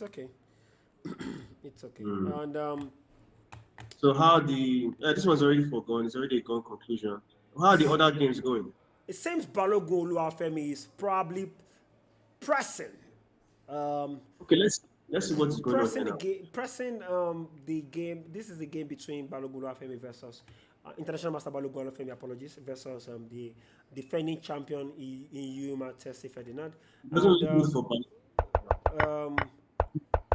okay. It's okay. And so how this one's already forgone. It's already a gone conclusion. How are the other games going? It seems Balogun Oluwafemi is probably pressing. Okay, let's see what's going on. Pressing the game. This is the game between Balogun Oluwafemi versus International Master Balogun Oluwafemi. Apologies, versus the defending champion in Yuma Tessie Ferdinand.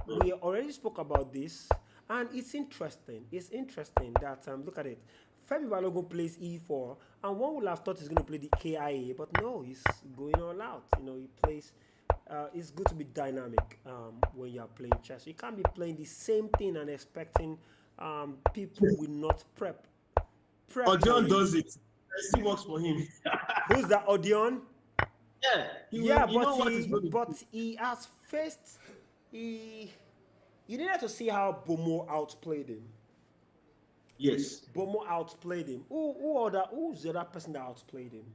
We already spoke about this, and it's interesting. It's interesting that look at it. Femi Balogun plays e4, and one would have thought he's going to play the KIA, but no, he's going all out. He plays. It's good to be dynamic when you are playing chess. You can't be playing the same thing and expecting people will not prep. Odeon does it. It still works for him. Who's that, Odeon? Yeah. But he has faced. You needed to see how Bomo outplayed him. Yes. Bomo outplayed him. Who's the other person that outplayed him?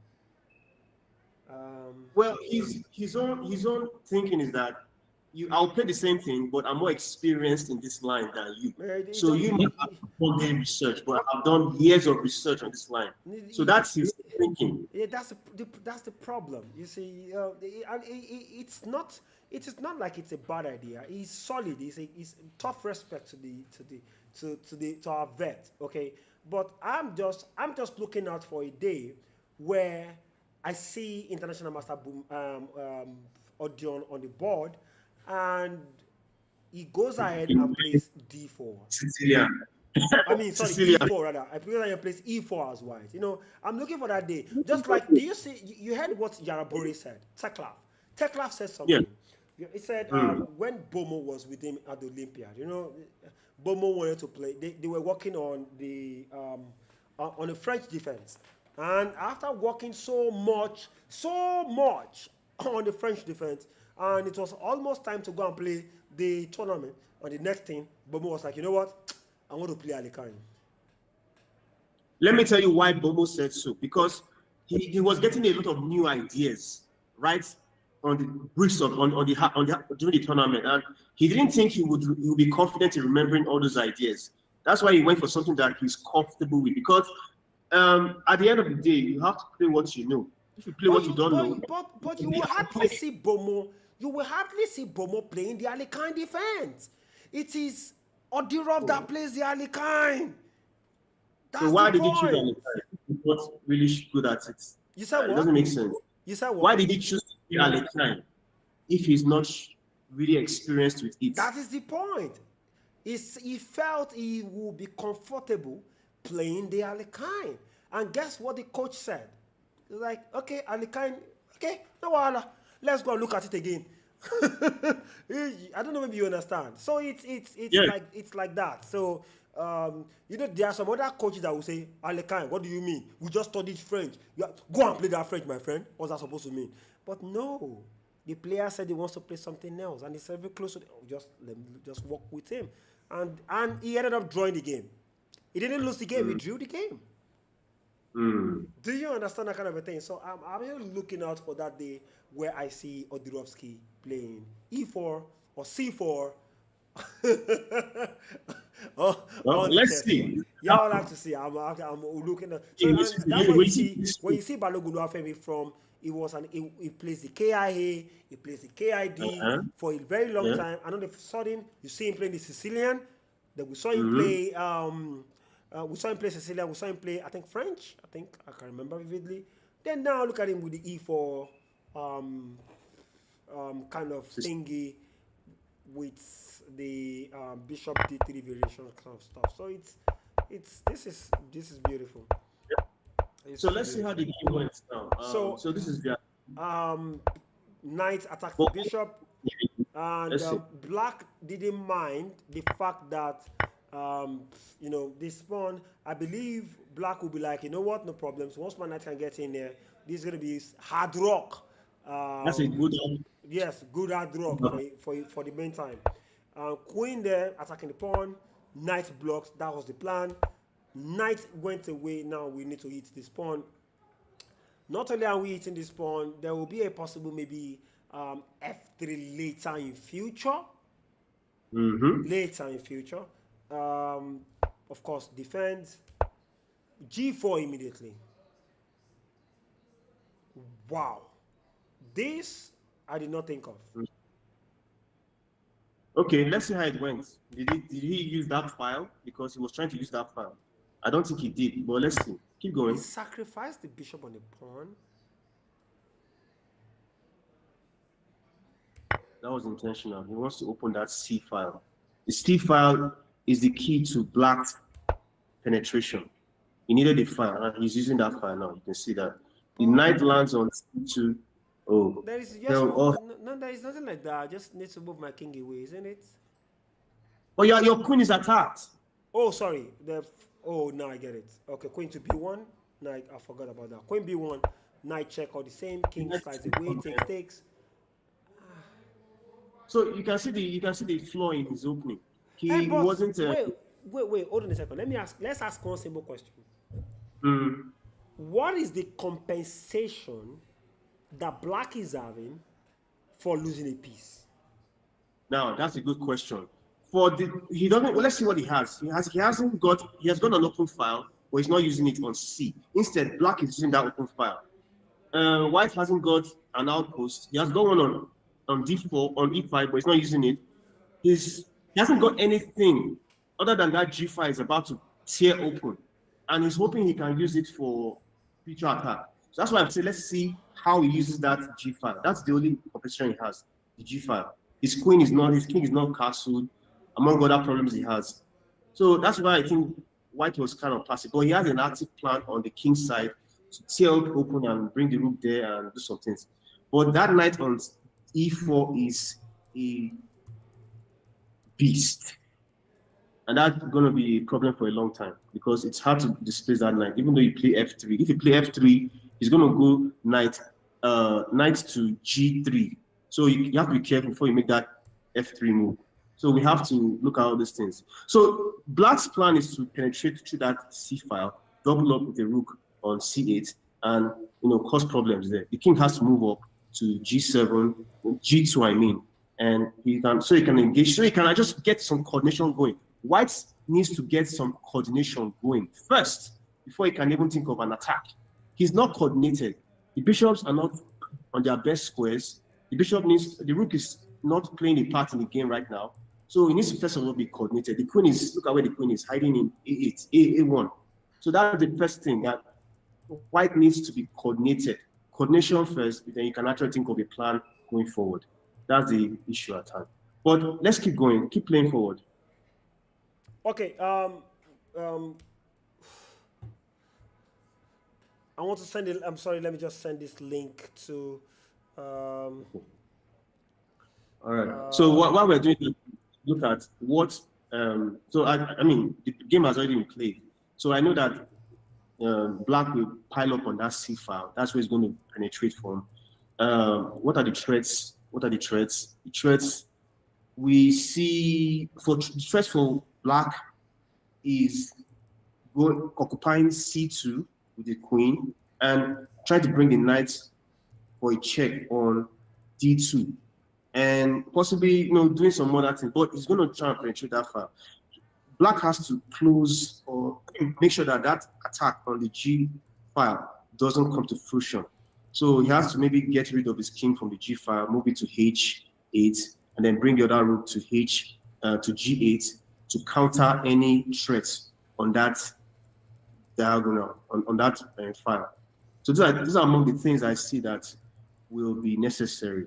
Well, his own thinking is that I'll play the same thing, but I'm more experienced in this line than you. So you might have done game research, but I've done years of research on this line. So that's his thinking. Yeah, that's the problem. You see, it's not like it's a bad idea. He's solid. He's tough respect to our vet. Okay, but I'm just looking out for a day where I see International Master Odeon on the board, and he goes ahead and plays d4. Sicilian. I mean, sorry, Sicilian. e4 rather. I play and plays e4 as white. You know, I'm looking for that day. Just like, do you see? You heard what Yarebore said? Teklaf said something. He said when Bomo was with him at the Olympiad, you know, Bomo wanted to play. They were working on the French defense, and after working so much on the French defense, and it was almost time to go and play the tournament. And the next thing, Bomo was like, you know what? I want to play Alicante. Let me tell you why Bomo said so. Because he was getting a lot of new ideas, right, on the bricks of on the during the tournament, and he didn't think he would be confident in remembering all those ideas. That's why he went for something that he's comfortable with. Because at the end of the day, you have to play what you know. If you play what you don't know, but you will hardly see Bomo. You will hardly see Bomo playing the Alicante defense. It is Odirov that plays the Alicante. That's so why the did he choose point. Alicante? He's not really good at it. You said what? It doesn't make sense. You said what? Why did he choose to play Alicante if he's not really experienced with it? That is the point. He felt he would be comfortable playing the Alicante. And guess what the coach said? He was like, okay, Alicante, okay, no wala. Let's go and look at it again. I don't know if you understand. So it's like that. So you know, there are some other coaches that will say, Alicante, what do you mean? We just studied French. Go and play that French, my friend. What's that supposed to mean? But no, the player said he wants to play something else, and he said very close to just work with him, and he ended up drawing the game. He didn't lose the game; he drew the game. Do you understand that kind of a thing? So I'm really looking out for that day where I see Odirovsky playing e4 or c4. Let's see. Yeah, I would like to see. I'm looking at. So, that's when you see Balogun Afemi from. He plays the KIA, he plays the KID for a very long time. And all of a sudden, you see him playing the Sicilian. Then we saw him play. We saw him play Sicilian. We saw him play, I think, French. I can remember vividly. Then now look at him with the E4 kind of thingy with the Bishop D3 variation kind of stuff. So this is beautiful. So let's see how the game went now. So this is the Knight attacked the Bishop, and Black didn't mind the fact that you know, this pawn. I believe Black will be like, you know what, no problems. Once my Knight can get in there, this is gonna be hard rock. That's a good one. Yes, good hard rock for the meantime. Queen there attacking the pawn. Knight blocks. That was the plan. Knight went away. Now we need to hit this pawn. Not only are we hitting this pawn, there will be a possible maybe f3 later in future. Later in future. Of course, defense. g4 immediately. Wow. This I did not think of. Okay, let's see how it went. Did he use that file? Because he was trying to use that file. I don't think he did, but let's see. Keep going. He sacrificed the bishop on the pawn. That was intentional. He wants to open that C file. The C file is the key to Black's penetration. He needed a file, and he's using that file now. You can see that. The knight lands on C2. Oh. There is just no, there is nothing like that. I just need to move my king away, isn't it? Oh, your queen is attacked. Oh, sorry. Now I get it. Okay, queen to B1. Knight, I forgot about that. Queen B1, knight check, all the same. King slides away, takes. So you can see the flaw in his opening. He wasn't. Wait, hold on a second. Let's ask one simple question. What is the compensation that Black is having for losing a piece? Now that's a good question. He doesn't. Well, let's see what he has. He has got an open file, but he's not using it on C. Instead, Black is using that open file. White hasn't got an outpost. He has got one on D4, on E5, but he's not using it. He hasn't got anything other than that G5 is about to tear open, and he's hoping he can use it for future attack. So that's why I'm saying let's see how he uses that G file. That's the only competition he has, the G file. His king is not castled, among other problems he has. So that's why I think white was kind of passive. But he has an active plan on the king's side to tear up open and bring the rook there and do some things. But that knight on e4 is a beast. And that's going to be a problem for a long time because it's hard to displace that knight, even though you play f3. If you play f3, he's going to go knight to g3. So you have to be careful before you make that f3 move. So we have to look at all these things. So black's plan is to penetrate through that c file, double up with the rook on c8, and cause problems there. The king has to move up to g7, g2, I mean, and he can engage. So he can just get some coordination going. White needs to get some coordination going first before he can even think of an attack. He's not coordinated. The bishops are not on their best squares. The rook is not playing a part in the game right now. So he needs to first of all be coordinated. The queen is, look at where the queen is, hiding in a8, a1. So that's the first thing, that white needs to be coordinated. Coordination first, then you can actually think of a plan going forward. That's the issue at hand. But let's keep going, keep playing forward. Okay, I want to send it, I'm sorry, let me just send this link to... All right, so what we're doing is look at what, so I mean, the game has already been played. So I know that black will pile up on that C file. That's where it's going to penetrate from. What are the threats? The threats we see for threats for black is occupying C2 with the queen and trying to bring the knight for a check on D2. And possibly, doing some other things, but he's going to try and penetrate that far. Black has to close or make sure that that attack on the G file doesn't come to fruition. So he has to maybe get rid of his king from the G file, move it to H8, and then bring the other rook to G8 to counter any threats on that diagonal, on that file. So these are among the things I see that will be necessary.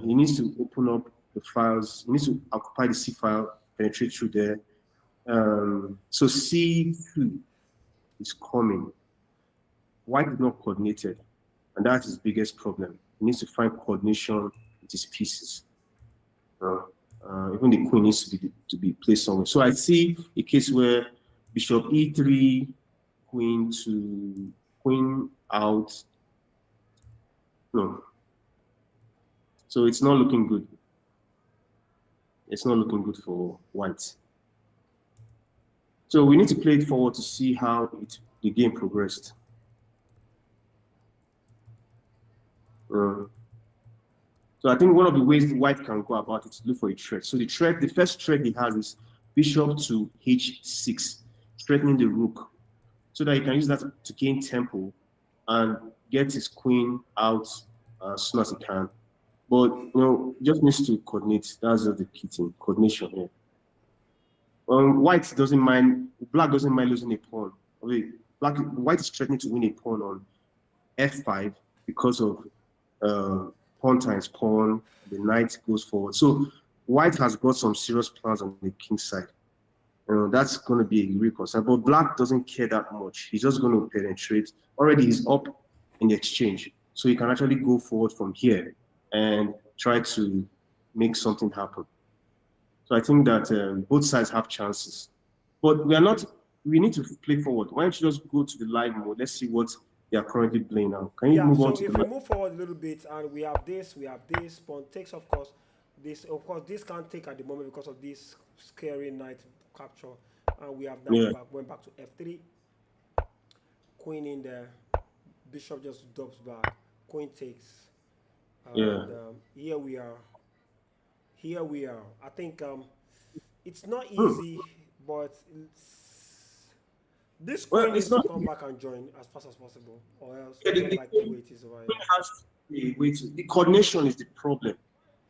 He needs to open up the files. He needs to occupy the C file, penetrate through there. So C2 is coming. White is not coordinated, and that's his biggest problem. He needs to find coordination with his pieces. Even the queen needs to be placed somewhere. So I see a case where bishop E3, queen out. No. So it's not looking good. It's not looking good for white. So we need to play it forward to see how the game progressed. So I think one of the ways the white can go about it is to look for a threat. So the first threat he has is bishop to H6, threatening the rook, so that he can use that to gain tempo and get his queen out as soon as he can. But just needs to coordinate. That's the key thing, coordination here. White doesn't mind. Black doesn't mind losing a pawn. White is threatening to win a pawn on F5 because of pawn times pawn. The knight goes forward. So white has got some serious plans on the king's side. That's going to be a real concern. But black doesn't care that much. He's just going to penetrate. Already he's up in the exchange, so he can actually go forward from here and try to make something happen. So I think that both sides have chances. But we need to play forward. Why don't you just go to the live mode? Let's see what they are currently playing now. Can you move on to the live? If we move forward a little bit, and we have this, pawn takes, of course, this can't take at the moment because of this scary knight capture. And we have now went back to F3. Queen in there. Bishop just drops back. Queen takes. And here we are. I think it's not easy, but this queen needs to come back and join as fast as possible, or else like the way it is right now. The coordination is the problem.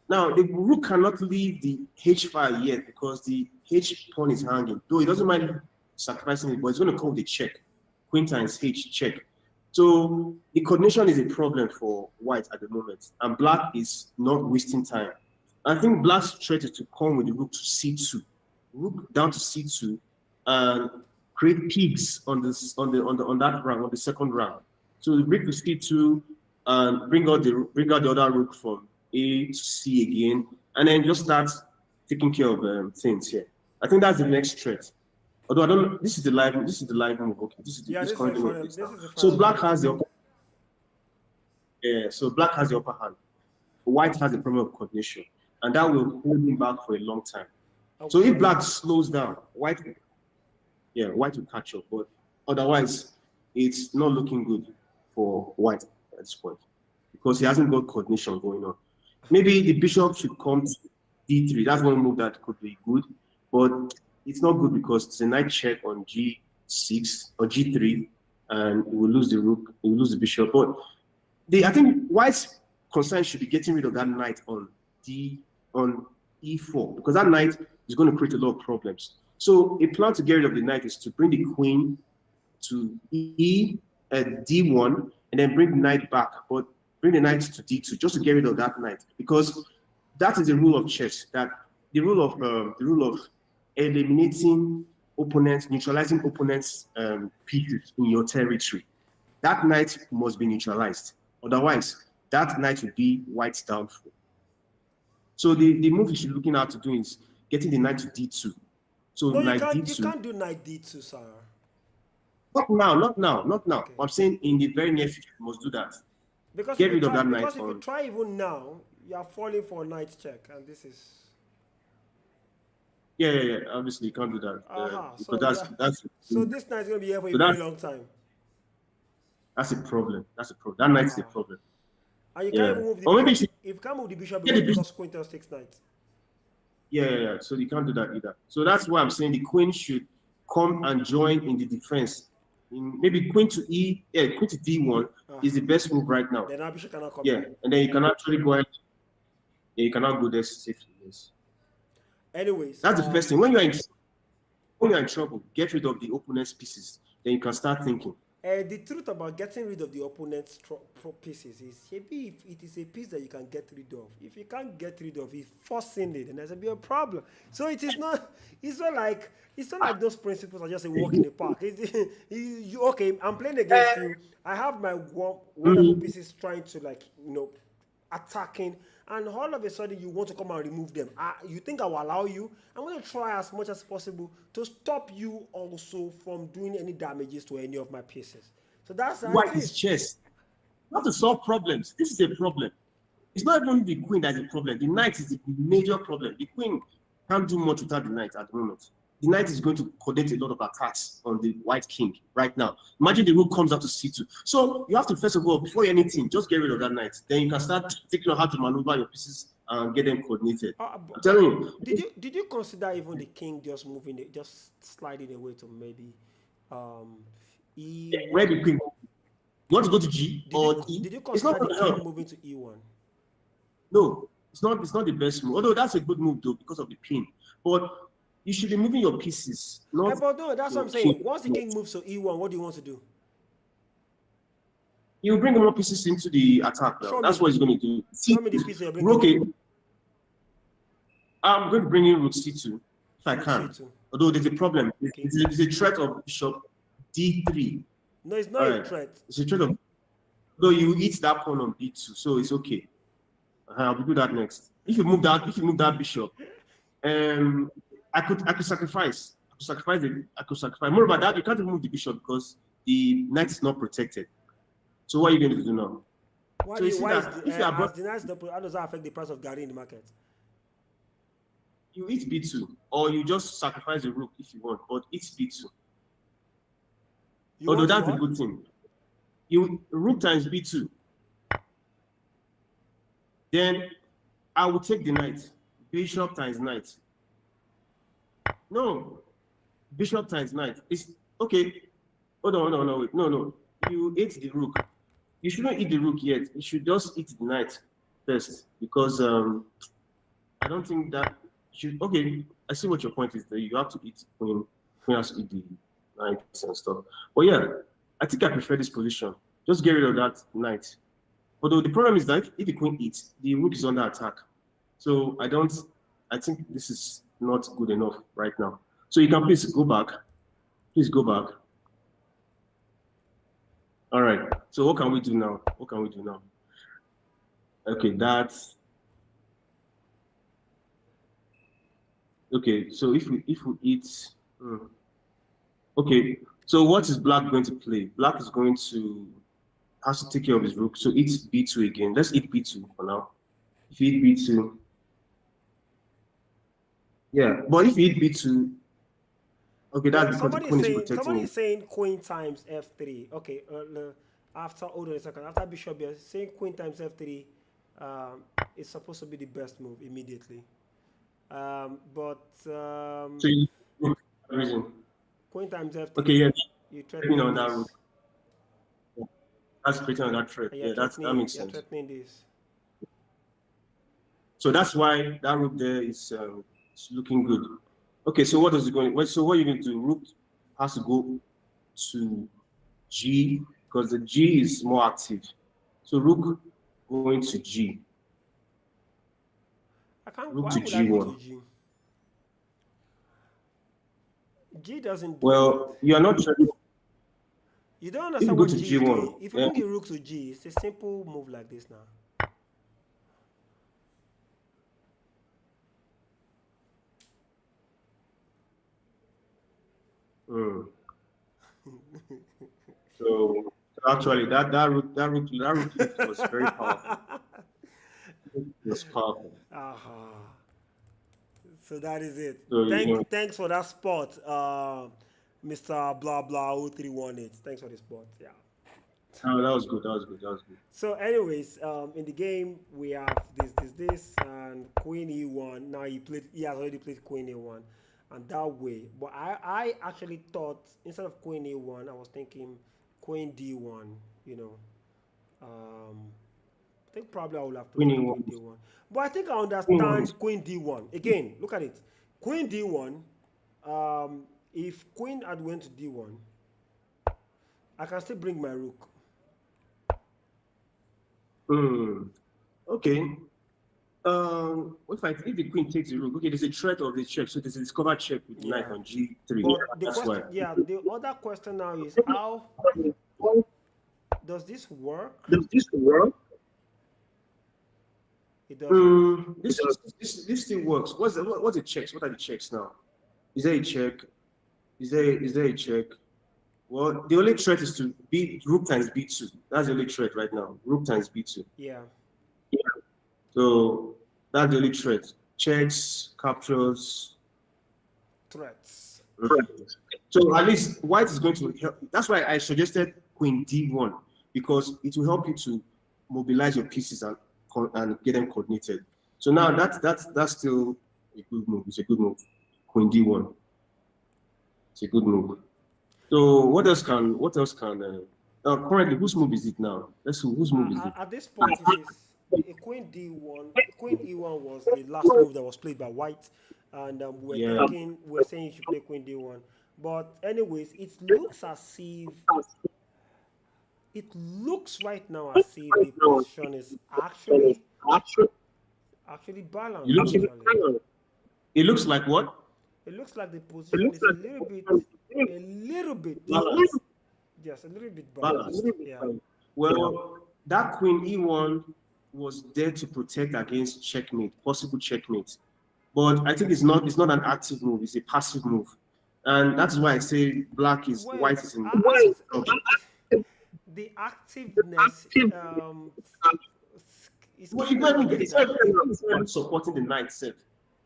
Now the rook cannot leave the H file yet because the H pawn is hanging. Though he doesn't mind sacrificing it, but it's going to come with a check. Queen times H check. So the coordination is a problem for white at the moment, and black is not wasting time. I think black's threat is to come with the rook to c2, rook down to c2, and create pigs on this on that round, on the second round. So the rook to c2 and bring out the other rook from a to c again, and then just start taking care of things here. I think that's the next threat. Although I don't know, this is the live move. Okay, this is the current move. So black has the black has the upper hand. White has a problem of coordination, and that will hold him back for a long time. Okay. So if black slows down, white will catch up. But otherwise, it's not looking good for white at this point because he hasn't got coordination going on. Maybe the bishop should come to d3. That's one move that could be good, but it's not good because it's a knight check on g6 or g3, and he will lose the rook, he will lose the bishop. But I think white's concern should be getting rid of that knight on e4, because that knight is going to create a lot of problems. So a plan to get rid of the knight is to bring the queen to d1 and then bring the knight back, but bring the knight to d2 just to get rid of that knight, because that is the rule of chess. That the rule of eliminating opponents, neutralizing opponents' pieces in your territory. That knight must be neutralized. Otherwise, that knight will be white's downfall. So the move you should be looking at to do is getting the knight to d2. So no, knight d2. You can't do knight d2, sir. Not now. Okay. I'm saying in the very near future, you must do that. Because get rid of that knight. Because if you try even now, you are falling for a knight check, and this is. Yeah. Obviously, you can't do that. Because that's. So this knight is going to be here for a very long time. That's a problem. That knight's the problem. And you can't even move the bishop. Maybe if you can't move the bishop, because queen takes knight. Yeah. So you can't do that either. So that's why I'm saying the queen should come and join in the defense. Maybe queen to queen to d1 is the best move right now. Then our bishop cannot come. And then you can actually go ahead. Yeah, you cannot go there safely. Yes. Anyways, that's the first thing. When you're in trouble, get rid of the opponent's pieces. Then you can start thinking. The truth about getting rid of the opponent's pieces is maybe if it is a piece that you can get rid of. If you can't get rid of it, forcing it, then there's a big problem. So it's not like those principles are just a walk in the park. Okay, I'm playing against you. I have my wonderful pieces trying to attacking, and all of a sudden you want to come and remove them. You think I will allow you? I'm going to try as much as possible to stop you also from doing any damages to any of my pieces. So that's white is chess. Not to solve problems. This is a problem. It's not even the queen that's a problem. The knight is the major problem. The queen can't do much without the knight at the moment. The knight is going to coordinate a lot of attacks on the white king right now. Imagine the rook comes out to c2. So you have to, first of all, before anything, just get rid of that knight. Then you can start thinking of how to maneuver your pieces and get them coordinated. I'm telling you. Did you consider even the king just sliding away to maybe e1? Where the queen? You want to go to g or e? Did you consider the king moving to e1? No, it's not the best move. Although that's a good move though because of the pin. But you should be moving your pieces. Not but no, that's what I'm saying. Once the king moves to e1, what do you want to do? You bring more pieces into the attack. That's what he's going to do. Show me the pieces you're bringing. Okay. I'm going to bring in rook c2 if I can. C2. Although there's a problem. Okay. There's a threat of bishop d3. No, it's not a threat. It's a threat of. Though you eat that pawn on b2, so it's okay. I'll do that next. If you move that bishop, I could sacrifice. I could sacrifice. More about that, you can't remove the bishop because the knight is not protected. So what are you going to do now? How does that affect the price of Gary in the market? You eat b2, or you just sacrifice the rook if you want, but it's b2. Although that's a good thing. You rook times b2. Then I will take the knight. Bishop times knight. No. Bishop times knight. It's okay. Hold on, wait. No. You ate the rook. You shouldn't eat the rook yet. You should just eat the knight first. Because I don't think that should. Okay, I see what your point is there. You have to eat queen. Queen has to eat the knight and stuff. But yeah, I think I prefer this position. Just get rid of that knight. Although the problem is that if the queen eats, the rook is under attack. So I think this is not good enough right now. So you can please go back. Please go back. All right. So what can we do now? What can we do now? Okay, that's okay. So if we eat, okay. So what is black going to play? Black is going to has to take care of his rook. So eat b2 again. Let's eat b2 for now. If you eat b2, yeah. But if you eat b2, okay, that's because the queen is protecting somebody him. is saying queen times f3. Okay, after hold on a second. After bishop, you're saying queen times f3 is supposed to be the best move immediately. So you reason. Queen times f3. Okay, yeah. You threatening on that this. rook. That's creating on that threat. Yeah, that makes sense. You're threatening this. So that's why that rook there is looking good. Okay, so what is it going? So what are you going to do? Rook has to go to G because the G is more active. So rook going to G. Rook to G1. G doesn't. Well, you are not sure. You don't understand what G is doing. If you bring the rook to G, it's a simple move like this now. So actually, that rook was very powerful. It was powerful. So that is it. So, thanks for that spot, Mr. Blah Blah 0318. Thanks for the spot. Yeah. Oh, that was good. So, anyways, in the game we have this, and Queen E1. Now he has already played Queen E1, and that way. But I actually thought instead of Queen E1, I was thinking Queen D1. You know, I think probably I would have played Queen D1. But I think I understand Queen D1. Again, look at it. Queen D1. If Queen had went to D1, I can still bring my rook. Okay. If the queen takes the rook, okay, there's a threat of the check, so there's a discovered check with the knight on G3. The other question now is how does this work? It doesn't. This still works. What's the checks? What are the checks now? Is there a check? Is there a check? Well, the only threat is to be rook times b2. That's the only threat right now. Rook times b2. Yeah. So that's the only threat. Checks, captures, threats. So at least white is going to help. That's why I suggested Queen D1, because it will help you to mobilize your pieces and get them coordinated. So now that's still a good move. It's a good move. Queen D1. It's a good move. So what else can currently, whose move is it now? Let's see, whose move is it? At this point, it is a Queen D1. Queen E1 was the last move that was played by white, and we're saying you should play Queen D1. But anyways, it looks right now as if the position is actually balanced. It looks like what? It looks like the position is a little bit balanced. Yes, a little bit balanced. Yeah. Well, that Queen E1 was there to protect against checkmate, possible checkmate. But I think it's not an active move, it's a passive move. And that's why I say white is in the activeness it's not supporting the knight itself.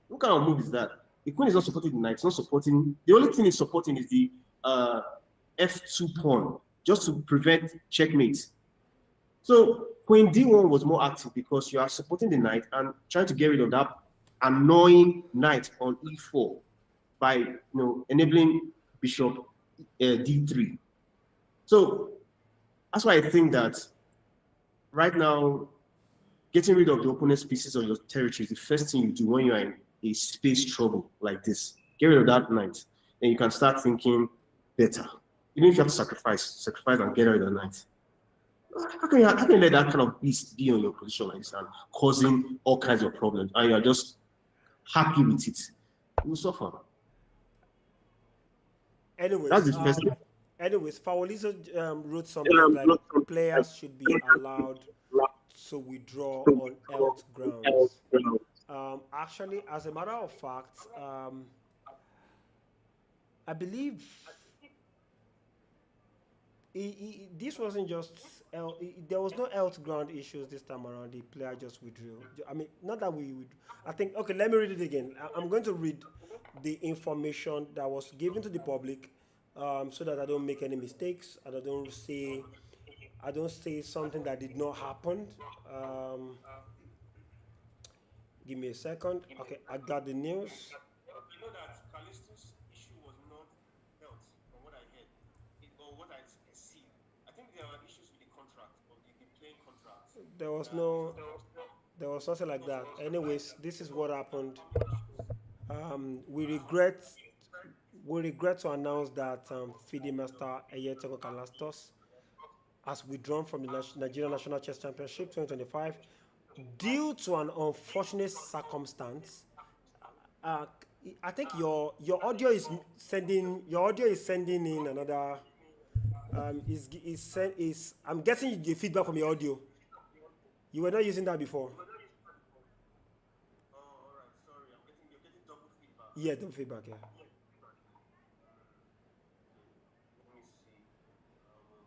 What kind of move is that? The queen is not supporting the knight, it's not supporting. The only thing it's supporting is the f2 pawn, just to prevent checkmate. So Queen D1 was more active because you are supporting the knight and trying to get rid of that annoying knight on e4 by enabling bishop d3. So that's why I think that right now, getting rid of the opponent's pieces on your territory is the first thing you do when you're in a space trouble like this. Get rid of that knight, and you can start thinking better. Even if you have to sacrifice and get rid of the knight. how can you let that kind of beast be on your position like this and causing all kinds of problems, and you're just happy with it? You will suffer. That's the first thing. Anyways, Fawolizzo wrote something like players should be allowed to withdraw on health grounds. Actually, as a matter of fact, I believe this wasn't just there was no health ground issues this time around. The player just withdrew. I mean, not that we would. I think okay. Let me read it again. I'm going to read the information that was given to the public, so that I don't make any mistakes and I don't say something that did not happen. Give me a second. Okay, I got the news. You know that Callisto's issue was not health, from what I heard, or what I see. I think there are issues with the contract, or the playing contract. There was nothing like that. Anyways, this is what happened. We regret to announce that FIDE Master Eyetego Kalastos has withdrawn from the Nigerian National Chess Championship 2025 due to an unfortunate circumstance. I think your audio is sending in another. I'm getting the feedback from your audio. You were not using that before. Oh, all right. Sorry, you're getting double feedback. Yeah, double feedback. Yeah. Let me see. I will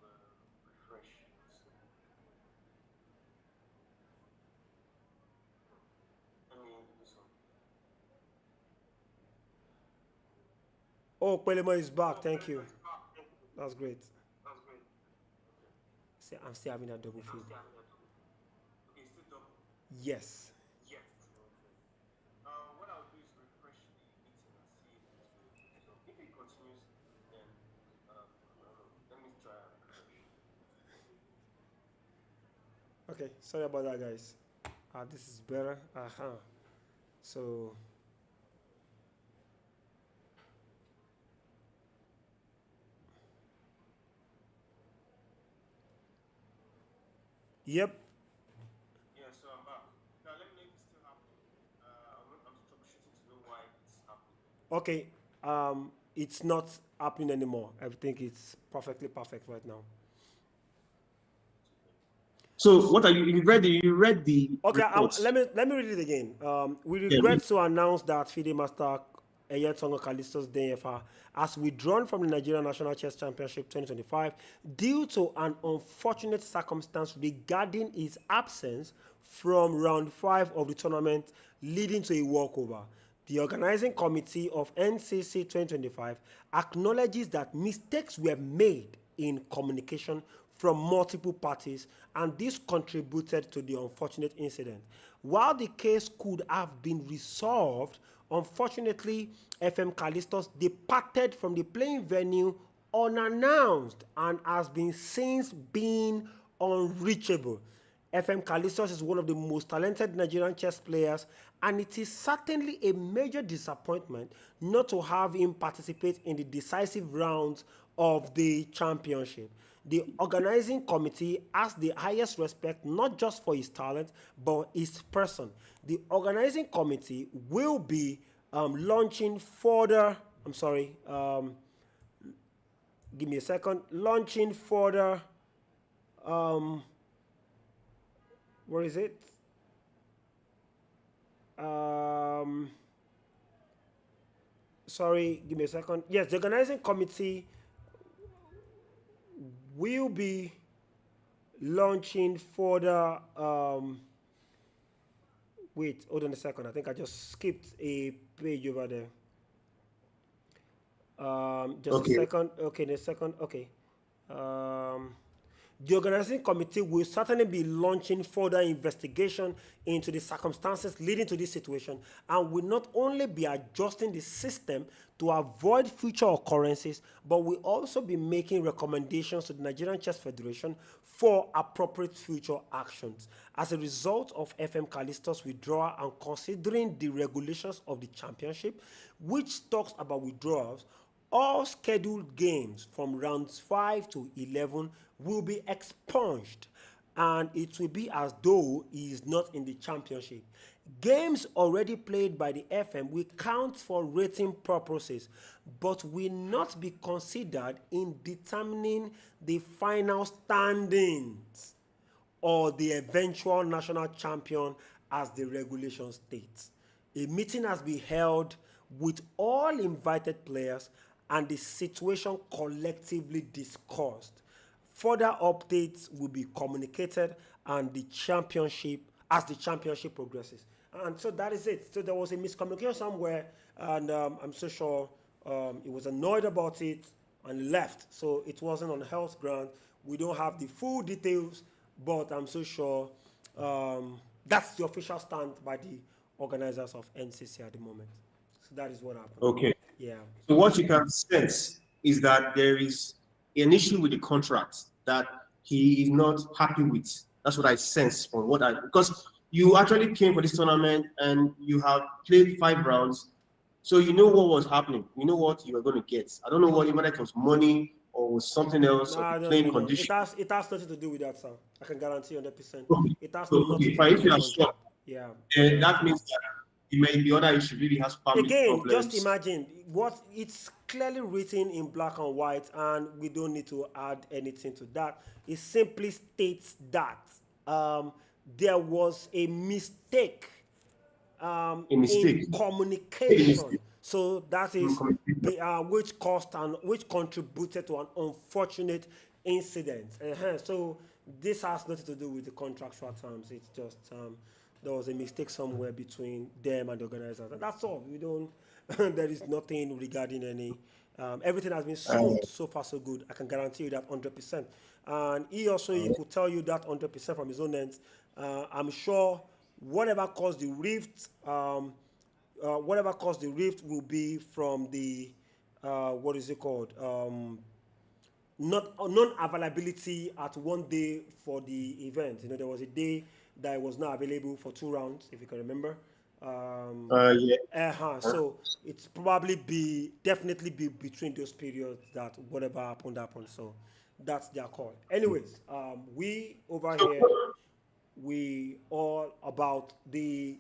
refresh. Let me do this one. Oh, Pelema is back. Thank you. That's great. See, I'm still having that double feedback. Okay, still double. Yes. Yes. What I'll do is refresh the meeting and see if it's good. So if it continues, then let me try and refresh. Okay, sorry about that, guys. This is better. So. Yep. Yeah, so I'm back. Now let me know if it's still happening. I'm troubleshooting to know why it's happening. Okay. It's not happening anymore. I think it's perfectly perfect right now. So what are you read the Okay, reports? let me read it again. We regret to announce that FIDE Master Eyetego Callistus DFR has withdrawn from the Nigerian National Chess Championship 2025 due to an unfortunate circumstance regarding his absence from round 5 of the tournament, leading to a walkover. The organizing committee of NCC 2025 acknowledges that mistakes were made in communication from multiple parties, and this contributed to the unfortunate incident. While the case could have been resolved, unfortunately, FM Callistus departed from the playing venue unannounced and has been since been unreachable. FM Callistus is one of the most talented Nigerian chess players, and it is certainly a major disappointment not to have him participate in the decisive rounds of the championship. The organizing committee has the highest respect not just for his talent but his person. The organizing committee will be launching further. I'm sorry. Give me a second. Launching further. Where is it? Sorry. Give me a second. Yes, the organizing committee will be launching further. Wait, hold on a second. I think I just skipped a page over there. Just a second. Okay, in a second. Okay. The organizing committee will certainly be launching further investigation into the circumstances leading to this situation, and will not only be adjusting the system to avoid future occurrences, but will also be making recommendations to the Nigerian Chess Federation for appropriate future actions. As a result of FM Callistus' withdrawal and considering the regulations of the championship, which talks about withdrawals, all scheduled games from rounds 5 to 11 will be expunged, and it will be as though he is not in the championship. Games already played by the FM will count for rating purposes, but will not be considered in determining the final standings or the eventual national champion as the regulation states. A meeting has been held with all invited players and the situation collectively discussed. Further updates will be communicated and the championship as the championship progresses. And so that is it. So there was a miscommunication somewhere, and I'm so sure he was annoyed about it and left. So it wasn't on health ground. We don't have the full details, but I'm so sure that's the official stand by the organizers of NCC at the moment. So that is what happened. Okay. Yeah. So what you can sense is that there is an issue with the contract that he is not happy with. That's what I sense from because you actually came for this tournament and you have played 5 rounds. So you know what was happening. You know what you were going to get. I don't know whether it was money or was something else or playing condition. It has nothing to do with that, sir. I can guarantee 100%. Okay. It has nothing to do if you are with sure, yeah. that means that it may be other issue. Really has family Again, problems. just imagine what it's clearly written in black and white, and we don't need to add anything to that. It simply states that there was a mistake, in communication. So that is which caused and which contributed to an unfortunate incident. So this has nothing to do with the contractual terms. It's just there was a mistake somewhere between them and the organizers, and that's all. We don't. There is nothing regarding any. Everything has been smooth so far, so good. I can guarantee you that 100%. And he could tell you that 100% from his own end. I'm sure whatever caused the rift, will be from the what is it called? Non-availability at one day for the event. There was a day that it was not available for 2 rounds, if you can remember. So it's probably definitely be between those periods that whatever happened. So that's their call. Anyways, we over here, we all about the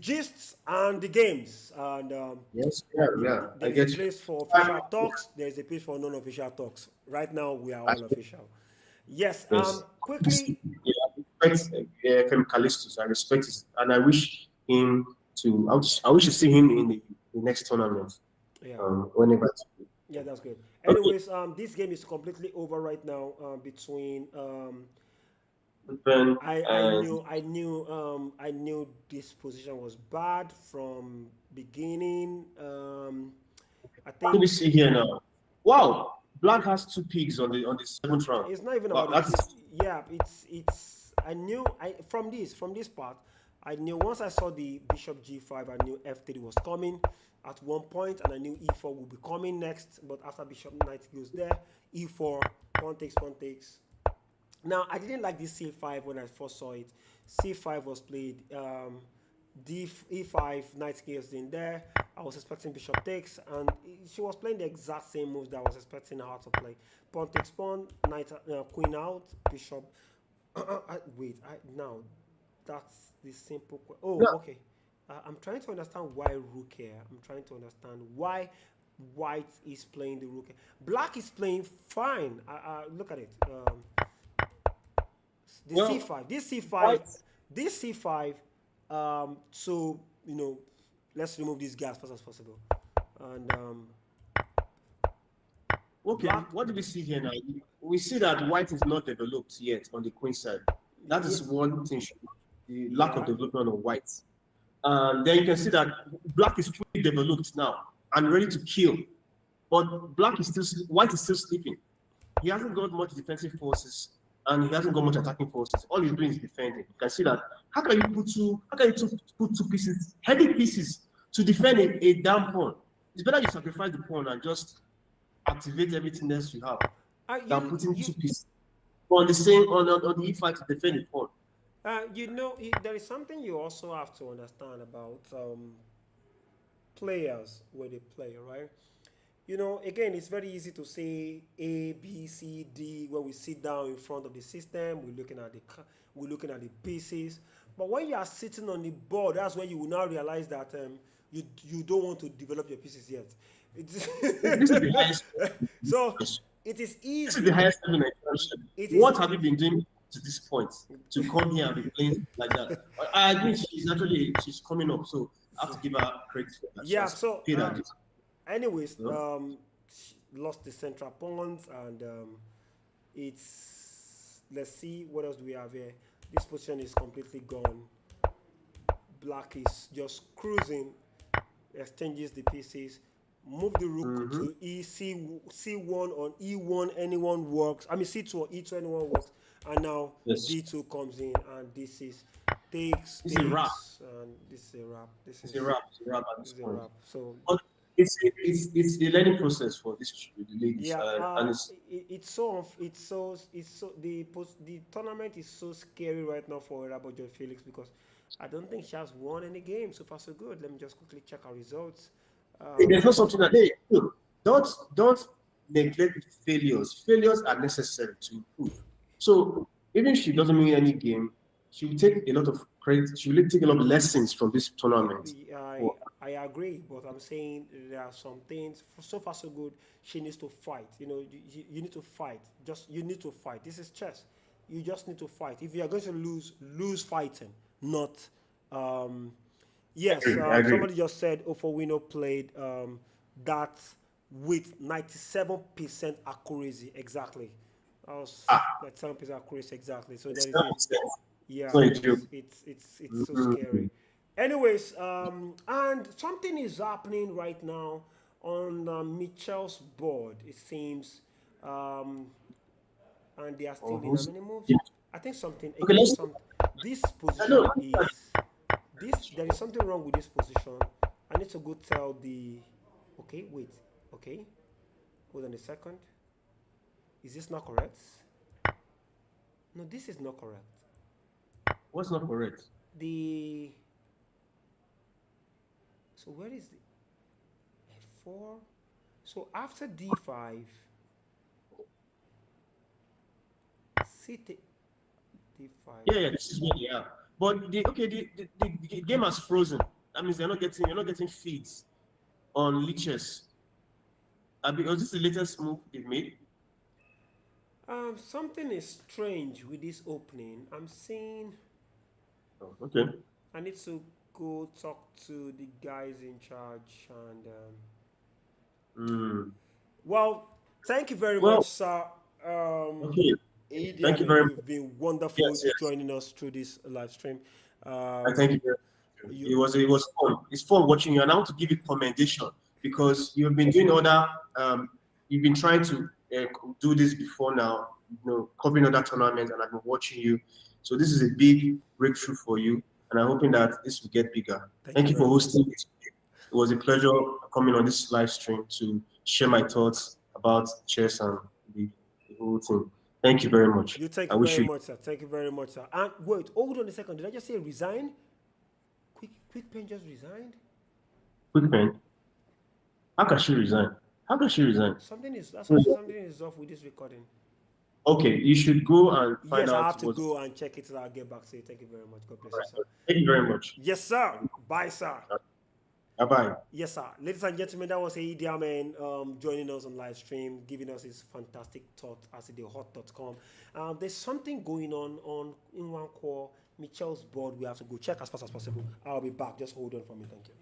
gists and the games. And yes, there's a place for official talks. There's a place for non-official talks. Right now, we are all official. Yes. Quickly. I respect FM Callistus. I respect it, and I wish him to. I wish to see him in the next tournament. Yeah. Whenever. Yeah, that's good. Anyways, this game is completely over right now. Between I knew this position was bad from beginning. I think. Let me see here now. Wow, Black has 2 pigs on the 7th round. It's not even about it. Yeah, it's. I knew from this part. I knew once I saw the Bishop G5, I knew F3 was coming at one point, and I knew E4 would be coming next. But after Bishop Knight goes there, E4, pawn takes. Now, I didn't like this C5 when I first saw it. C5 was played, E5, Knight goes in there. I was expecting Bishop takes, and she was playing the exact same moves that I was expecting her to play. Pawn takes pawn, Knight, Queen out, Bishop. Now, that's the simple question. Oh, no. Okay. I'm trying to understand why rook here. I'm trying to understand why white is playing the rook. Black is playing fine. Look at it. C5. This C5. So let's remove these guys fast as possible. And okay. What do we see here now? We see that white is not developed yet on the queen side. That is one thing. The lack of development of white. Then you can see that black is fully developed now and ready to kill, but white is still sleeping. He hasn't got much defensive forces and he hasn't got much attacking forces. All he's doing is defending. You can see that. How can you put two pieces, heavy pieces, to defend a damn pawn? It's better you sacrifice the pawn and just activate everything else you have than putting 2 pieces on the E5 to defend the pawn. There is something you also have to understand about players when they play, right? Again, it's very easy to say A, B, C, D when we sit down in front of the system. We're looking at the pieces. But when you are sitting on the board, that's when you will now realize that you don't want to develop your pieces yet. It's This is the highest. so it is This is the easy. highest level in expansion. It is What have you been doing to this point to come here and be playing like that? I agree. She's coming up, so I have to give her credit for that. She yeah. has So, paid her. anyways, You know? lost the central points, and let's see what else do we have here. This position is completely gone. Black is just cruising, exchanges the pieces, move the rook to C1 on E1, anyone works. I mean C2 or E2, anyone works. And now Yes. D2 comes in, and this is takes, This is a wrap. and this is a wrap. It's a wrap. It's a wrap at this This is a point. wrap. So But it's a learning process for the ladies, yeah, and it's the tournament is so scary right now for Rabojo Felix because I don't think she has won any game so far. So good. Let me just quickly check our results. there's not something that look, don't neglect failures. Failures are necessary to improve. So even if she doesn't win any game, she will take a lot of credit. She will take a lot of lessons from this tournament. I agree, but I'm saying there are some things. So far, so good. She needs to fight. You need to fight. You need to fight. This is chess. You just need to fight. If you are going to lose fighting, not. Yes, I agree. somebody just said Ofowino played that with 97% accuracy. Exactly. That was 97% accuracy exactly. So that is it. Yeah, it's so scary. Anyways, and something is happening right now on Mitchell's board. It seems, and they are still in how many moves? I think something. Okay, let's. This position is this. There is something wrong with this position. I need to go tell the. Okay, wait. Okay, hold on a second. Is this not correct? No, this is not correct. What's not correct? So where is the F4? So after D5, D5. Yeah, this is where they are. But the game has frozen. That means you're not getting feeds on leeches. Because this is the latest move they've made. Something is strange with this opening. I'm seeing. Oh, okay. I need to go talk to the guys in charge and. Well, thank you very much, sir. Okay. Adi, Thank you very much. You've been wonderful Yes. joining us through this live stream. I thank you very much. It was fun. It's fun watching you, and I want to give you commendation because you've been doing other. You've been trying to do this before now. Covering other tournaments, and I've been watching you. So this is a big breakthrough for you, and I'm hoping that this will get bigger. Thank you for hosting it. It was a pleasure coming on this live stream to share my thoughts about chess and the whole thing. Thank you very much. Thank you very much, sir. Thank you very much, sir. And wait, hold on a second. Did I just say resign? Quickpen just resigned? Quickpen? How can she resign? How can she resign? Something is off with this recording. Okay, you should go and find out. Yes, I have to go and check it, and I'll get back to you. Thank you very much. God bless you, sir. Thank you very much. Yes, sir. Bye, sir. Bye-bye. Yes, sir. Ladies and gentlemen, that was Adi Amen joining us on live stream, giving us his fantastic thought as the hot.com. There's something going on in one core. Mitchell's board. We have to go check as fast as possible. I'll be back. Just hold on for me. Thank you.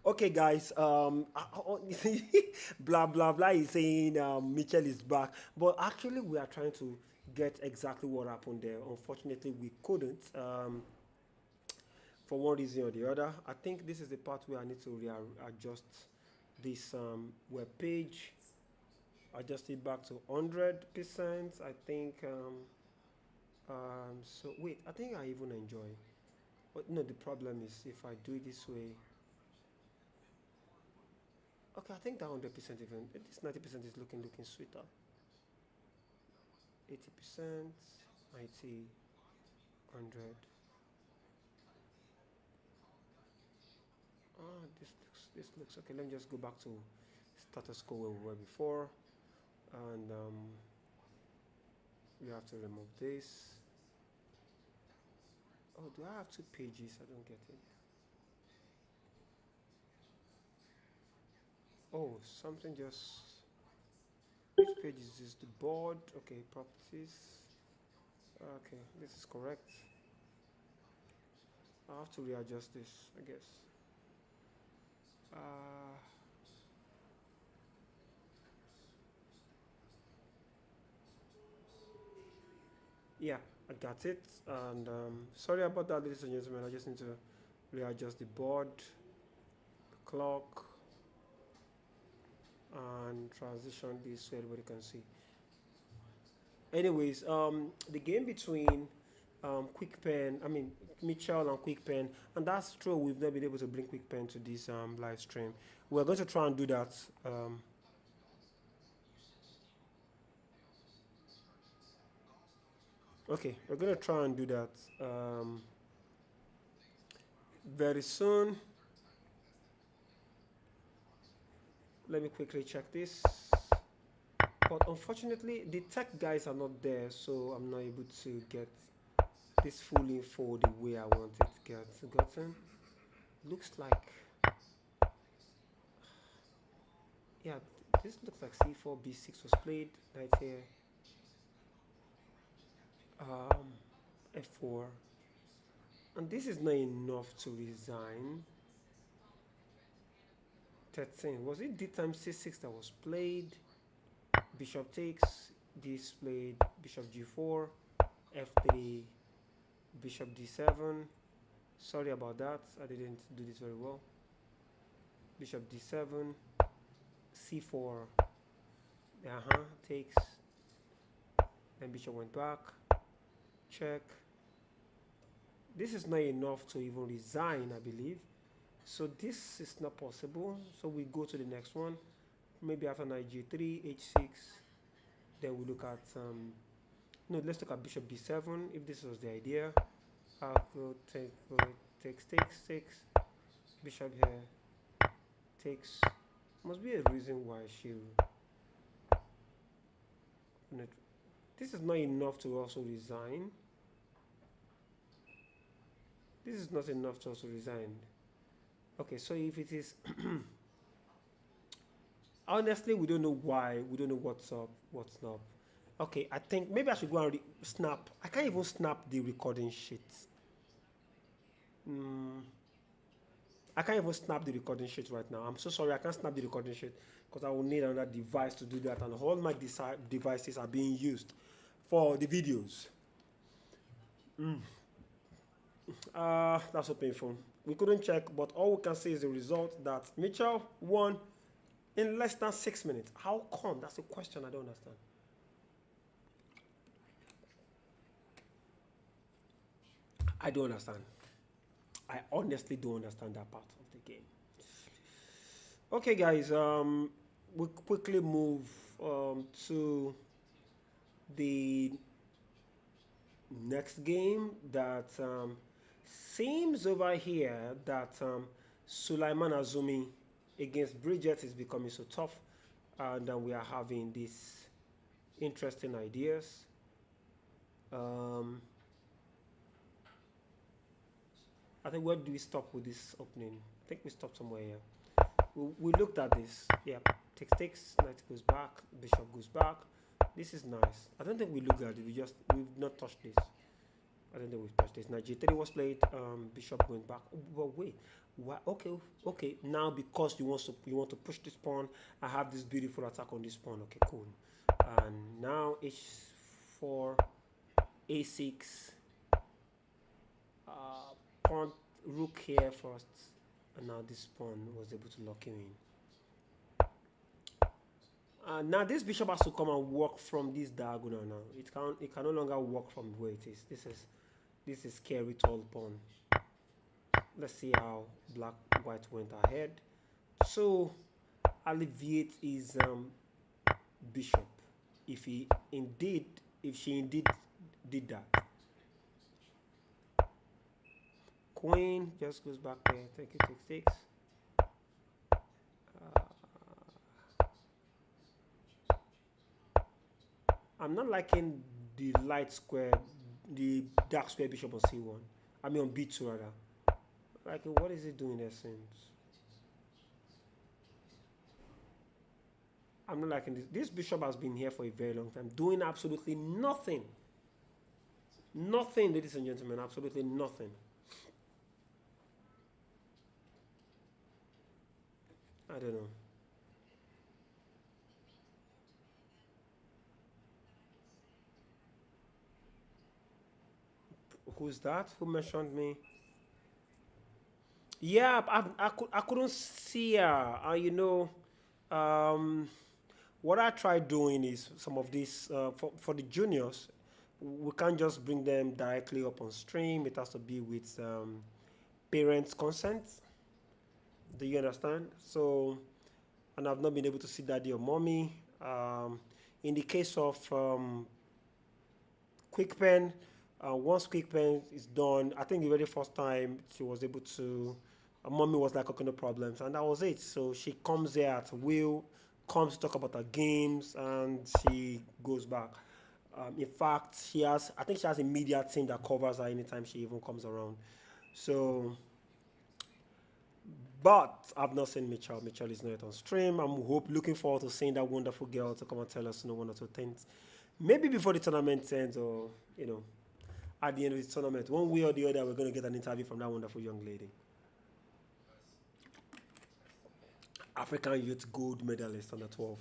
Okay, guys. Blah blah blah is saying Mitchell is back, but actually we are trying to get exactly what happened there. Unfortunately, we couldn't. For one reason or the other. I think this is the part where I need to readjust this web page, adjust it back to 100%. I think. So wait, I think I even enjoy. But no, the problem is if I do it this way. Okay, I think that 100% even this 90% is looking sweeter. 80%, 90, 100. This looks okay. Let me just go back to status quo where we were before, and we have to remove this. Oh, do I have two pages? I don't get it. Oh, something just. Which page is this? The board. Okay, properties. Okay, this is correct. I have to readjust this, I guess. Yeah, I got it. And sorry about that, ladies and gentlemen. I just need to readjust the board, the clock, and transition this so everybody can see. Anyways, the game between Quickpen, I mean Mitchell and Quickpen, and that's true. We've never been able to bring Quickpen to this live stream. We're going to try and do that. Okay, we're going to try and do that very soon. Let me quickly check this. But unfortunately, the tech guys are not there, so I'm not able to get this full info the way I want it to get gotten. Looks like, yeah, this looks like C4, B6 was played right here. F4, and this is not enough to resign. 13, was it D times C6 that was played? Bishop takes, this played, bishop G4, F3, bishop D7. Sorry about that, I didn't do this very well. Bishop D7, C4, takes, then bishop went back, check. This is not enough to even resign, I believe. So this is not possible. So we go to the next one. Maybe after knight G3, H6. Then we look at no, let's look at bishop B7. If this was the idea, I'll go takes, bishop here, takes. Must be a reason why she. This is not enough to also resign. This is not enough to also resign. Okay, so if it is, honestly, we don't know why. We don't know what's up, what's not. Okay, I think maybe I should go and snap. I can't even snap the recording sheet. I can't even snap the recording sheet right now. I'm so sorry, I can't snap the recording sheet because I will need another device to do that, and all my devices are being used for the videos. That's so painful. We couldn't check, but all we can see is the result that Mitchell won in less than 6 minutes. How come? That's a question I don't understand. I don't understand. I honestly don't understand that part of the game. Okay, guys, we'll quickly move to the next game that seems over here that Sulaiman Azumi against Bridget is becoming so tough, and we are having these interesting ideas. I think where do we stop with this opening? I think we stopped somewhere here. We looked at this. Yeah, takes, knight goes back, bishop goes back. This is nice. I don't think we looked at it. We've not touched this. I don't think we've touched this. Now G3 was played. Bishop going back. But wait, why? Okay, okay. Now because you want to push this pawn, I have this beautiful attack on this pawn. Okay, cool. And now H4, A6. Pawn rook here first, and now this pawn was able to lock him in. Now this bishop has to come and work from this diagonal now. It can no longer work from where it is. This is scary tall pawn. Let's see how white went ahead. So alleviate his bishop if she indeed did that. Queen just goes back there. Take it, takes. I'm not liking the dark square bishop on C1. I mean on B2 rather. Like, what is it doing there since? I'm not liking this. This bishop has been here for a very long time, doing absolutely nothing. Nothing, ladies and gentlemen, absolutely nothing. I don't know. Who's that? Who mentioned me? Yeah, I couldn't see her. What I tried doing is some of these for the juniors. We can't just bring them directly up on stream. It has to be with parents' consent. Do you understand? So, and I've not been able to see daddy or mommy. In the case of Quickpen, once Quickpen is done, I think the very first time she was able to, mommy was like, okay, no problems, and that was it. So she comes there at will, comes to talk about her games, and she goes back. In fact, I think she has a media team that covers her anytime she even comes around. So, but I've not seen Mitchell. Mitchell is not on stream. I'm looking forward to seeing that wonderful girl to come and tell us one or two things. Maybe before the tournament ends, or at the end of the tournament, one way or the other, we're going to get an interview from that wonderful young lady. African Youth Gold Medalist under 12.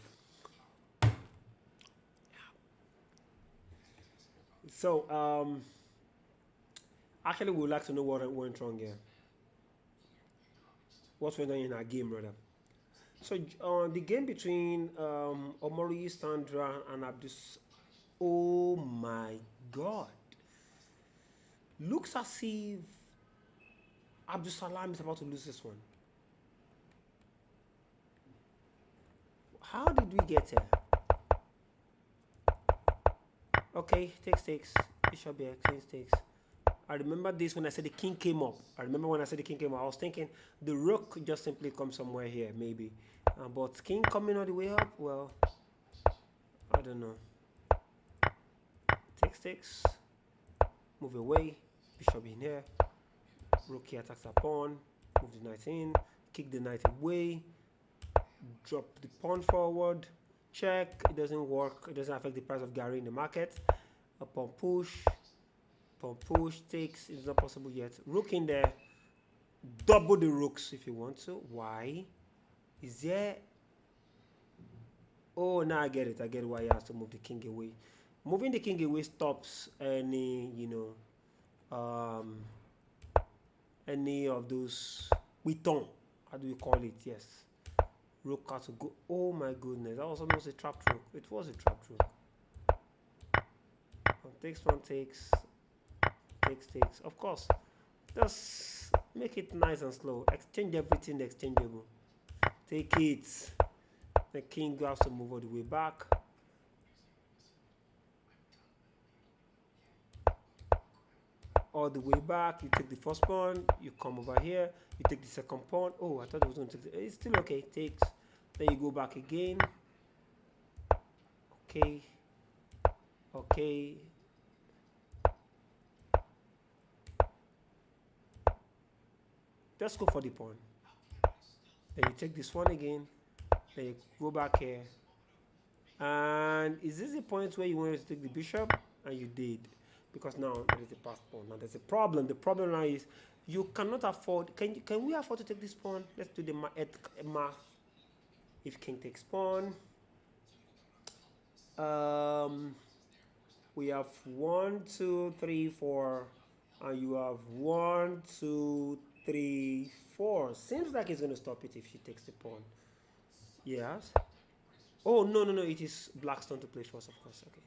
So, actually, we would like to know what went wrong here. What went on in our game, rather. So, the game between Omori Sandra and Abdus. Oh my God. Looks as if Abdul Salam is about to lose this one. How did we get here? Okay, takes. Bishop here, takes. I remember this when I said the king came up. I was thinking the rook just simply comes somewhere here, maybe. But king coming all the way up, well, I don't know. Takes. Move away. Bishop in here. Rook here attacks a pawn. Move the knight in. Kick the knight away. Drop the pawn forward. Check. It doesn't work. It doesn't affect the price of Gary in the market. A pawn push. Pawn push takes. It's not possible yet. Rook in there. Double the rooks if you want to. Why? Is there... Oh, now I get it. I get why he has to move the king away. Moving the king away stops any, any of those witon. How do you call it? Yes. Rook has to go. Oh my goodness, that was almost a trapped rook. It was a trapped rook. Pawn takes. Takes. Of course, just make it nice and slow. Exchange everything exchangeable. Take it. The king has to move all the way back. All the way back, you take the first pawn, you come over here, you take the second pawn. Oh, I thought it was going to take it's still okay, takes. Then you go back again. Okay. Let's go for the pawn. Then you take this one again. Then you go back here. And is this the point where you wanted to take the bishop? And you did. because now there is a passed pawn. Now there's a problem. The problem now is you cannot afford. Can we afford to take this pawn? Let's do the math. If king takes pawn, we have 1, 2, 3, 4, and you have 1, 2, 3, 4. Seems like it's going to stop it if she takes the pawn. Yes. Oh, no, no, no. It is black's turn to play first, of course. Okay.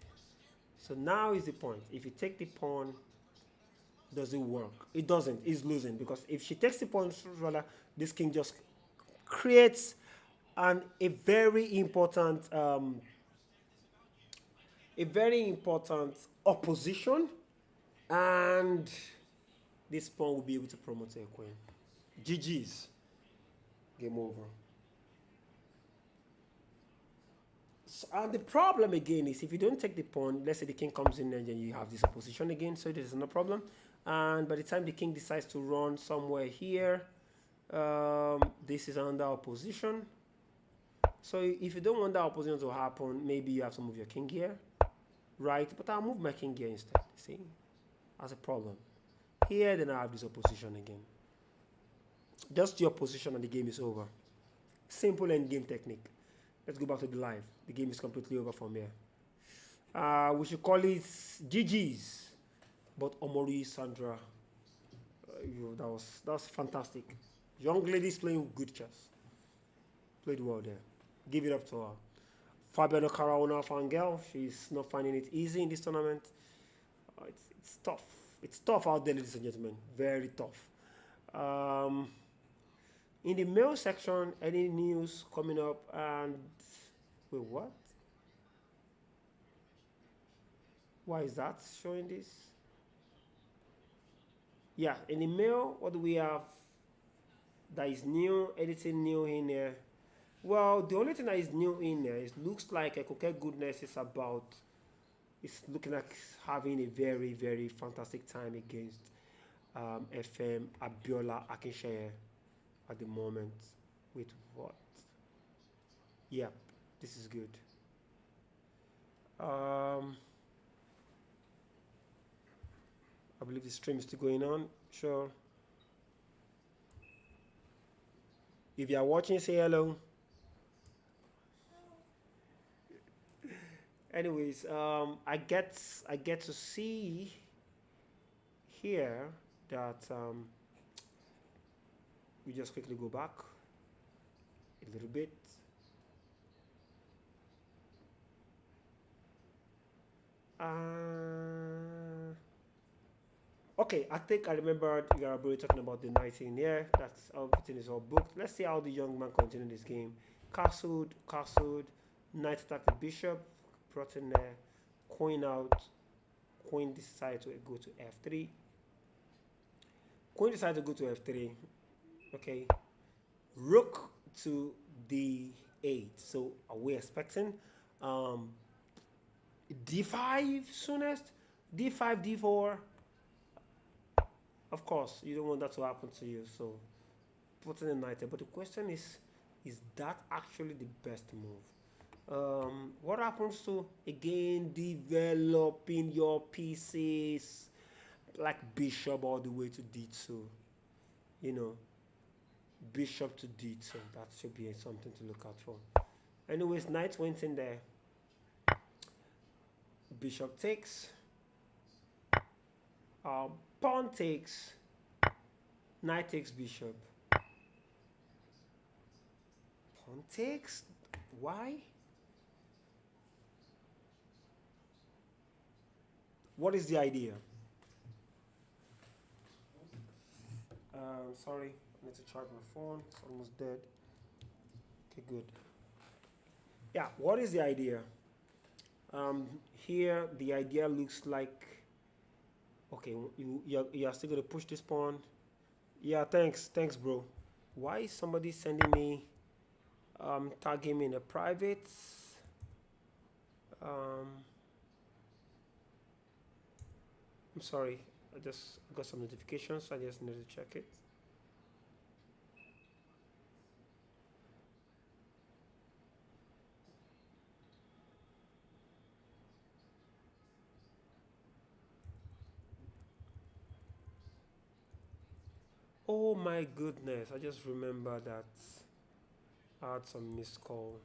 So now is the point. If you take the pawn, does it work? It doesn't. It's losing, because if she takes the pawn, rather, this king just creates a very important opposition, and this pawn will be able to promote a queen. GG's. Game over. So, and the problem again is if you don't take the pawn, let's say the king comes in and then you have this opposition again, so there's no problem. And by the time the king decides to run somewhere here, this is under opposition. So if you don't want that opposition to happen, maybe you have to move your king here, right? But I'll move my king here instead, see? That's a problem. Here, then I have this opposition again. Just your position and the game is over. Simple end game technique. Let's go back to the live. The game is completely over from here. We should call it GG's. But Omori, Sandra, that was fantastic. Young ladies playing good chess. Played well there. Give it up to her. Fabiano Caruana Fangel. She's not finding it easy in this tournament. It's tough. It's tough out there, ladies and gentlemen. Very tough. In the mail section, any news coming up? And wait, what? Why is that showing this? Yeah, in the mail, what do we have that is new? Anything new in there? Well, the only thing that is new in there is looks like a Coquette Goodness is about. It's looking like having a very, very fantastic time against FM Abiola Akinsheye at the moment. With what? Yep, this is good. I believe the stream is still going on. Sure. If you are watching, say hello. Anyways, I get to see here that we just quickly go back a little bit. Okay, I think I remembered Yarebore talking about the knight in here. That's everything is all booked. Let's see how the young man continues this game. Castled, knight attack the bishop, brought in there, coin out, queen decides to go to f3. Queen decides to go to f3. Okay, rook to d8. So are we expecting d5 soonest? d5, d4. Of course, you don't want that to happen to you, so putting a knight there. But the question is that actually the best move? What happens to, again, developing your pieces like bishop all the way to d2? You know, bishop to d2. That should be something to look out for. Anyways, knight went in there. Bishop takes. Pawn takes. Knight takes bishop. Pawn takes. Why? What is the idea? Sorry, I need to charge my phone. It's almost dead. Okay, good. Yeah, what is the idea? Here, the idea looks like, okay, you are still going to push this pawn. Yeah, thanks, bro. Why is somebody sending me, tagging me in a private? I'm sorry, I just got some notifications. I just need to check it. Oh my goodness! I just remember that I had some missed call.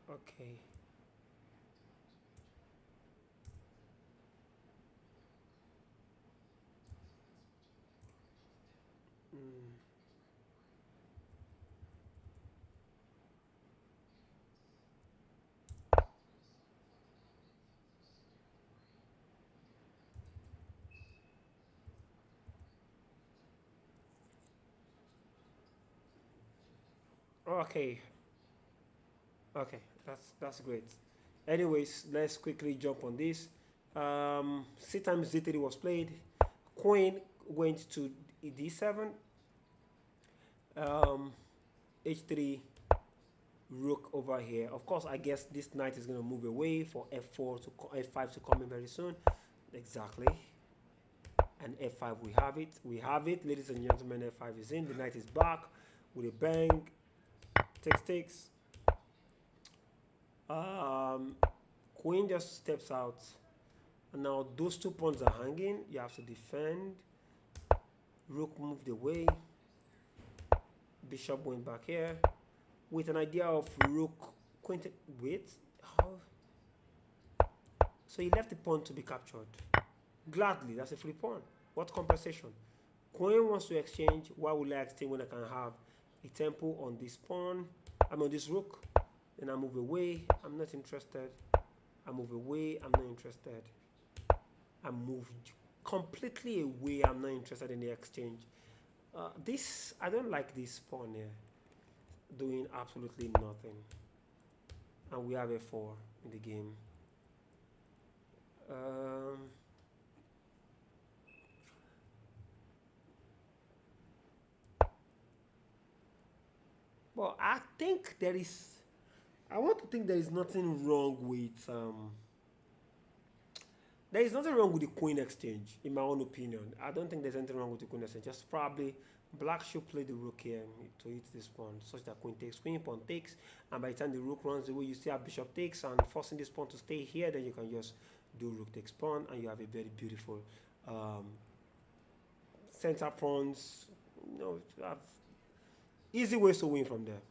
Okay. Mm. Okay. Okay. That's great. Anyways, let's quickly jump on this. C times D3 was played. Queen went to D7. Um, H3 rook over here. Of course, I guess this knight is going to move away for F4 to F5 to come in very soon. Exactly. And F5 we have it. We have it, ladies and gentlemen. F5 is in. The knight is back with a bang. Takes. Um, Queen just steps out. And now those 2 pawns are hanging. You have to defend. Rook moved away. Bishop went back here with an idea of rook queen. Wait, how? So he left the pawn to be captured. Gladly, that's a free pawn. What compensation? Queen wants to exchange. Why would I exchange when I can have a tempo on this pawn? I'm on this rook. Then I move away. I'm not interested. I move away. I'm not interested. I moved completely away. I'm not interested in the exchange. I don't like this pawn here doing absolutely nothing. And we have a 4 in the game. Well, I want to think there is nothing wrong with, there is nothing wrong with the queen exchange, in my own opinion. I don't think there's anything wrong with the queen exchange. Just probably black should play the rook here to hit this pawn, such that queen takes, queen pawn takes, and by the time the rook runs away, you still have bishop takes, and forcing this pawn to stay here, then you can just do rook takes pawn, and you have a very beautiful center pawns. You know, you have easy ways to win from there.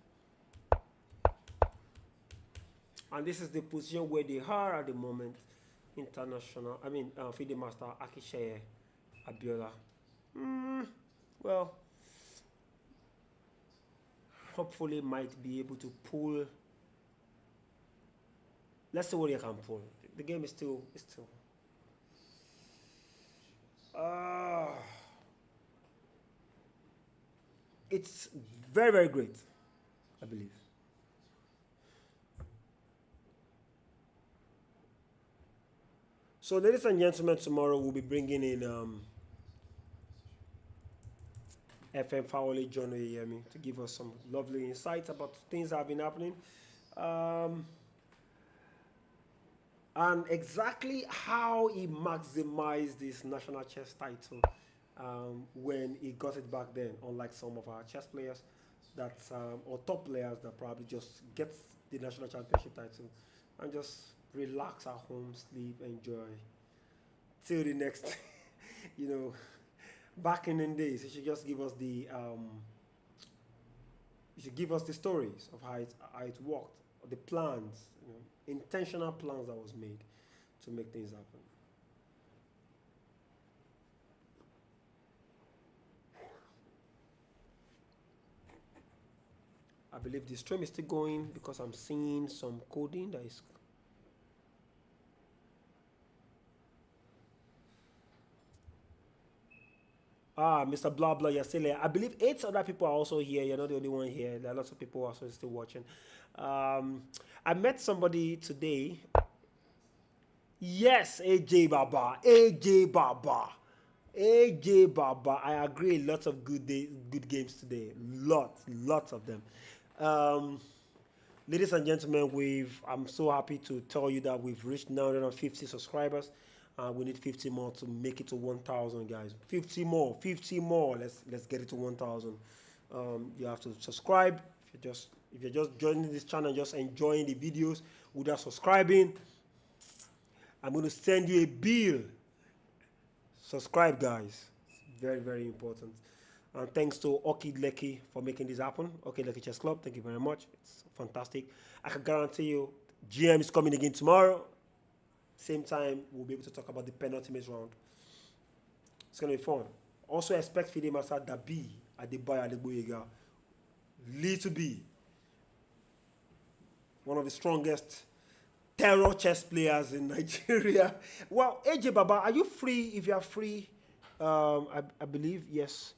And this is the position where they are at the moment. FIDE Master Akisheye Abiola. Well, hopefully might be able to pull. Let's see what he can pull. The game is still. It's very, very great, I believe. So, ladies and gentlemen, tomorrow we'll be bringing in FM Fawolizzo to give us some lovely insights about things that have been happening. And exactly how he maximized this national chess title when he got it back then, unlike some of our chess players or top players that probably just gets the national championship title and just relax at home, sleep, enjoy till the next, back in the days. He should just give us the stories of how it worked, the plans, intentional plans that was made to make things happen. I believe the stream is still going because I'm seeing some coding that is. Mr. Blah Blah, you're still here. I believe 8 other people are also here. You're not the only one here. There are lots of people also still watching. I met somebody today. Yes, AJ Baba. I agree. Lots of good games today. Lots of them. Ladies and gentlemen, I'm so happy to tell you that we've reached 950 subscribers. We need 50 more to make it to 1,000, guys. 50 more. Let's get it to 1,000. You have to subscribe. If you're just joining this channel, just enjoying the videos without subscribing, I'm going to send you a bill. Subscribe, guys. It's very, very important. And thanks to Orchid Lecky for making this happen. Orchid Lecky Chess Club, thank you very much. It's fantastic. I can guarantee you, GM is coming again tomorrow. Same time, we'll be able to talk about the penultimate round. It's going to be fun. Also expect Fide Masa Dabi Adebayo Adegboyega. Little B. One of the strongest terror chess players in Nigeria. Well, AJ Baba, are you free? If you are free, I believe, yes.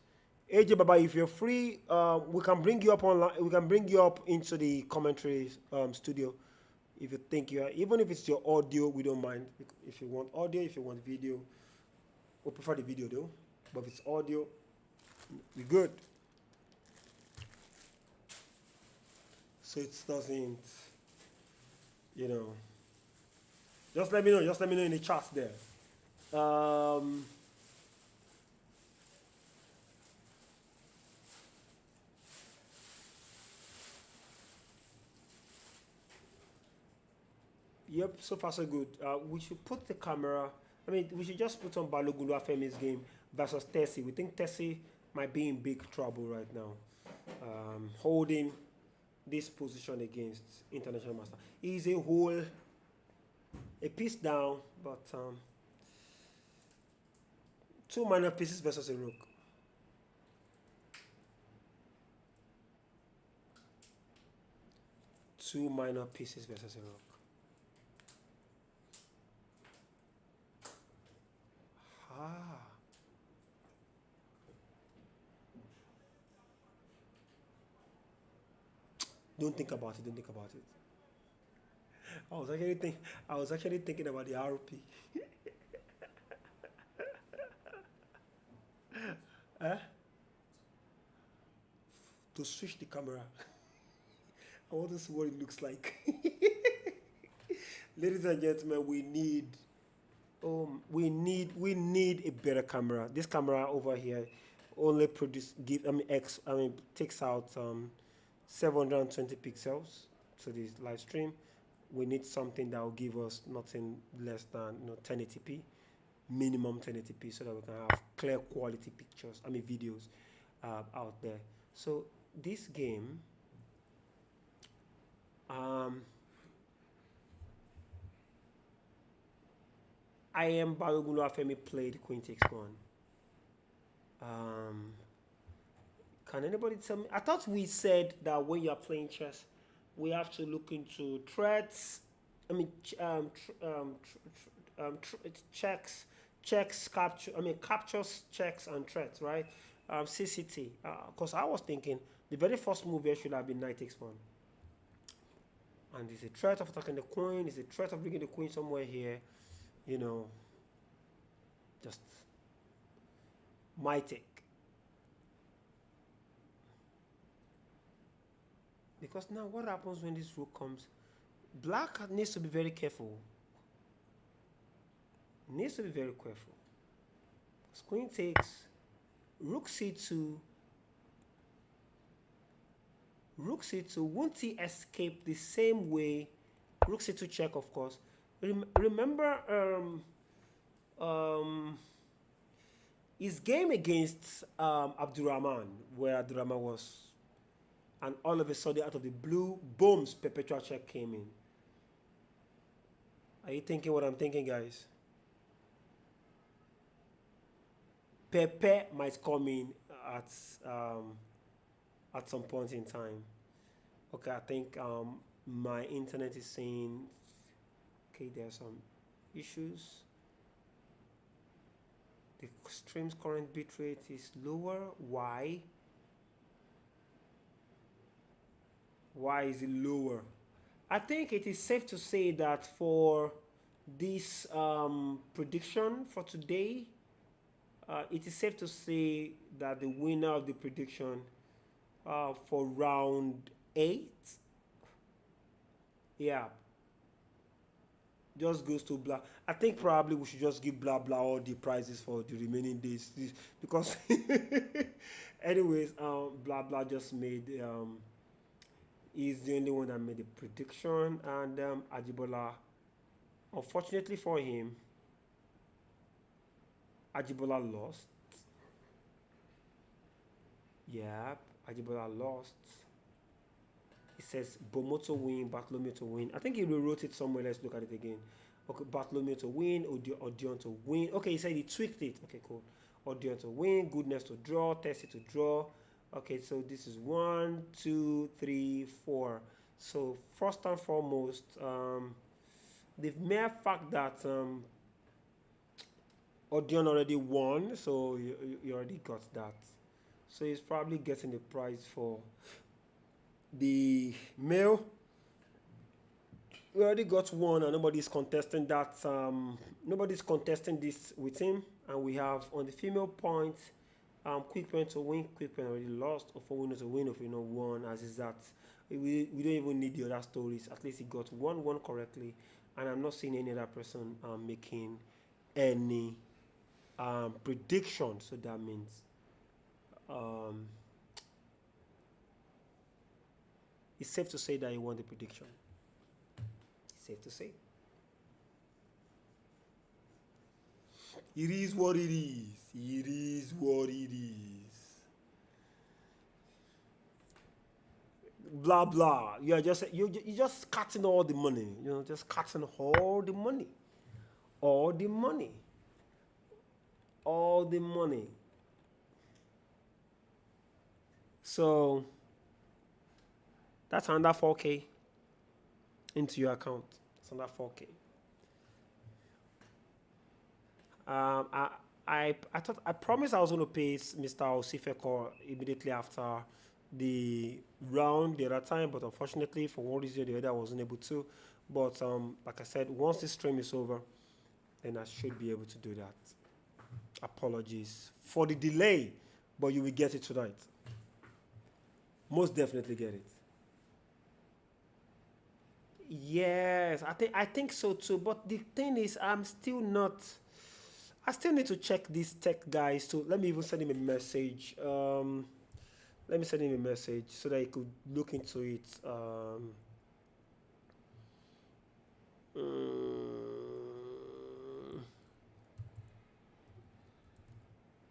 AJ Baba, if you're free, we can bring you up online. We can bring you up into the commentary studio. If you think you are, even if it's your audio, we don't mind. If you want audio, if you want video, we prefer the video though. But if it's audio, we're good. So it doesn't, you know. Just let me know. Just let me know in the chat there. Yep, so far so good. We should put the camera. I mean, we should just put on Balogun Oluwafemi's game versus Tessie. We think Tessie might be in big trouble right now, holding this position against International Master. He's a piece down, but 2 minor pieces versus a rook. Two minor pieces versus a rook. Ah. Don't think about it. Don't think about it. I was actually thinking about the RP. Huh? To switch the camera. I want to see what it looks like. Ladies and gentlemen, we need a better camera. This camera over here only takes out 720 pixels to this live stream. We need something that will give us nothing less than 1080p, minimum 1080p, so that we can have clear quality pictures, videos out there. So this game, I am Balogun Oluwafemi played Queen takes one. Can anybody tell me? I thought we said that when you are playing chess, we have to look into threats. Checks, captures, checks, and threats, right? CCT. Because I was thinking the very first move here should have been knight takes one. And it's a threat of attacking the queen. It's a threat of bringing the queen somewhere here. Just my take. Because now what happens when this rook comes? Black needs to be very careful. Needs to be very careful. Queen takes, rook c2. Rook c2, won't he escape the same way? Rook c2 check, of course. Remember his game against Abdulrahman, where Abdulrahman was, and all of a sudden out of the blue, boom, perpetual check came in. Are you thinking what I'm thinking, guys? Pepe might come in at some point in time. Okay, I think my internet is saying, okay, there are some issues. The stream's current bitrate is lower. Why? Why is it lower? I think it is safe to say that for this prediction for today, it is safe to say that the winner of the prediction for round 8, yeah, just goes to Blah. I think probably we should just give Blah Blah all the prizes for the remaining days, because anyways, Blah Blah just made he's the only one that made the prediction, and Ajibola Unfortunately for him, Ajibola lost. Yep, Ajibola lost. It says Bomo to win, Bartholomew to win. I think he rewrote it somewhere. Let's look at it again. Okay, Bartholomew to win, Odion to win. Okay, he said he tweaked it. Okay, cool. Odion to win, Goodness to draw, Tessie to draw. Okay, so this is 1, 2, 3, 4. So first and foremost, the mere fact that Odion already won, so you already got that. So he's probably getting the prize for the male. We already got one, and nobody's contesting that. Nobody's contesting this with him, and we have on the female point, Quickpen to win. Quickpen already lost. Fawolizzo to win. Ofino won. As is that, we don't even need the other stories. At least he got one correctly, and I'm not seeing any other person making any prediction. So that means it's safe to say that he won the prediction. Safe to say. It is what it is. It is what it is. Blah blah. You're just cutting all the money. Just cutting all the money. All the money. All the money. So that's under 4K. Into your account. It's under 4K. I promised I was going to pay Mr. Osifeko immediately after the round the other time, but unfortunately for one reason or the other I wasn't able to. But like I said, once the stream is over, then I should be able to do that. Apologies for the delay, but you will get it tonight. Most definitely get it. Yes, I think so too. But the thing is, I still need to check these tech guys too. Let me even send him a message. Let me send him a message so that he could look into it.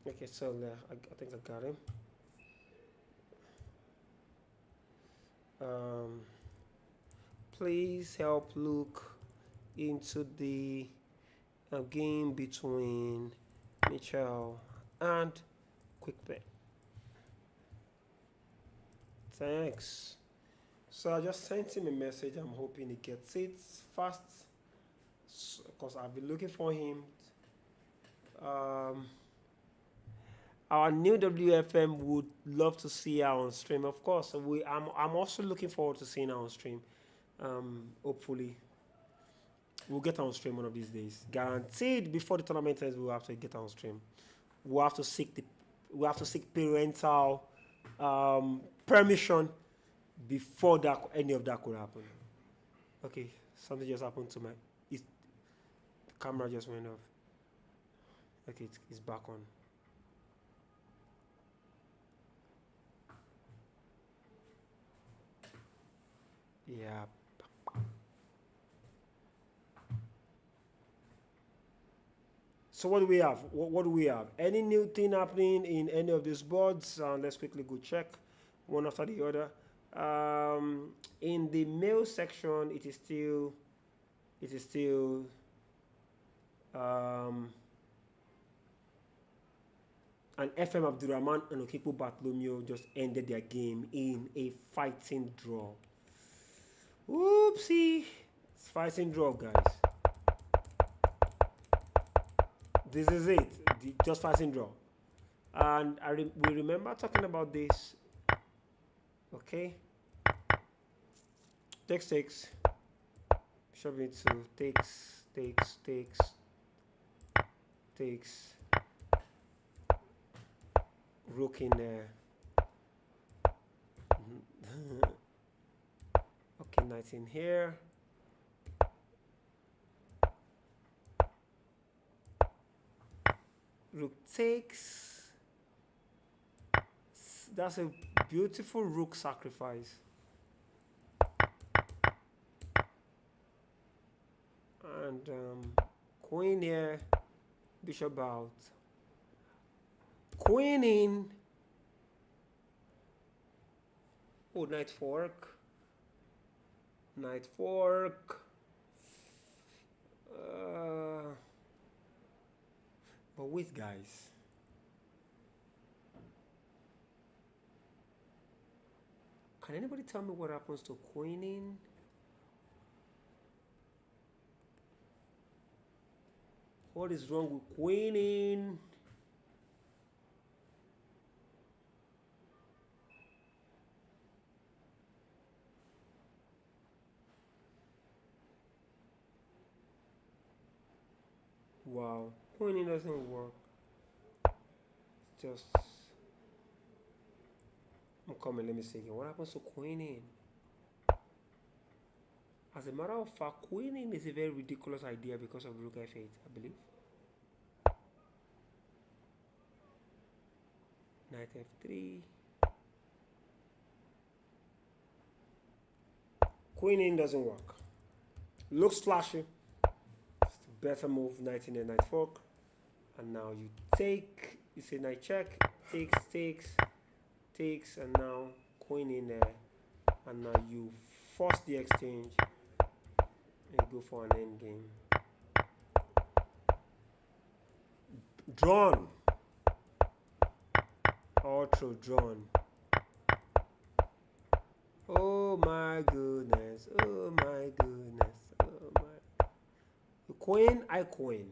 Okay, so I think I got him. Please help look into the game between Mitchell and Quickpen. Thanks. So I just sent him a message. I'm hoping he gets it fast, because I've been looking for him. Our new WFM would love to see her on stream, of course. I'm also looking forward to seeing her on stream. Hopefully we'll get on stream one of these days. Guaranteed before the tournament ends, we'll have to get on stream. We'll have to seek parental permission before any of that could happen. Okay, something just happened to the camera just went off. Okay, it's back on. Yeah. So what do we have? What do we have? Any new thing happening in any of these boards? Let's quickly go check one after the other. In the mail section, it is still and FM Abdulrahman and Okipo Bartholomew just ended their game in a fighting draw. Oopsie. It's fighting draw, guys. This is it. Just fighting draw. And we remember talking about this. Okay. Takes. Shove it to takes. Rook in there. Okay, knight in here. Rook takes. That's a beautiful rook sacrifice. And And queen here, bishop out, queen in. Oh, knight fork, knight fork. But wait, guys. Can anybody tell me what happens to queen in? What is wrong with queen in? Wow, queen in doesn't work. Just, I'm coming. Let me see again. What happens to queen in? As a matter of fact, queen in is a very ridiculous idea because of rook f8, I believe. Knight f3. Queen in doesn't work. Looks flashy. It's the better move. Knight in and knight fork. And now you take. You say knight check. Takes, and now queen in there. And now you force the exchange. And go for an end game. Drawn. All through drawn. Oh my goodness. Oh my goodness. Oh my. Queen, I queen.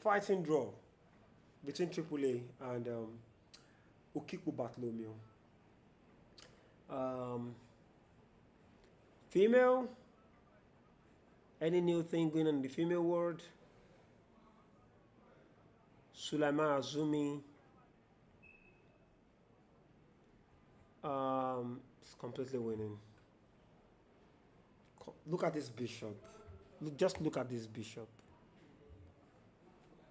Fighting draw between AAA and Okikpo Bartholomew. Female. Any new thing going on in the female world? Sulaiman Azumi is completely winning. Look at this bishop. Just look at this bishop.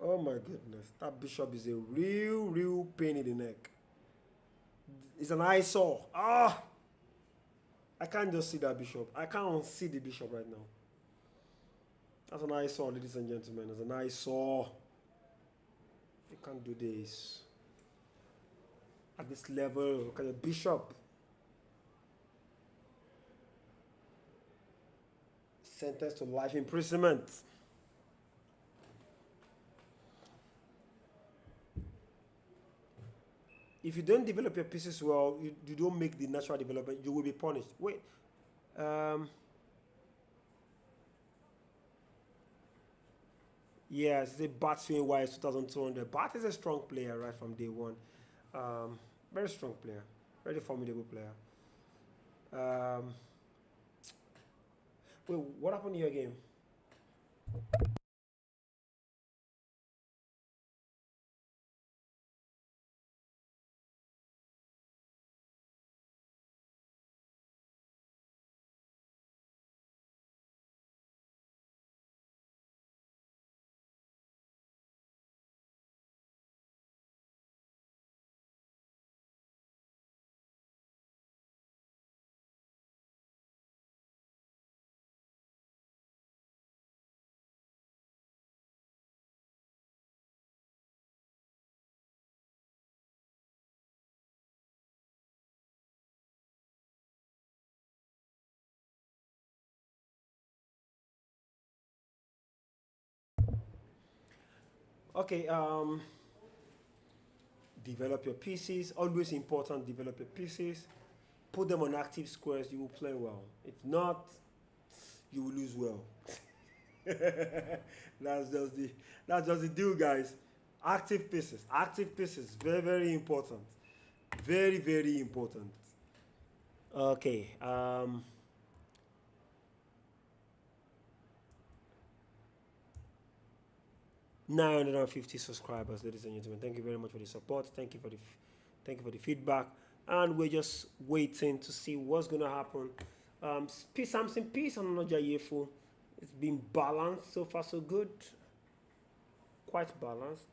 Oh my goodness, that bishop is a real pain in the neck. It's an eyesore. Ah, I can't just see that bishop. I can't see the bishop right now. That's an eyesore, ladies and gentlemen. It's an eyesore. You can't do this at this level. Look at the bishop. Sentenced to life imprisonment. If you don't develop your pieces well, you don't make the natural development, you will be punished. Wait. Yes, the Bat swing wise 2200. Bat is a strong player right from day one. Very strong player. Very formidable player. Wait, what happened in your game? Okay, develop your pieces. Always important, develop your pieces. Put them on active squares, you will play well. If not, you will lose well. That's just the deal, guys. Active pieces. Active pieces. Very important. Very important. Okay. 950 subscribers, ladies and gentlemen. Thank you very much for the support. Thank you for the feedback, and we're just waiting to see what's gonna happen. Peace, Samson. Peace, and Nojayefu. It's been balanced so far, so good. Quite balanced.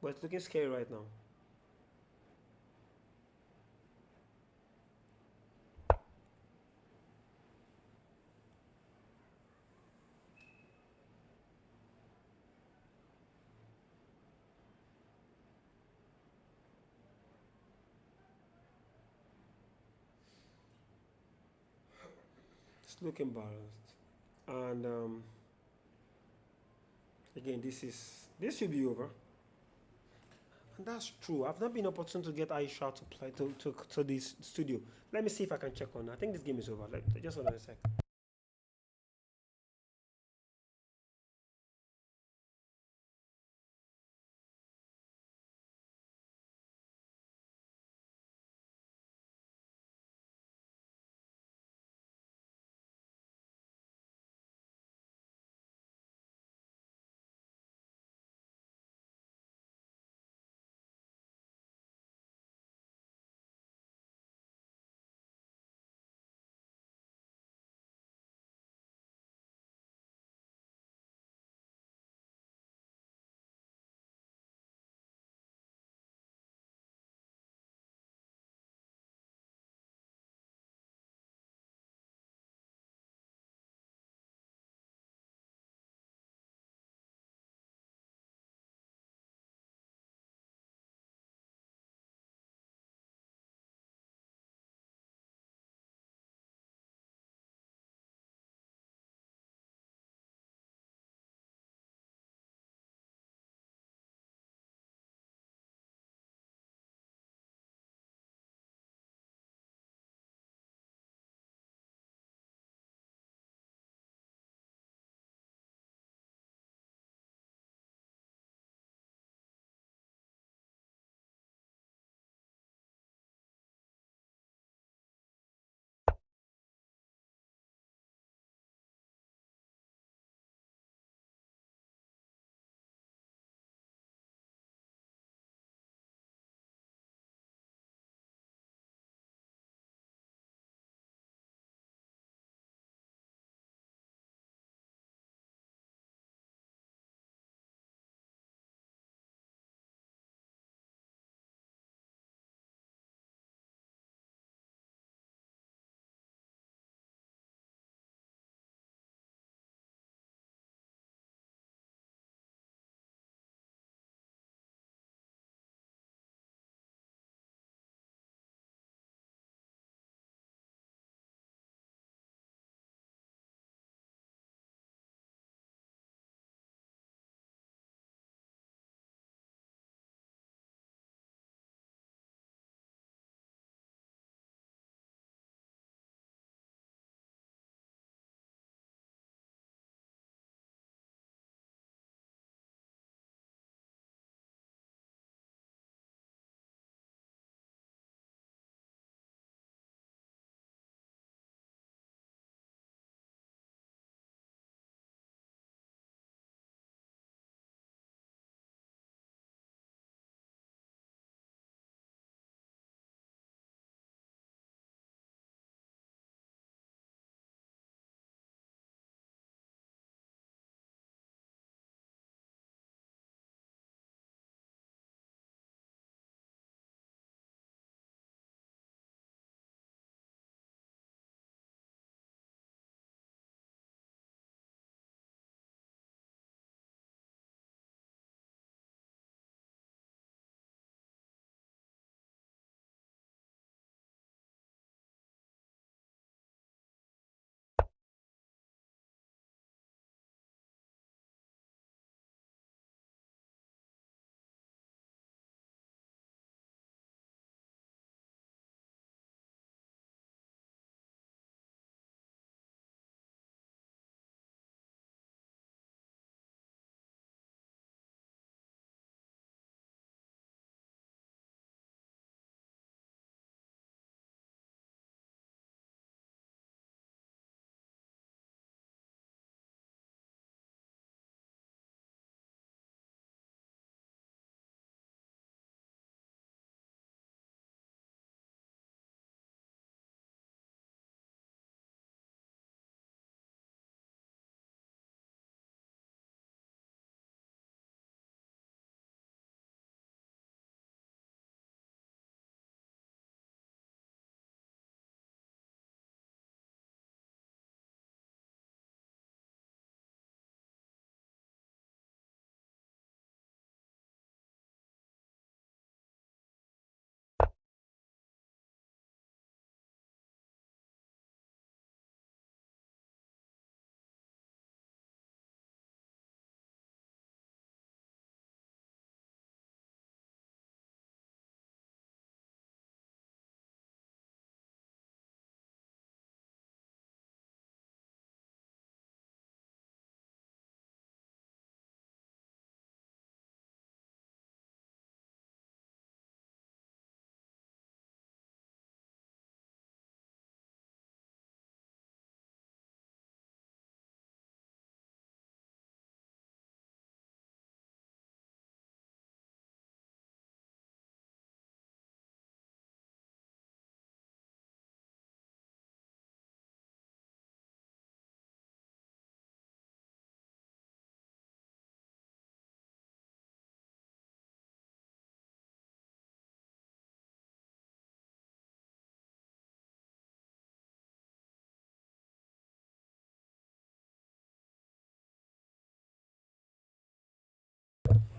But it's looking scary right now. It's looking balanced. And again, this should be over. And that's true. I've not been opportune to get Aisha to play to this studio. Let me see if I can check on her. I think this game is over. Just hold on a sec.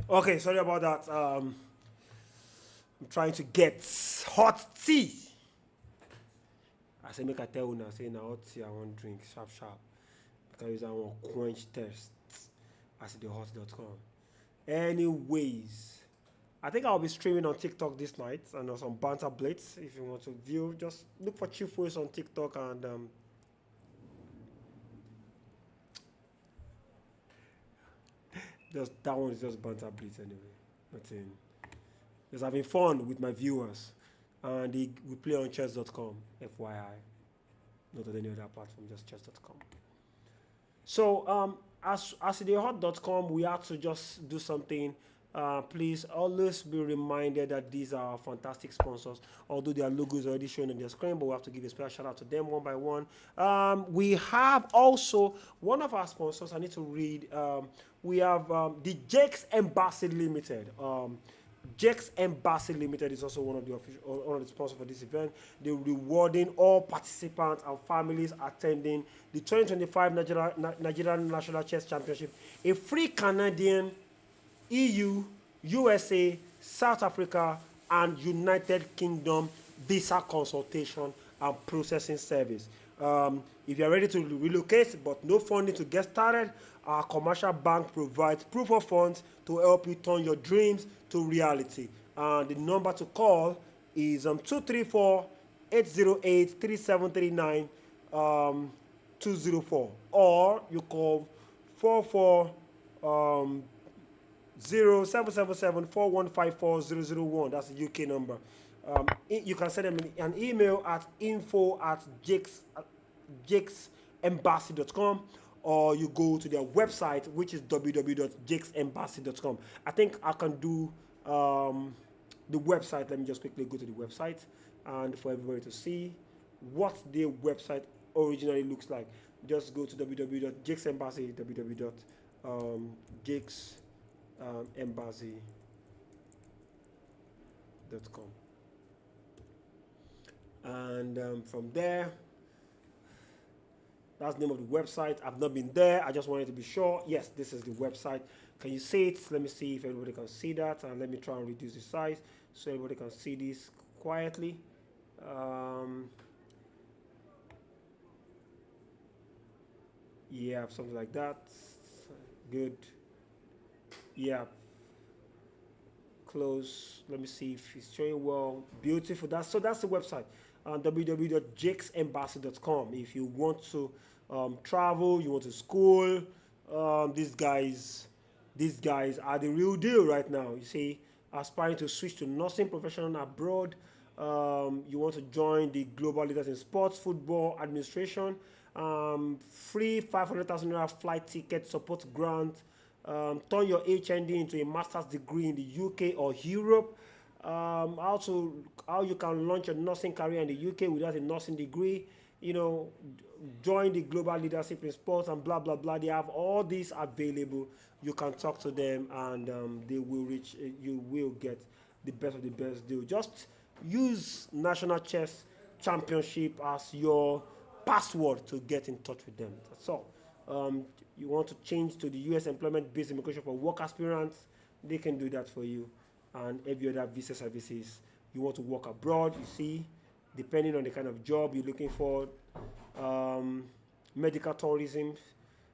Okay, sorry about that. I'm trying to get hot tea. I say make I tell you now, say now hot tea I want drink sharp sharp. Because I want quench thirst. As the hot.com. Anyways, I think I'll be streaming on TikTok this night and on some banter blitz. If you want to view, just look for Chief Voice on TikTok and just that one is just banter blitz anyway. Nothing. Just having fun with my viewers. And we play on chess.com, FYI. Not on any other platform, just chess.com. So as the hot.com, we have to just do something. Please always be reminded that these are fantastic sponsors. Although their logo is already shown on their screen, but we have to give a special shout out to them one by one. We have also one of our sponsors. I need to read. We have the Jakes Embassy Limited. Jakes Embassy Limited is also one of the sponsors for this event. They're rewarding all participants and families attending the 2025 Nigerian National Chess Championship. A free Canadian, EU, USA, South Africa, and United Kingdom visa consultation and processing service. If you're ready to relocate but no funding to get started, our commercial bank provides proof of funds to help you turn your dreams to reality. And the number to call is 234-808-3739 204, or you call 0777-4154001. That's the UK number. You can send them an email at info@jakesembassy.com, or you go to their website, which is www.jakesembassy.com. I think I can do the website. Let me just quickly go to the website and for everybody to see what their website originally looks like. Just go to www.jakesembassy, www.jakesembassy.com. And from there, that's the name of the website. I've not been there. I just wanted to be sure. Yes, this is the website. Can you see it? Let me see if everybody can see that. And let me try and reduce the size so everybody can see this quietly. Yeah, something like that. Good. Yeah. Close. Let me see if it's showing well. Beautiful. That's the website. www.jakesembassy.com. If you want to travel, you want to school, these guys are the real deal right now. You see, aspiring to switch to nursing profession abroad, you want to join the global leaders in sports, football, administration, free 500,000 naira flight ticket support grant, turn your HND into a master's degree in the UK or Europe. Also, how you can launch a nursing career in the UK without a nursing degree, join the global leadership in sports and blah, blah, blah. They have all these available. You can talk to them and they will you will get the best of the best deal. Just use National Chess Championship as your password to get in touch with them. That's all. You want to change to the US employment-based immigration for work aspirants, they can do that for you. And every other visa services. You want to work abroad, you see, depending on the kind of job you're looking for, medical tourism,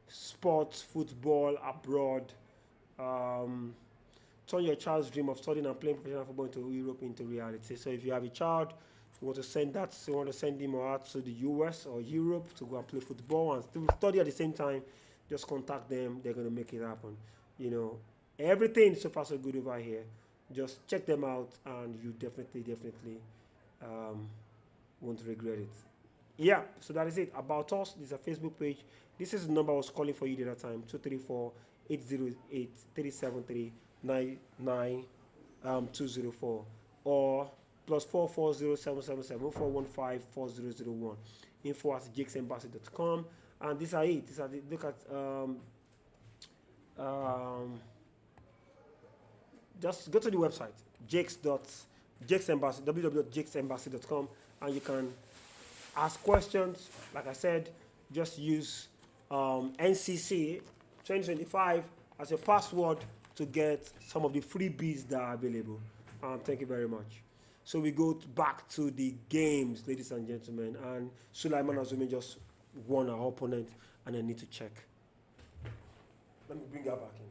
sports, football abroad, turn your child's dream of studying and playing professional football into Europe into reality. So if you have a child, you want to send him or her to the US or Europe to go and play football and still study at the same time, just contact them. They're going to make it happen. Everything is so far so good over here. Just check them out and you definitely won't regret it. Yeah, so that is it. About us, this is a Facebook page. This is the number I was calling for you the other time, 234-808-373-99 or +440-777-415-4001. info@jakesembassy.com. And these are it. Look at just go to the website, www.jakesembassy.com, and you can ask questions. Like I said, just use NCC 2025 as your password to get some of the freebies that are available. Thank you very much. So we go back to the games, ladies and gentlemen, and Sulaiman Azumi just won our opponent, and I need to check. Let me bring her back in.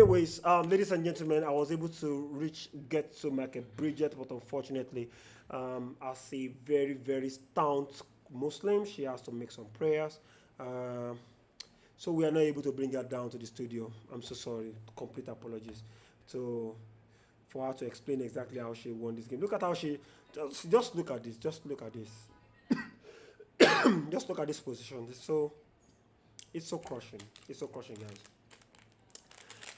Anyways, ladies and gentlemen, I was able to get to Michael Bridget, but unfortunately, as a very, very stout Muslim, she has to make some prayers. Uh, so we are not able to bring her down to the studio. I'm so sorry. Complete apologies. So for her to explain exactly how she won this game. Look at how she just look at this. Just look at this. Just look at this position. It's so crushing. It's so crushing, guys.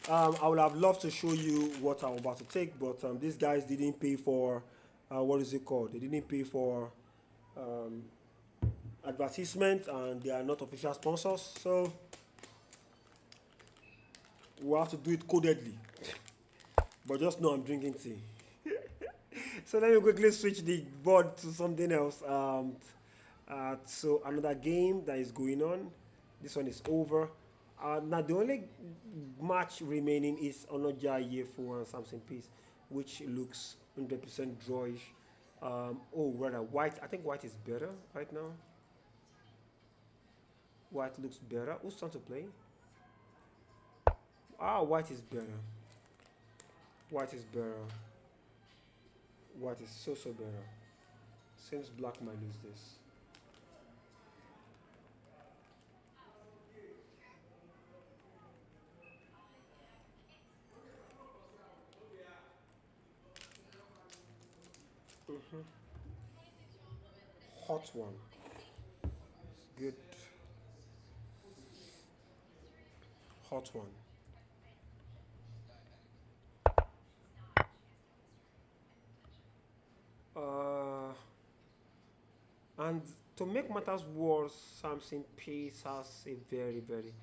I would have loved to show you what I'm about to take, but these guys didn't pay for what is it called? They didn't pay for um, advertisement, and they are not official sponsors, so we have to do it codedly. But just know I'm drinking tea. So let me quickly switch the board to something else. So another game that is going on. This one is over. Now the only match remaining is Onoja Yefu and Samson Peace, which looks 100% drawish. Rather white. I think white is better right now. White looks better. Who's trying to play? White is better. White is better. White is so better. Seems black might lose this. Hot one. Good. Hot one. And to make matters worse, Samson Peace has a very, very.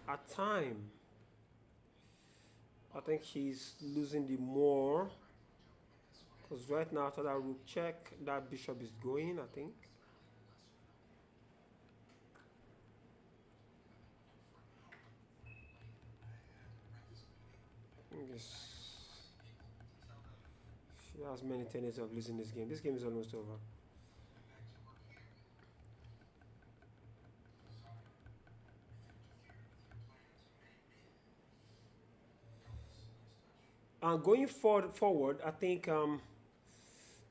At time, I think he's losing the more. Because right now, after that rook check, that bishop is going, I think. Yes. She has many tendencies of losing this game. This game is almost over. Going forward, I think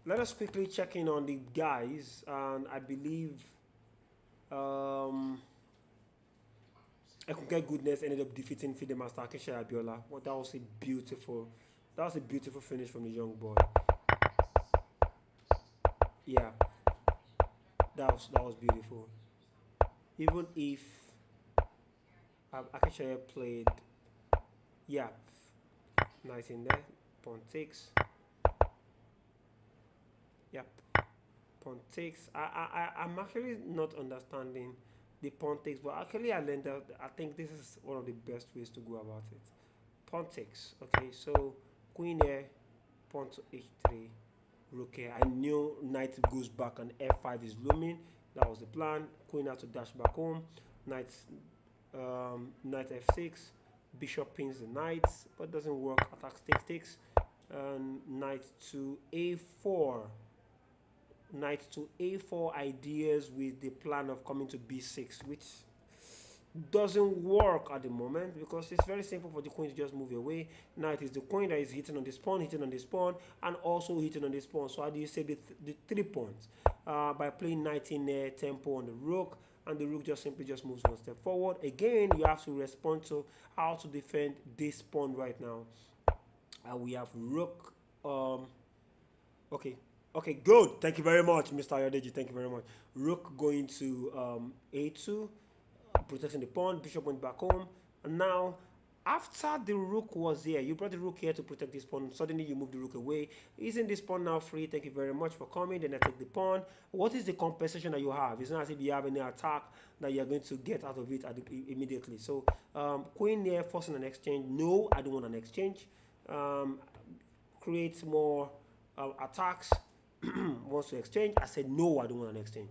let us quickly check in on the guys, and I believe I could get goodness ended up defeating FIDE Master Akesha Abiola. Well, that was a beautiful finish from the young boy. Yeah, that was beautiful. Even if Akesha played, yeah, nice in there. Pawn takes. Yep. Pawn takes. I'm actually not understanding the pawn takes, but actually I learned that I think this is one of the best ways to go about it. Pawn takes. Okay, so queen here, pawn to h3, rook here. I knew knight goes back and f5 is looming. That was the plan. Queen had to dash back home. Knight f6. Bishop pins the knight, but doesn't work. Attack takes. Knight to a4. Knight to a4 ideas with the plan of coming to b6, which doesn't work at the moment because it's very simple for the queen to just move away. Knight is the queen that is hitting on this pawn, and also hitting on this pawn. So how do you say the 3 pawns? By playing knight in there, tempo on the rook, and the rook just simply moves one step forward. Again, you have to respond to how to defend this pawn right now. We have rook. Okay, good. Thank you very much, Mr. Ayodeji. Thank you very much. Rook going to a2, protecting the pawn. Bishop went back home. And now, after the rook was here, you brought the rook here to protect this pawn. Suddenly, you move the rook away. Isn't this pawn now free? Thank you very much for coming. Then I take the pawn. What is the compensation that you have? It's not as if you have any attack that you're going to get out of it immediately. So, queen here, forcing an exchange. No, I don't want an exchange. Create more attacks. Wants to exchange. I said no, I don't want an exchange.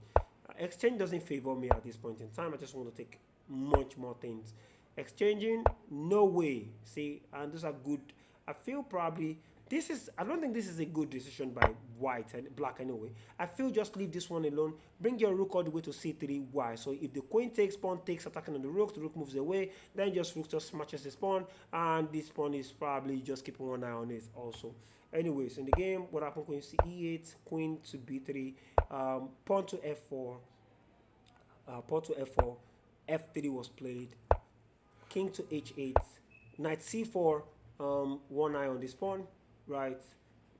Exchange doesn't favor me at this point in time. I just want to take much more things. Exchanging, no way. See, and those are good. I feel probably This is, I don't think this is a good decision by white and black anyway. I feel just leave this one alone. Bring your rook all the way to c3. Why? So if the queen takes, pawn takes, attacking on the rook moves away. Then just rook just matches the pawn, and this pawn is probably just keeping one eye on it also. Anyways, in the game, what happened? Queen to e8, queen to b3, pawn to f4, pawn to f4, f3 was played, king to h8, knight c4, one eye on this pawn, right?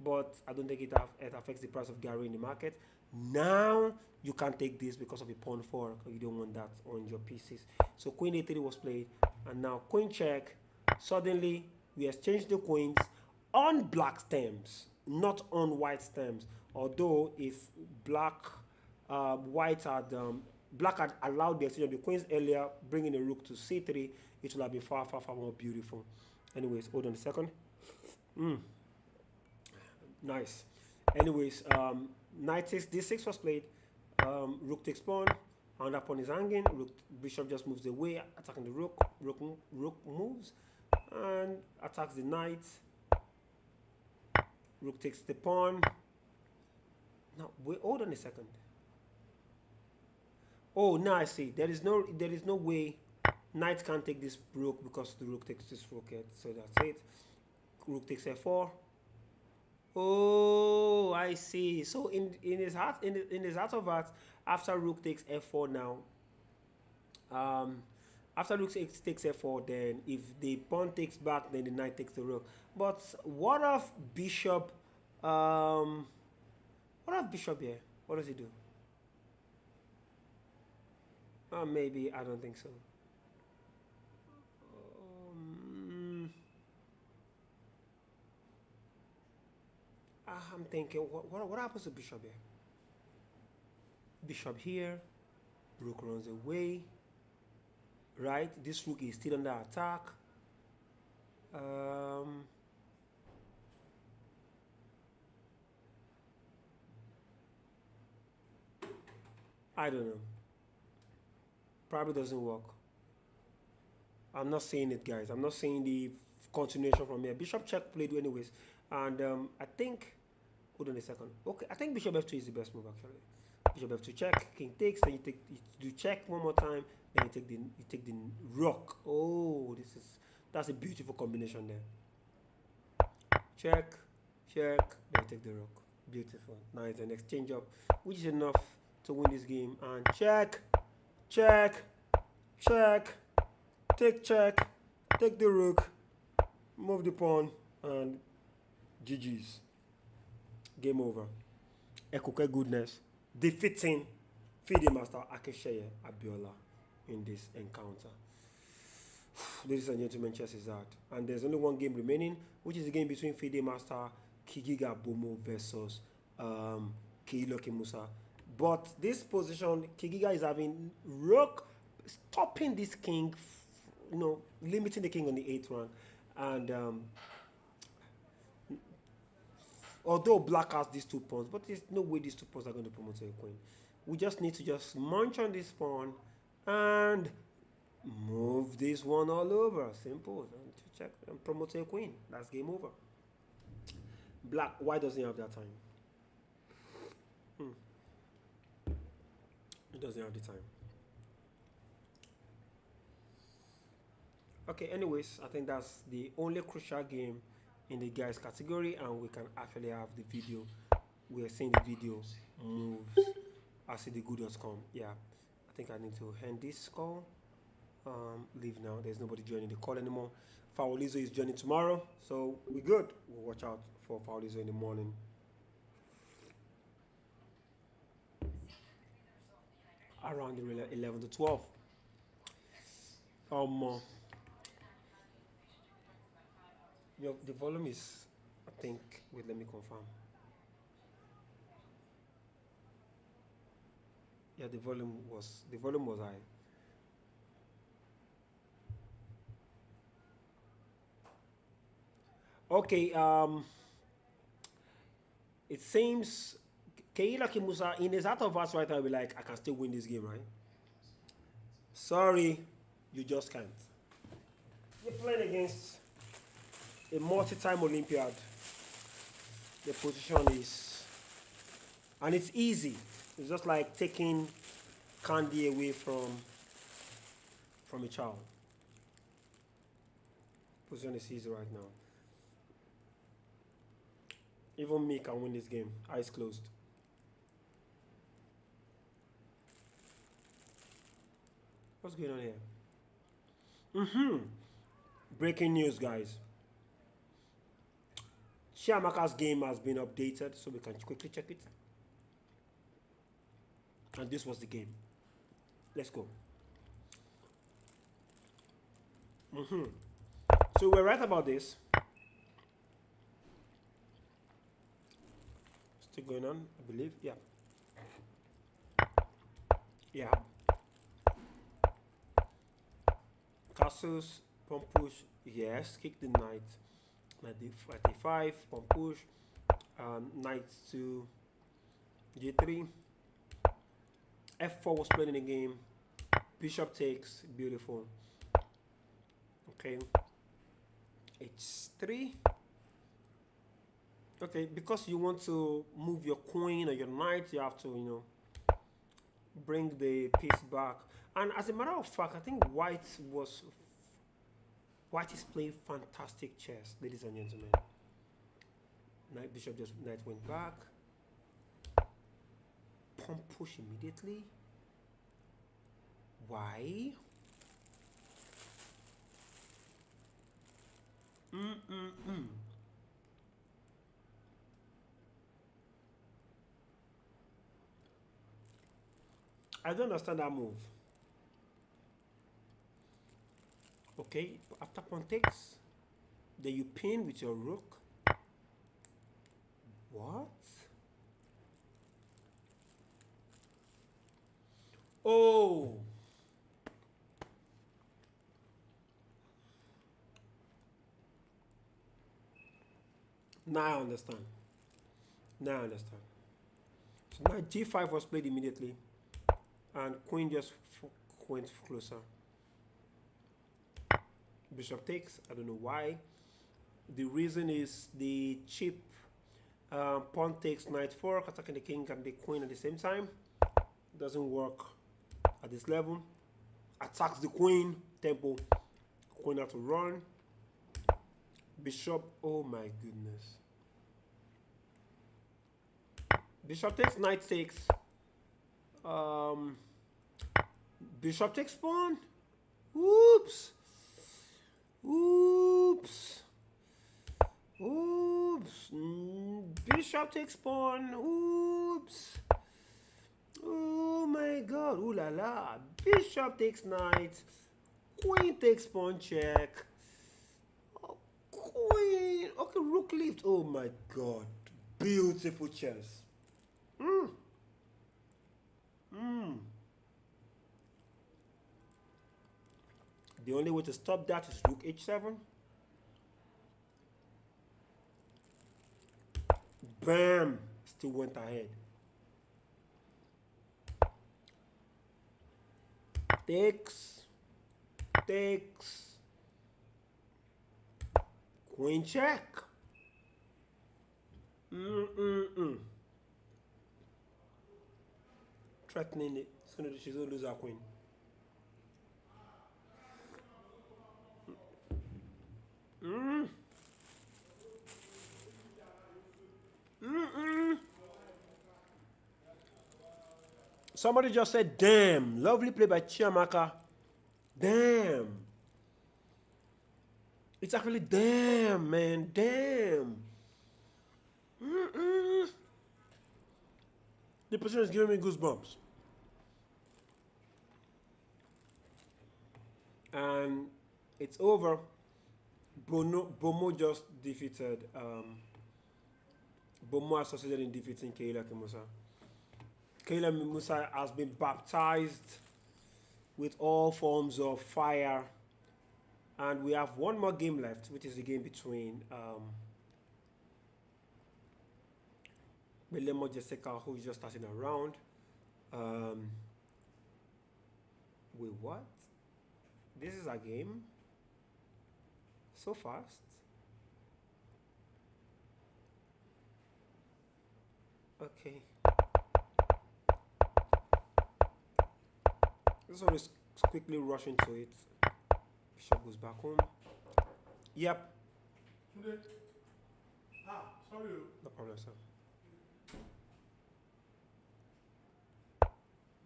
But I don't think it affects the price of Gary in the market. Now you can't take this because of a pawn 4, because you don't want that on your pieces. So queen a3 was played, and now queen check. Suddenly we exchanged the queens on black stems, not on white stems. Although if white had black had allowed the exchange of the queens earlier, bringing a rook to c3, it would have been far, far, far more beautiful. Anyways, hold on a second. Nice. Anyways, knight takes d6 was played. Rook takes pawn. Another pawn is hanging. Bishop just moves away, attacking the rook. Rook moves and attacks the knight. Rook takes the pawn. Now wait, hold on a second. Oh, now I see. There is no way knight can't take this rook because the rook takes this rook. So that's it. Rook takes f4. Oh, I see. So in his heart of hearts, after rook takes f4 now, after rook takes f4, then if the pawn takes back, then the knight takes the rook. But what of bishop? What of bishop here? What does he do? Maybe, I don't think so. I'm thinking, what happens to bishop here? Bishop here, rook runs away, right? This rook is still under attack. I don't know. Probably doesn't work. I'm not seeing it, guys. I'm not seeing the continuation from here. Bishop check played anyways, and I think. Hold on a second. Okay, I think bishop f2 is the best move actually. Bishop f2 check, king takes, then you do check one more time, then you take the rook. Oh, that's a beautiful combination there. Check, then you take the rook. Beautiful. Nice, an exchange up, which is enough to win this game. And check, take the rook, move the pawn, and GG's. Game over. Ekuke Goodness defeating FIDE Master Akesheye Abiola in this encounter. Ladies and gentlemen, chess is hard. And there's only one game remaining, which is the game between FIDE Master Kigiga Bomo versus Keiloki Musa. But this position, Kigiga is having rook stopping this king, limiting the king on the 8th rank. And although black has these 2 pawns, but there's no way these 2 pawns are going to promote a queen. We just need to just munch on this pawn and move this one all over. Simple. And to check and promote a queen. That's game over. Black, why doesn't he have that time? He doesn't have the time. Okay, anyways, I think that's the only crucial game in the guys category, and we can actually have the video. We are seeing the video moves as the good does come. Yeah, I think I need to end this call. Leave now. There's nobody joining the call anymore. Fawolizzo is joining tomorrow, so we're good. We'll watch out for Fawolizzo in the morning. Around 11 to 12. The volume is, I think, wait, let me confirm. Yeah, the volume was high. Okay, it seems Keiloki Musa in his heart of hearts right now will be like, I can still win this game, right? Sorry, you just can't. You're playing against a multi-time Olympiad The position is, and it's easy. It's just like taking candy away from a child. Position is easy right now. Even me can win this game. Eyes closed. What's going on here? Breaking news, guys. Chiamaka's game has been updated, so we can quickly check it. And this was the game. Let's go. So we're right about this. Still going on, I believe. Yeah. Yeah. Castles, pump push, yes. Kick the knight. Knight d5, pump push. Knight to g3. f4 was played in the game. Bishop takes, beautiful. Okay. h3. Okay, because you want to move your queen or your knight, you have to, bring the piece back. And as a matter of fact, I think White is playing fantastic chess, ladies and gentlemen. Knight went back. Pump push immediately. Why? I don't understand that move. Okay, after pawn takes, then you pin with your rook. What? Oh. Now I understand. Now I understand. So now g5 was played immediately, and queen just went closer. Bishop takes. I don't know why. The reason is the cheap pawn takes knight fork, attacking the king and the queen at the same time. Doesn't work at this level. Attacks the queen. Tempo. Queen has to run. Bishop. Oh my goodness. Bishop takes. Knight takes. Bishop takes pawn. Oops. Oops. Oops. Bishop takes pawn. Oops. Oh my god. Ooh la la. Bishop takes knight. Queen takes pawn check. Oh, queen. Okay, rook lift. Oh my god. Beautiful chess. The only way to stop that is rook h7. Bam! Still went ahead. Takes. Queen check. Threatening it. She's gonna lose her queen. Somebody just said, damn. Lovely play by Chiamaka. Damn. It's actually damn, man. Damn. The position is giving me goosebumps. And it's over. Bomo just defeated. Bomo has succeeded in defeating Kayla Kimusa. Kayla Musa has been baptized with all forms of fire. And we have one more game left, which is the game between Belemo Jessica, who is just starting around. Wait, what? This is a game? So fast? Okay. Let's always quickly rush into it. Bishop goes back home. Yep. Sorry. No problem, sir.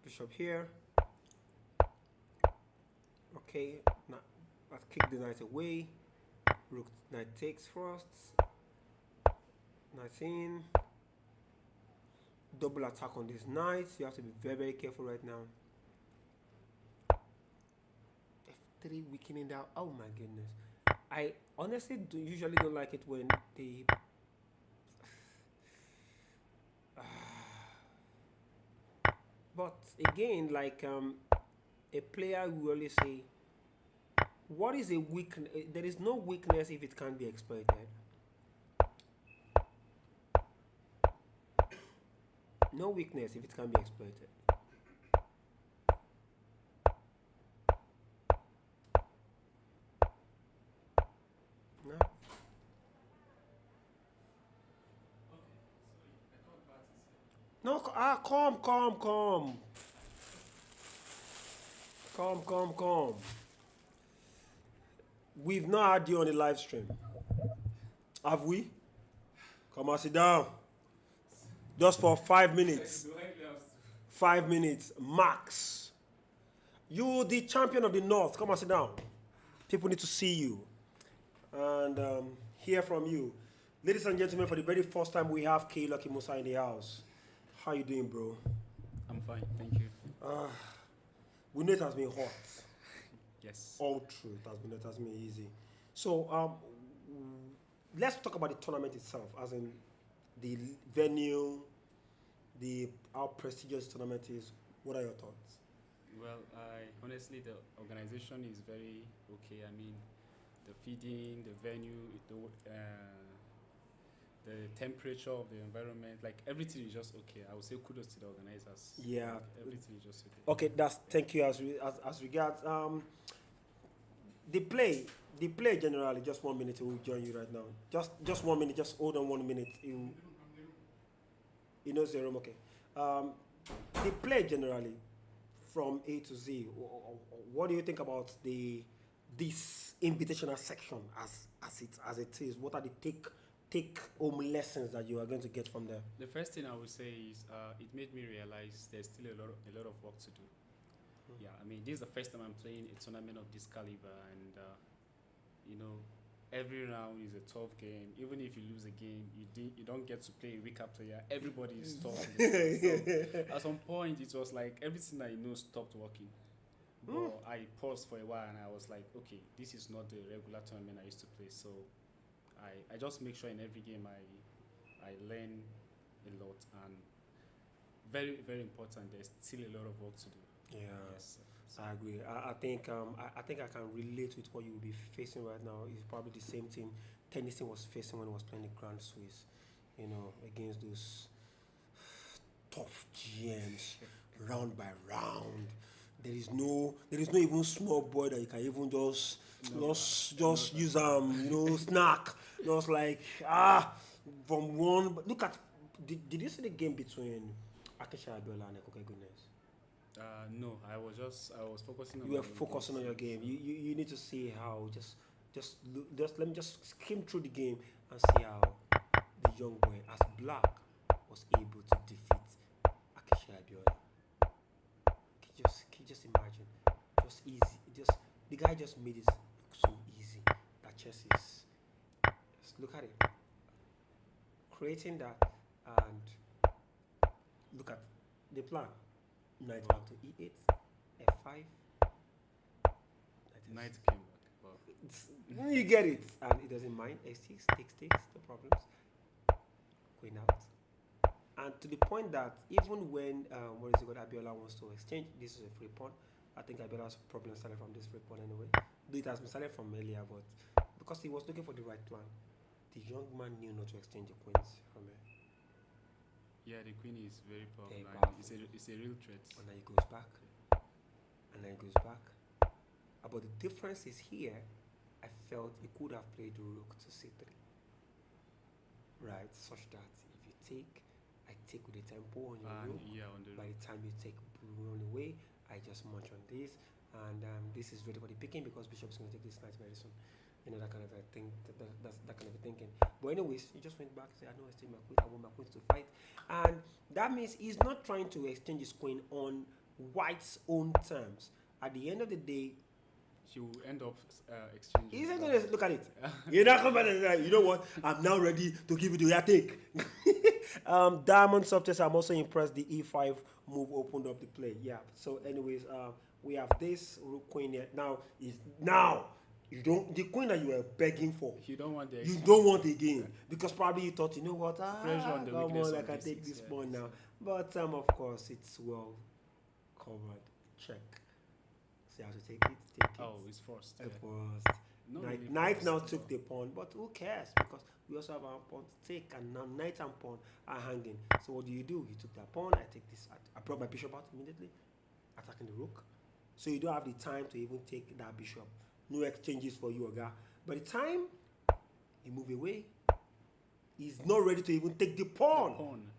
Bishop here. Okay. Now, let's kick the knight away. Rook knight takes first. Knight in. Double attack on this knight. You have to be very, very careful right now. F3 weakening down. Oh my goodness. I honestly usually don't like it when they but again, like a player will always say, what is a weakness? There is no weakness if it can't be exploited. No weakness if it can be exploited. No. No, come. We've not had you on the live stream. Have we? Come and sit down. Just for 5 minutes. 5 minutes, max. You, the champion of the North, come and sit down. People need to see you and hear from you. Ladies and gentlemen, for the very first time, we have K. Lucky Musa in the house. How you doing, bro? I'm fine, thank you. We know it has been hot. Yes. All true. It has been easy. So let's talk about the tournament itself, as in the venue, how prestigious the tournament is. What are your thoughts? Well, honestly, the organization is very okay. I mean, the feeding, the venue, the temperature of the environment, like everything is just okay. I would say kudos to the organizers. Yeah. Like, everything is just okay. Okay, thank you. As regards the play generally. Just 1 minute, we'll join you right now. Just 1 minute. Just hold on 1 minute. You know the room. Okay. The play generally from A to Z. What do you think about this invitational section as it is? What are the take home lessons that you are going to get from there? The first thing I would say is it made me realize there's still a lot of work to do. Yeah, I mean, this is the first time I'm playing a tournament of this caliber, and you know, every round is a tough game. Even if you lose a game, you don't get to play a weaker player. Everybody is tough. So at some point, it was like everything I know stopped working. But I paused for a while, and I was like, okay, this is not the regular tournament I used to play. So I just make sure in every game I learn a lot, and very, very important. There's still a lot of work to do. Yeah, Yes. So I agree. I think I can relate with what you will be facing right now. It's probably the same thing Tennyson was facing when he was playing the Grand Swiss, you know, against those tough GMs, round by round. There is no even small boy that you can even just use snack. Just like from one. But look at did you see the game between Akesha Abiola and Ekoke Goodness? no, I was focusing on You were my own focusing on games. your game. You need to see how let me just skim through the game and see how the young boy as black was able to defeat Akesha Abiola. Can you just imagine? Just easy. The guy just made it look so easy. That chess is. Just look at it. Creating that and look at the plan. Knight back to E8, F5. Knight came back. But You get it, and it doesn't mind. A6 takes, no problems. Going out. And to the point that even when Abiola wants to exchange, this is a free pawn. I think Abiola's problem started from this free pawn anyway. Though it has been started from earlier, but because he was looking for the right plan, the young man knew not to exchange the queens from her. yeah, the queen is very powerful. Very and powerful. It's a real threat. And then he goes back. And then he goes back. But the difference is here, I felt he could have played rook to c3. Right, such that if you take, I I take with the tempo on your And rook. yeah, on the By the time you take run away, I just munch on this, and this is ready for the picking because bishop is going to take this knight very soon. You know, that kind of a thing. That's that kind of a thinking. But anyways, he just went back and said, "I know I still my queen. I want my queen to fight," and that means he's not trying to exchange his queen on White's own terms. At the end of the day, she will end up exchanging. he's not going to look at it. You're not coming and say, "You know what? I'm now ready to give you the your take." Diamond Softest, I'm also impressed. The E5 move opened up the play. Yeah. So, anyways, we have this rook queen here. Now you don't the queen that you were begging for. You don't want the. You don't want again because probably you thought, you know what? Pressure on the come weakness on, I on can D6, take this yeah, pawn now. But of course, it's well covered. Check. See how to take it. Take it. Oh, it's forced. It Yeah. was Not knight. really Knight now forced, took the pawn, but who cares? Because we also have our pawn to take, and now knight and pawn are hanging. So what do? You took that pawn. I take this. I brought my bishop out immediately, attacking the rook. So you don't have the time to even take that bishop. No exchanges for you, Oga. By the time you move away, he's not ready to even take the pawn. The pawn.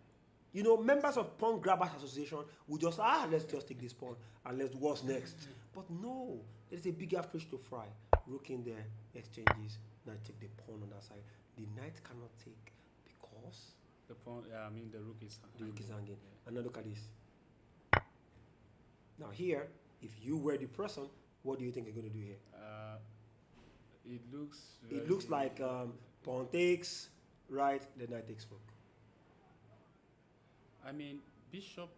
You know, members of Pawn Grabbers Association will just, let's just take this pawn and let's what's next. But no, there's a bigger fish to fry. Rook in there, exchanges, now take the pawn on that side. The knight cannot take because The pawn. I mean, the rook is. the rook is hanging. Yeah. And now look at this. Now here, if you were the person, what do you think you're going to do here? It looks. It looks like pawn takes, right? The knight takes rook. I mean, bishop.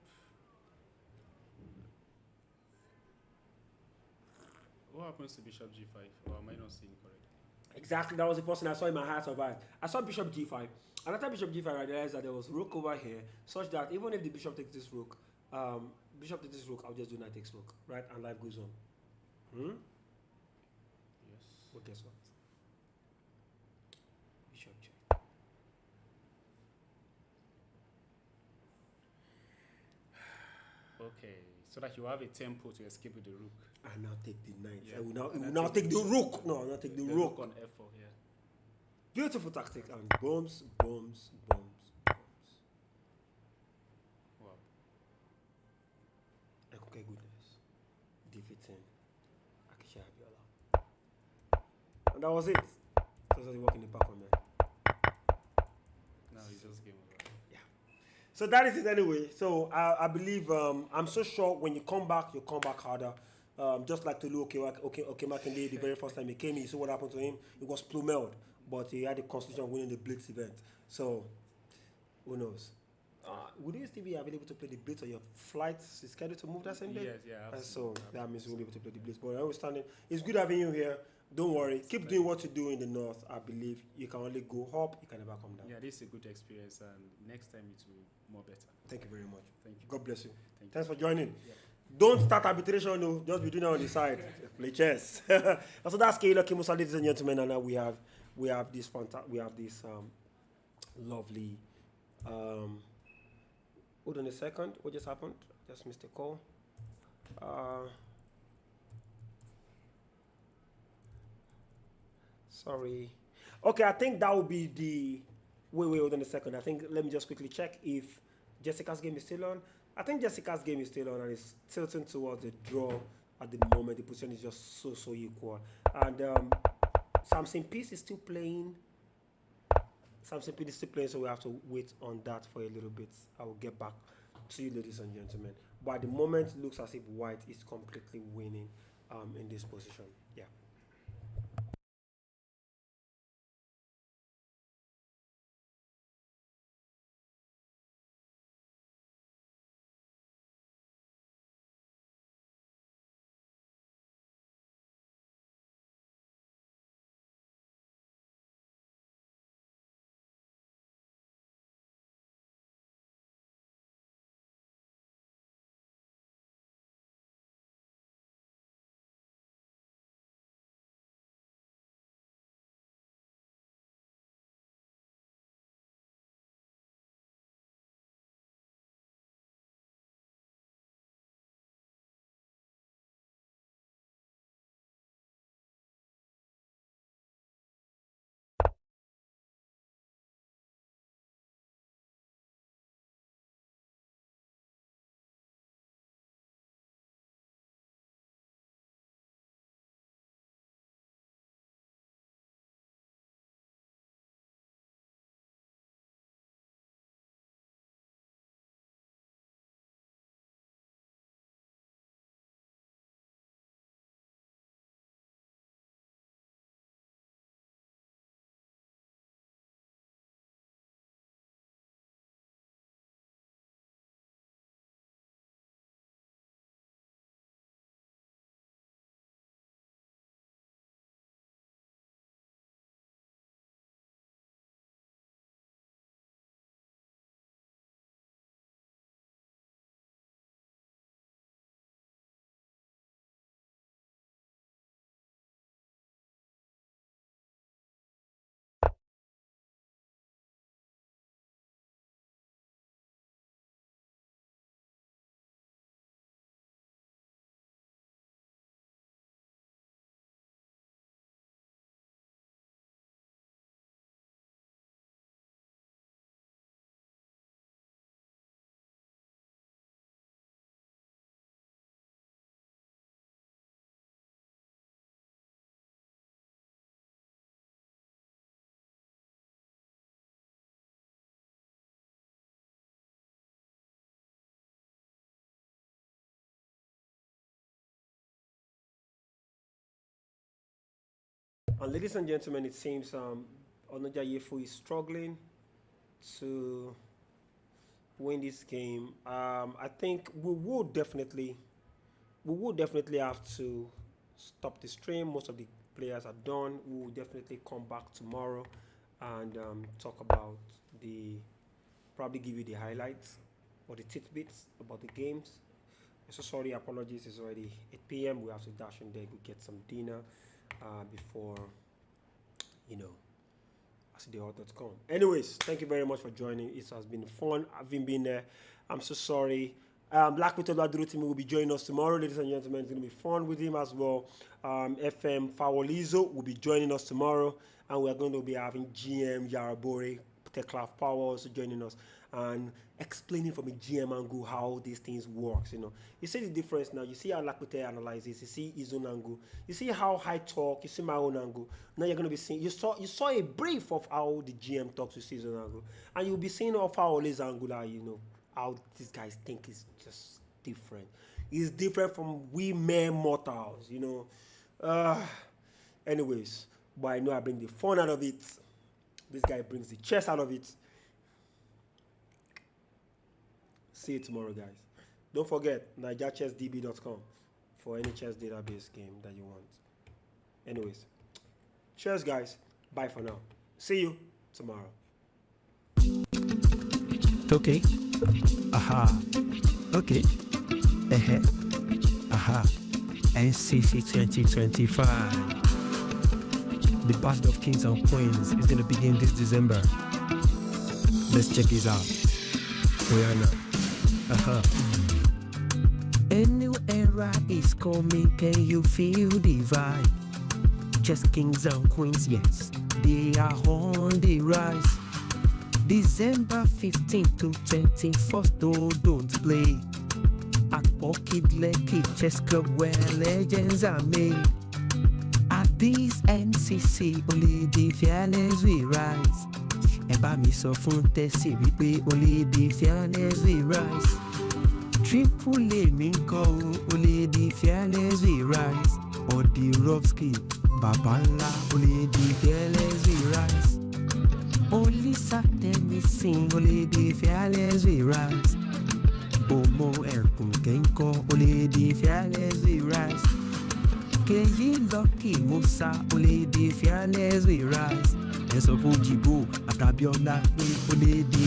What happens to bishop g5? Or am I not seeing correctly? Exactly, that was the first thing I saw in my heart of eyes. I saw bishop g5. And after bishop g5, I realized that there was rook over here, such that even if the bishop takes this rook, I'll just do knight takes rook, right? And life goes on. Yes. But guess what? Bishop check. Okay, so that you have a tempo to escape with the rook. I now take the knight. Yeah. I will now, And I will I now take take the rook. No, I'll not take the rook. on f4, yeah. Beautiful tactic. And bombs, bombs, bombs, bombs. Wow. Okay, goodness. Defeating Akisha Abiola. And that was it. So that's work in the back on me. Now it's just game over. So that is it anyway. So I believe I'm so sure when you come back harder. Just like Tolu Makinde, the very first time he came, you saw what happened to him. He was plumeled, but he had the constitution winning the Blitz event. So who knows? Would you still be available to play the Blitz, or your flight is scheduled to move that same day? Yes, yeah. And Absolutely. so that means we'll be able to play the Blitz. But understanding, it's good having you here. Don't worry, keep doing what you do in the north. I believe you can only go up, you can never come down. Yeah, this is a good experience, and next time it will be more better. Thank you very much. Thank you. God bless you. Thank you. Thanks for joining. Yeah. Don't start arbitration, no. Just be doing it on the side. Play chess. So that's Kayla Kimusa, ladies and gentlemen, and now we have this lovely. Hold on a second. What just happened? Just missed a call. Sorry. Okay, I think that will be the. Wait, hold on a second. I think let me just quickly check if Jessica's game is still on. I think Jessica's game is still on and it's tilting towards the draw at the moment. The position is just so equal. And Samson Peace is still playing. Samson Peace is still playing, so we have to wait on that for a little bit. I will get back to you, ladies and gentlemen. But at the moment, it looks as if White is completely winning in this position. Yeah. And ladies and gentlemen, it seems Onoja Yefu is struggling to win this game. I think we would definitely have to stop the stream. Most of the players are done. We will definitely come back tomorrow and talk about probably give you the highlights or the tidbits about the games. I'm so sorry, apologies, it's already 8 p.m. We have to dash in there, go get some dinner before, as the hot.com. Anyways, thank you very much for joining. It has been fun. Having been there. I'm so sorry. Black Peter Ladurutimi will be joining us tomorrow, ladies and gentlemen. It's going to be fun with him as well. FM Fawolizzo will be joining us tomorrow, and we're going to be having GM Yarebore, Techcraft Power also joining us and explaining from a GM angle how these things works. You see the difference now. You see how Lakute analyzes. You see his own angle. You see how I talk. You see my own angle. Now you're going to be seeing. You saw a brief of how the GM talks. You see his own angle, and you'll be seeing how Fawolizzo's angle. How these guys think is just different. It's different from we mere mortals. Anyways, but I know I bring the fun out of it. This guy brings the chess out of it. See you tomorrow, guys. Don't forget, NigerChessDB.com for any chess database game that you want. Anyways, cheers, guys. Bye for now. See you tomorrow. Okay. Aha. Okay. Aha. NCC 2025. The Battle of Kings and Queens is going to begin this December. Let's check this out. Rihanna. A new era is coming, can you feel the vibe? Just kings and queens, yes, they are on the rise. December 15th to 21st, oh, don't play. At Pocket Lekki Chess Club where legends are made. At this NCC, only the fearless we rise. Eba mi sọ fún Tẹ́sí wípé only the fearless we rise. Triple A mi ń kọ́ only the fearless we rise. Odirovsky, Baba ńlá, only the fearless we rise. Only Saturday sing, only the fearless we rise. Omo ẹ̀kún kẹ́ńkọ́, only the fearless we rise. Keyi Lucky Musa, only the fearless we rise. Ẹ̀sọ́ fún Jìbò àtàbíọ́lá pé only the